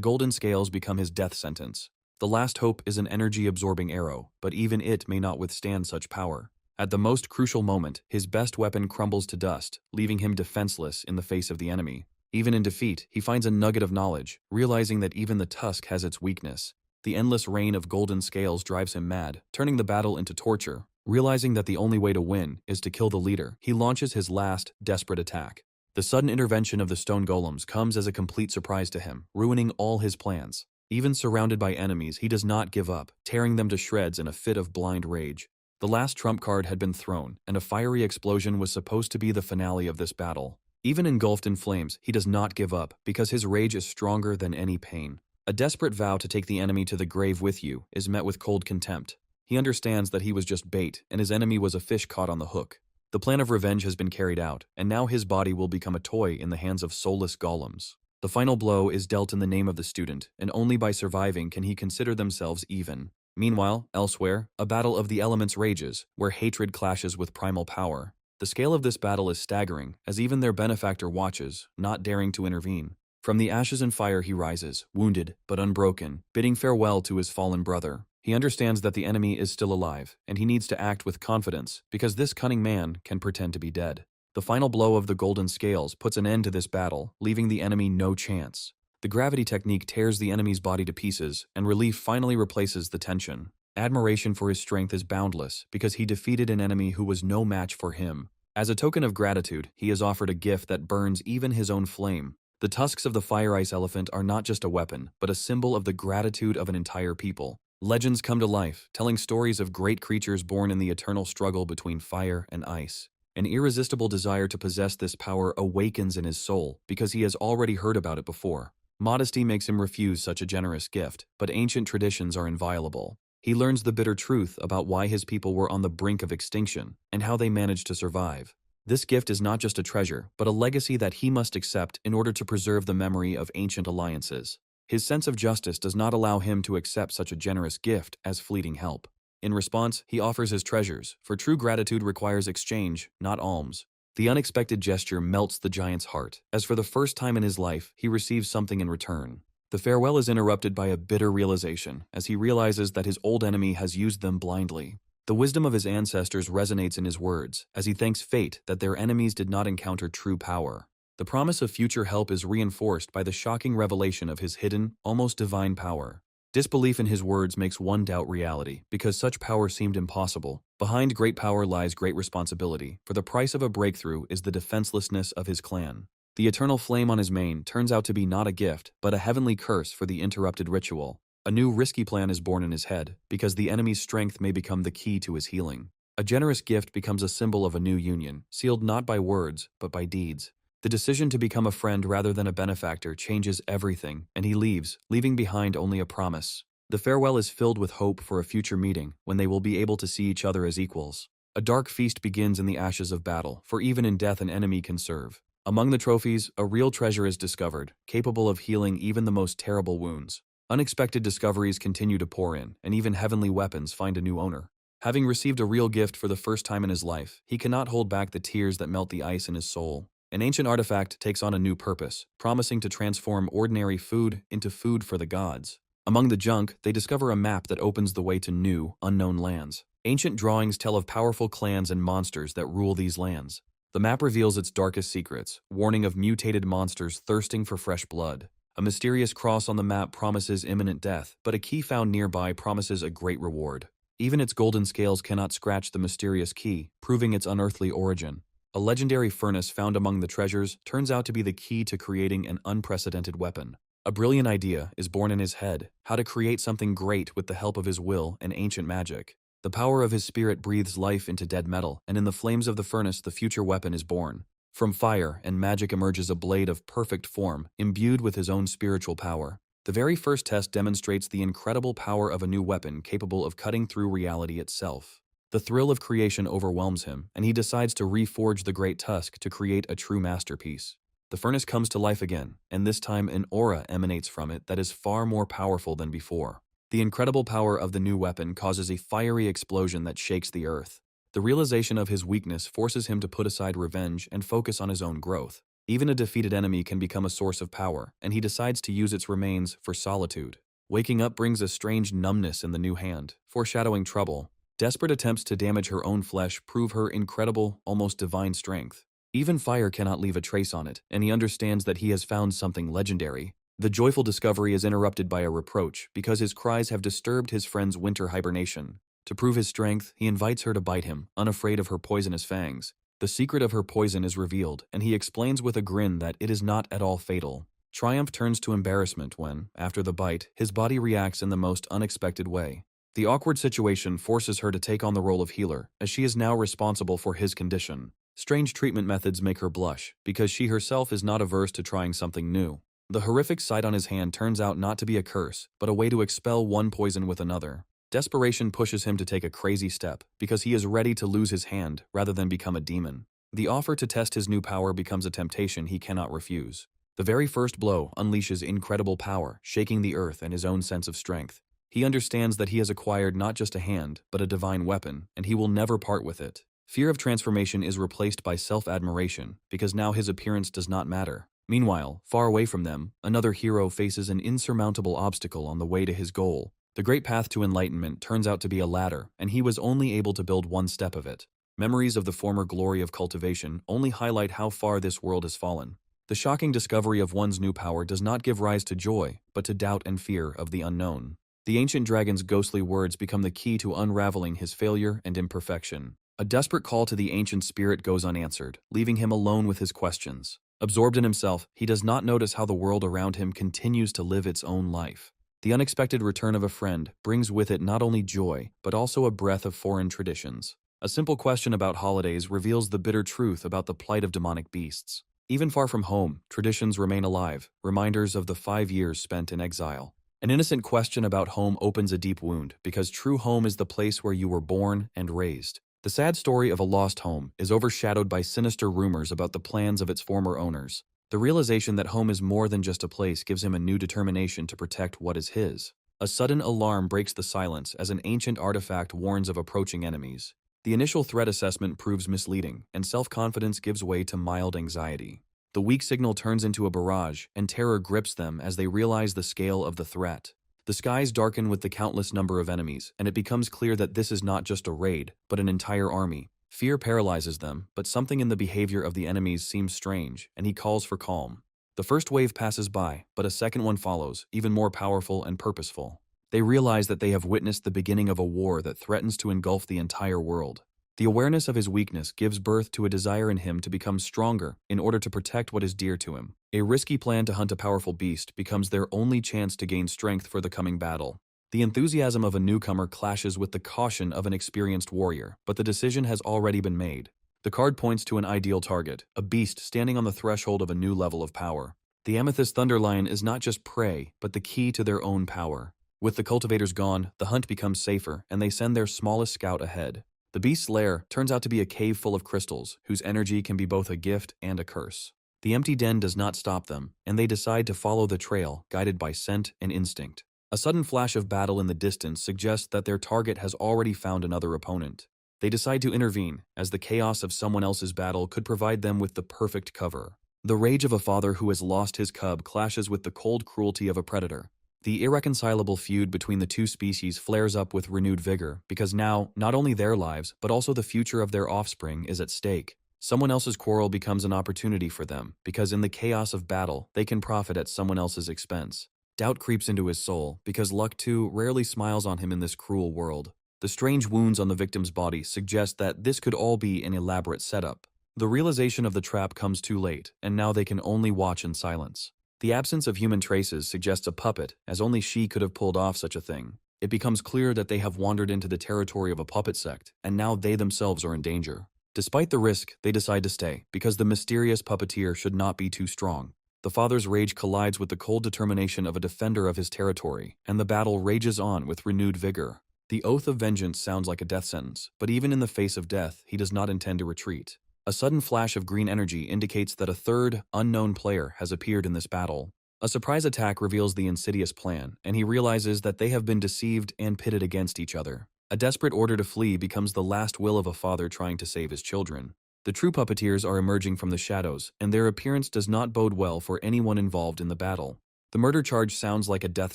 golden scales become his death sentence. The last hope is an energy-absorbing arrow, but even it may not withstand such power. At the most crucial moment, his best weapon crumbles to dust, leaving him defenseless in the face of the enemy. Even in defeat, he finds a nugget of knowledge, realizing that even the tusk has its weakness. The endless rain of golden scales drives him mad, turning the battle into torture. Realizing that the only way to win is to kill the leader, he launches his last, desperate attack. The sudden intervention of the stone golems comes as a complete surprise to him, ruining all his plans. Even surrounded by enemies, he does not give up, tearing them to shreds in a fit of blind rage. The last trump card had been thrown, and a fiery explosion was supposed to be the finale of this battle. Even engulfed in flames, he does not give up, because his rage is stronger than any pain. A desperate vow to take the enemy to the grave with you is met with cold contempt. He understands that he was just bait, and his enemy was a fish caught on the hook. The plan of revenge has been carried out, and now his body will become a toy in the hands of soulless golems. The final blow is dealt in the name of the student, and only by surviving can he consider themselves even. Meanwhile, elsewhere, a battle of the elements rages, where hatred clashes with primal power. The scale of this battle is staggering, as even their benefactor watches, not daring to intervene. From the ashes and fire he rises, wounded but unbroken, bidding farewell to his fallen brother. He understands that the enemy is still alive, and he needs to act with confidence, because this cunning man can pretend to be dead. The final blow of the golden scales puts an end to this battle, leaving the enemy no chance. The gravity technique tears the enemy's body to pieces, and relief finally replaces the tension. Admiration for his strength is boundless, because he defeated an enemy who was no match for him. As a token of gratitude, he is offered a gift that burns even his own flame. The tusks of the fire ice elephant are not just a weapon, but a symbol of the gratitude of an entire people. Legends come to life, telling stories of great creatures born in the eternal struggle between fire and ice. An irresistible desire to possess this power awakens in his soul, because he has already heard about it before. Modesty makes him refuse such a generous gift, but ancient traditions are inviolable. He learns the bitter truth about why his people were on the brink of extinction, and how they managed to survive. This gift is not just a treasure, but a legacy that he must accept in order to preserve the memory of ancient alliances. His sense of justice does not allow him to accept such a generous gift as fleeting help. In response, he offers his treasures, for true gratitude requires exchange, not alms. The unexpected gesture melts the giant's heart, as for the first time in his life, he receives something in return. The farewell is interrupted by a bitter realization, as he realizes that his old enemy has used them blindly. The wisdom of his ancestors resonates in his words, as he thanks fate that their enemies did not encounter true power. The promise of future help is reinforced by the shocking revelation of his hidden, almost divine power. Disbelief in his words makes one doubt reality, because such power seemed impossible. Behind great power lies great responsibility, for the price of a breakthrough is the defenselessness of his clan. The eternal flame on his mane turns out to be not a gift, but a heavenly curse for the interrupted ritual. A new risky plan is born in his head, because the enemy's strength may become the key to his healing. A generous gift becomes a symbol of a new union, sealed not by words, but by deeds. The decision to become a friend rather than a benefactor changes everything, and he leaves, leaving behind only a promise. The farewell is filled with hope for a future meeting, when they will be able to see each other as equals. A dark feast begins in the ashes of battle, for even in death an enemy can serve. Among the trophies, a real treasure is discovered, capable of healing even the most terrible wounds. Unexpected discoveries continue to pour in, and even heavenly weapons find a new owner. Having received a real gift for the first time in his life, he cannot hold back the tears that melt the ice in his soul. An ancient artifact takes on a new purpose, promising to transform ordinary food into food for the gods. Among the junk, they discover a map that opens the way to new, unknown lands. Ancient drawings tell of powerful clans and monsters that rule these lands. The map reveals its darkest secrets, warning of mutated monsters thirsting for fresh blood. A mysterious cross on the map promises imminent death, but a key found nearby promises a great reward. Even its golden scales cannot scratch the mysterious key, proving its unearthly origin. A legendary furnace found among the treasures turns out to be the key to creating an unprecedented weapon. A brilliant idea is born in his head, how to create something great with the help of his will and ancient magic. The power of his spirit breathes life into dead metal, and in the flames of the furnace the future weapon is born. From fire and magic emerges a blade of perfect form, imbued with his own spiritual power. The very first test demonstrates the incredible power of a new weapon capable of cutting through reality itself. The thrill of creation overwhelms him, and he decides to reforge the great tusk to create a true masterpiece. The furnace comes to life again, and this time an aura emanates from it that is far more powerful than before. The incredible power of the new weapon causes a fiery explosion that shakes the earth. The realization of his weakness forces him to put aside revenge and focus on his own growth. Even a defeated enemy can become a source of power, and he decides to use its remains for solitude. Waking up brings a strange numbness in the new hand, foreshadowing trouble. Desperate attempts to damage her own flesh prove her incredible, almost divine strength. Even fire cannot leave a trace on it, and he understands that he has found something legendary. The joyful discovery is interrupted by a reproach, because his cries have disturbed his friend's winter hibernation. To prove his strength, he invites her to bite him, unafraid of her poisonous fangs. The secret of her poison is revealed, and he explains with a grin that it is not at all fatal. Triumph turns to embarrassment when, after the bite, his body reacts in the most unexpected way. The awkward situation forces her to take on the role of healer, as she is now responsible for his condition. Strange treatment methods make her blush, because she herself is not averse to trying something new. The horrific sight on his hand turns out not to be a curse, but a way to expel one poison with another. Desperation pushes him to take a crazy step, because he is ready to lose his hand rather than become a demon. The offer to test his new power becomes a temptation he cannot refuse. The very first blow unleashes incredible power, shaking the earth and his own sense of strength. He understands that he has acquired not just a hand, but a divine weapon, and he will never part with it. Fear of transformation is replaced by self-admiration, because now his appearance does not matter. Meanwhile, far away from them, another hero faces an insurmountable obstacle on the way to his goal. The great path to enlightenment turns out to be a ladder, and he was only able to build one step of it. Memories of the former glory of cultivation only highlight how far this world has fallen. The shocking discovery of one's new power does not give rise to joy, but to doubt and fear of the unknown. The ancient dragon's ghostly words become the key to unraveling his failure and imperfection. A desperate call to the ancient spirit goes unanswered, leaving him alone with his questions. Absorbed in himself, he does not notice how the world around him continues to live its own life. The unexpected return of a friend brings with it not only joy, but also a breath of foreign traditions. A simple question about holidays reveals the bitter truth about the plight of demonic beasts. Even far from home, traditions remain alive, reminders of the 5 years spent in exile. An innocent question about home opens a deep wound, because true home is the place where you were born and raised. The sad story of a lost home is overshadowed by sinister rumors about the plans of its former owners. The realization that home is more than just a place gives him a new determination to protect what is his. A sudden alarm breaks the silence as an ancient artifact warns of approaching enemies. The initial threat assessment proves misleading, and self-confidence gives way to mild anxiety. The weak signal turns into a barrage, and terror grips them as they realize the scale of the threat. The skies darken with the countless number of enemies, and it becomes clear that this is not just a raid, but an entire army. Fear paralyzes them, but something in the behavior of the enemies seems strange, and he calls for calm. The first wave passes by, but a second one follows, even more powerful and purposeful. They realize that they have witnessed the beginning of a war that threatens to engulf the entire world. The awareness of his weakness gives birth to a desire in him to become stronger in order to protect what is dear to him. A risky plan to hunt a powerful beast becomes their only chance to gain strength for the coming battle. The enthusiasm of a newcomer clashes with the caution of an experienced warrior, but the decision has already been made. The card points to an ideal target, a beast standing on the threshold of a new level of power. The amethyst thunderlion is not just prey, but the key to their own power. With the cultivators gone, the hunt becomes safer, and they send their smallest scout ahead. The beast's lair turns out to be a cave full of crystals, whose energy can be both a gift and a curse. The empty den does not stop them, and they decide to follow the trail, guided by scent and instinct. A sudden flash of battle in the distance suggests that their target has already found another opponent. They decide to intervene, as the chaos of someone else's battle could provide them with the perfect cover. The rage of a father who has lost his cub clashes with the cold cruelty of a predator. The irreconcilable feud between the two species flares up with renewed vigor, because now, not only their lives, but also the future of their offspring is at stake. Someone else's quarrel becomes an opportunity for them, because in the chaos of battle, they can profit at someone else's expense. Doubt creeps into his soul, because luck too rarely smiles on him in this cruel world. The strange wounds on the victim's body suggest that this could all be an elaborate setup. The realization of the trap comes too late, and now they can only watch in silence. The absence of human traces suggests a puppet, as only she could have pulled off such a thing. It becomes clear that they have wandered into the territory of a puppet sect, and now they themselves are in danger. Despite the risk, they decide to stay, because the mysterious puppeteer should not be too strong. The father's rage collides with the cold determination of a defender of his territory, and the battle rages on with renewed vigor. The oath of vengeance sounds like a death sentence, but even in the face of death, he does not intend to retreat. A sudden flash of green energy indicates that a third, unknown player has appeared in this battle. A surprise attack reveals the insidious plan, and he realizes that they have been deceived and pitted against each other. A desperate order to flee becomes the last will of a father trying to save his children. The true puppeteers are emerging from the shadows, and their appearance does not bode well for anyone involved in the battle. The murder charge sounds like a death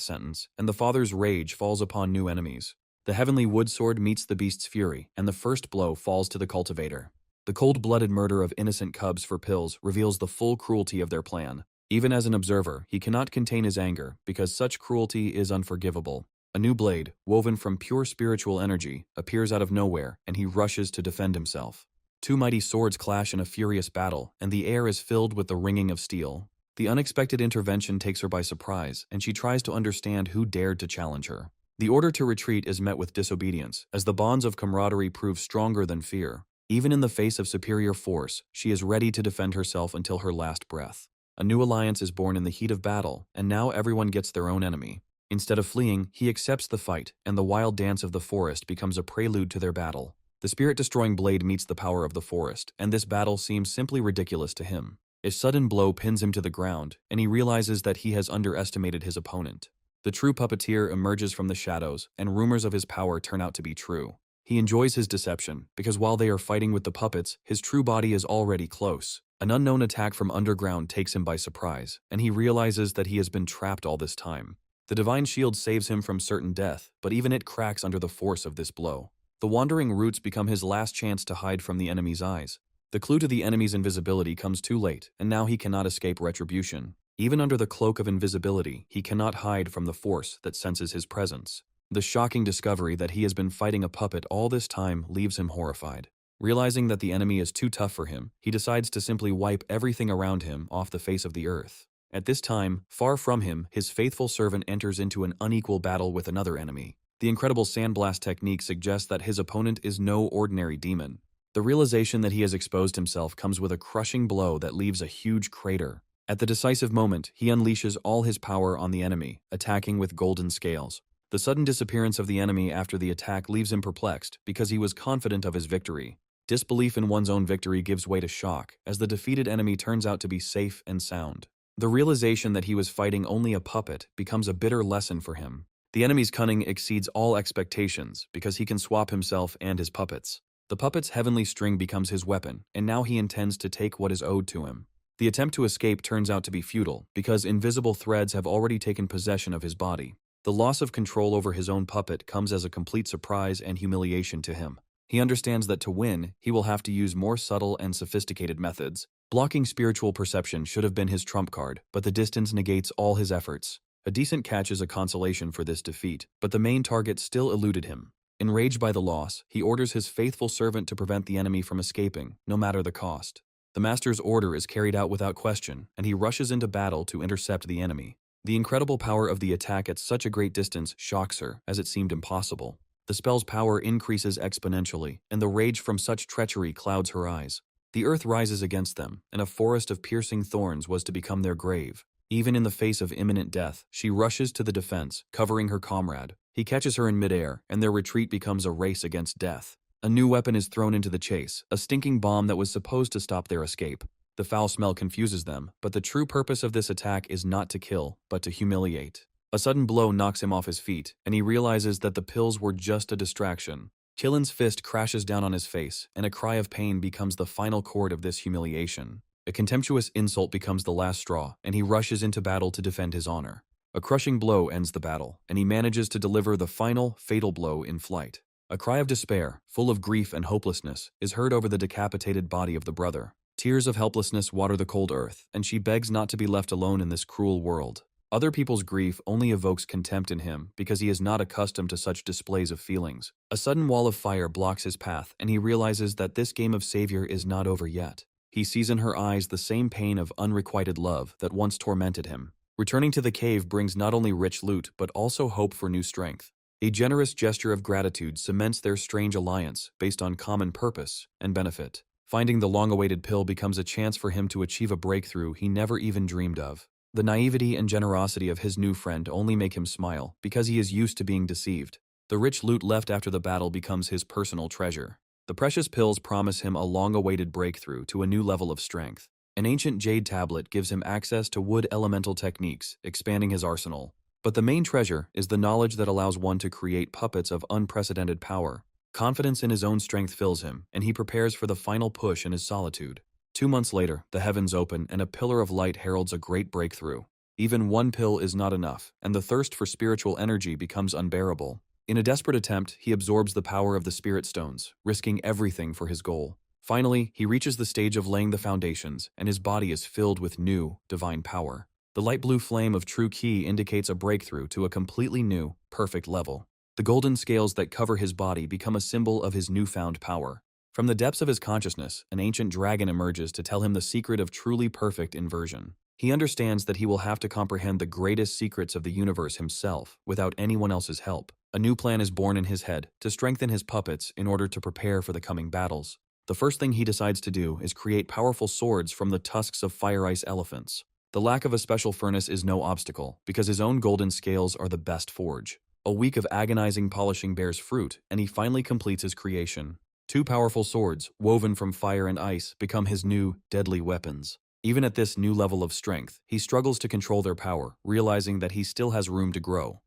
sentence, and the father's rage falls upon new enemies. The heavenly wood sword meets the beast's fury, and the first blow falls to the cultivator. The cold-blooded murder of innocent cubs for pills reveals the full cruelty of their plan. Even as an observer, he cannot contain his anger, because such cruelty is unforgivable. A new blade, woven from pure spiritual energy, appears out of nowhere, and he rushes to defend himself. Two mighty swords clash in a furious battle, and the air is filled with the ringing of steel. The unexpected intervention takes her by surprise, and she tries to understand who dared to challenge her. The order to retreat is met with disobedience, as the bonds of camaraderie prove stronger than fear. Even in the face of superior force, she is ready to defend herself until her last breath. A new alliance is born in the heat of battle, and now everyone gets their own enemy. Instead of fleeing, he accepts the fight, and the wild dance of the forest becomes a prelude to their battle. The spirit-destroying blade meets the power of the forest, and this battle seems simply ridiculous to him. A sudden blow pins him to the ground, and he realizes that he has underestimated his opponent. The true puppeteer emerges from the shadows, and rumors of his power turn out to be true. He enjoys his deception, because while they are fighting with the puppets, his true body is already close. An unknown attack from underground takes him by surprise, and he realizes that he has been trapped all this time. The divine shield saves him from certain death, but even it cracks under the force of this blow. The wandering roots become his last chance to hide from the enemy's eyes. The clue to the enemy's invisibility comes too late, and now he cannot escape retribution. Even under the cloak of invisibility, he cannot hide from the force that senses his presence. The shocking discovery that he has been fighting a puppet all this time leaves him horrified. Realizing that the enemy is too tough for him, he decides to simply wipe everything around him off the face of the earth. At this time, far from him, his faithful servant enters into an unequal battle with another enemy. The incredible sandblast technique suggests that his opponent is no ordinary demon. The realization that he has exposed himself comes with a crushing blow that leaves a huge crater. At the decisive moment, he unleashes all his power on the enemy, attacking with golden scales. The sudden disappearance of the enemy after the attack leaves him perplexed, because he was confident of his victory. Disbelief in one's own victory gives way to shock, as the defeated enemy turns out to be safe and sound. The realization that he was fighting only a puppet becomes a bitter lesson for him. The enemy's cunning exceeds all expectations, because he can swap himself and his puppets. The puppet's heavenly string becomes his weapon, and now he intends to take what is owed to him. The attempt to escape turns out to be futile, because invisible threads have already taken possession of his body. The loss of control over his own puppet comes as a complete surprise and humiliation to him. He understands that to win, he will have to use more subtle and sophisticated methods. Blocking spiritual perception should have been his trump card, but the distance negates all his efforts. A decent catch is a consolation for this defeat, but the main target still eluded him. Enraged by the loss, he orders his faithful servant to prevent the enemy from escaping, no matter the cost. The master's order is carried out without question, and he rushes into battle to intercept the enemy. The incredible power of the attack at such a great distance shocks her, as it seemed impossible. The spell's power increases exponentially, and the rage from such treachery clouds her eyes. The earth rises against them, and a forest of piercing thorns was to become their grave. Even in the face of imminent death, she rushes to the defense, covering her comrade. He catches her in midair, and their retreat becomes a race against death. A new weapon is thrown into the chase, a stinking bomb that was supposed to stop their escape. The foul smell confuses them, but the true purpose of this attack is not to kill, but to humiliate. A sudden blow knocks him off his feet, and he realizes that the pills were just a distraction. Killen's fist crashes down on his face, and a cry of pain becomes the final chord of this humiliation. A contemptuous insult becomes the last straw, and he rushes into battle to defend his honor. A crushing blow ends the battle, and he manages to deliver the final, fatal blow in flight. A cry of despair, full of grief and hopelessness, is heard over the decapitated body of the brother. Tears of helplessness water the cold earth, and she begs not to be left alone in this cruel world. Other people's grief only evokes contempt in him because he is not accustomed to such displays of feelings. A sudden wall of fire blocks his path, and he realizes that this game of savior is not over yet. He sees in her eyes the same pain of unrequited love that once tormented him. Returning to the cave brings not only rich loot, but also hope for new strength. A generous gesture of gratitude cements their strange alliance based on common purpose and benefit. Finding the long-awaited pill becomes a chance for him to achieve a breakthrough he never even dreamed of. The naivety and generosity of his new friend only make him smile because he is used to being deceived. The rich loot left after the battle becomes his personal treasure. The precious pills promise him a long-awaited breakthrough to a new level of strength. An ancient jade tablet gives him access to wood elemental techniques, expanding his arsenal. But the main treasure is the knowledge that allows one to create puppets of unprecedented power. Confidence in his own strength fills him, and he prepares for the final push in his solitude. 2 months later, the heavens open and a pillar of light heralds a great breakthrough. Even one pill is not enough, and the thirst for spiritual energy becomes unbearable. In a desperate attempt, he absorbs the power of the spirit stones, risking everything for his goal. Finally, he reaches the stage of laying the foundations, and his body is filled with new, divine power. The light blue flame of true ki indicates a breakthrough to a completely new, perfect level. The golden scales that cover his body become a symbol of his newfound power. From the depths of his consciousness, an ancient dragon emerges to tell him the secret of truly perfect inversion. He understands that he will have to comprehend the greatest secrets of the universe himself, without anyone else's help. A new plan is born in his head to strengthen his puppets in order to prepare for the coming battles. The first thing he decides to do is create powerful swords from the tusks of fire-ice elephants. The lack of a special furnace is no obstacle, because his own golden scales are the best forge. A week of agonizing polishing bears fruit, and he finally completes his creation. 2 powerful swords, woven from fire and ice, become his new, deadly weapons. Even at this new level of strength, he struggles to control their power, realizing that he still has room to grow.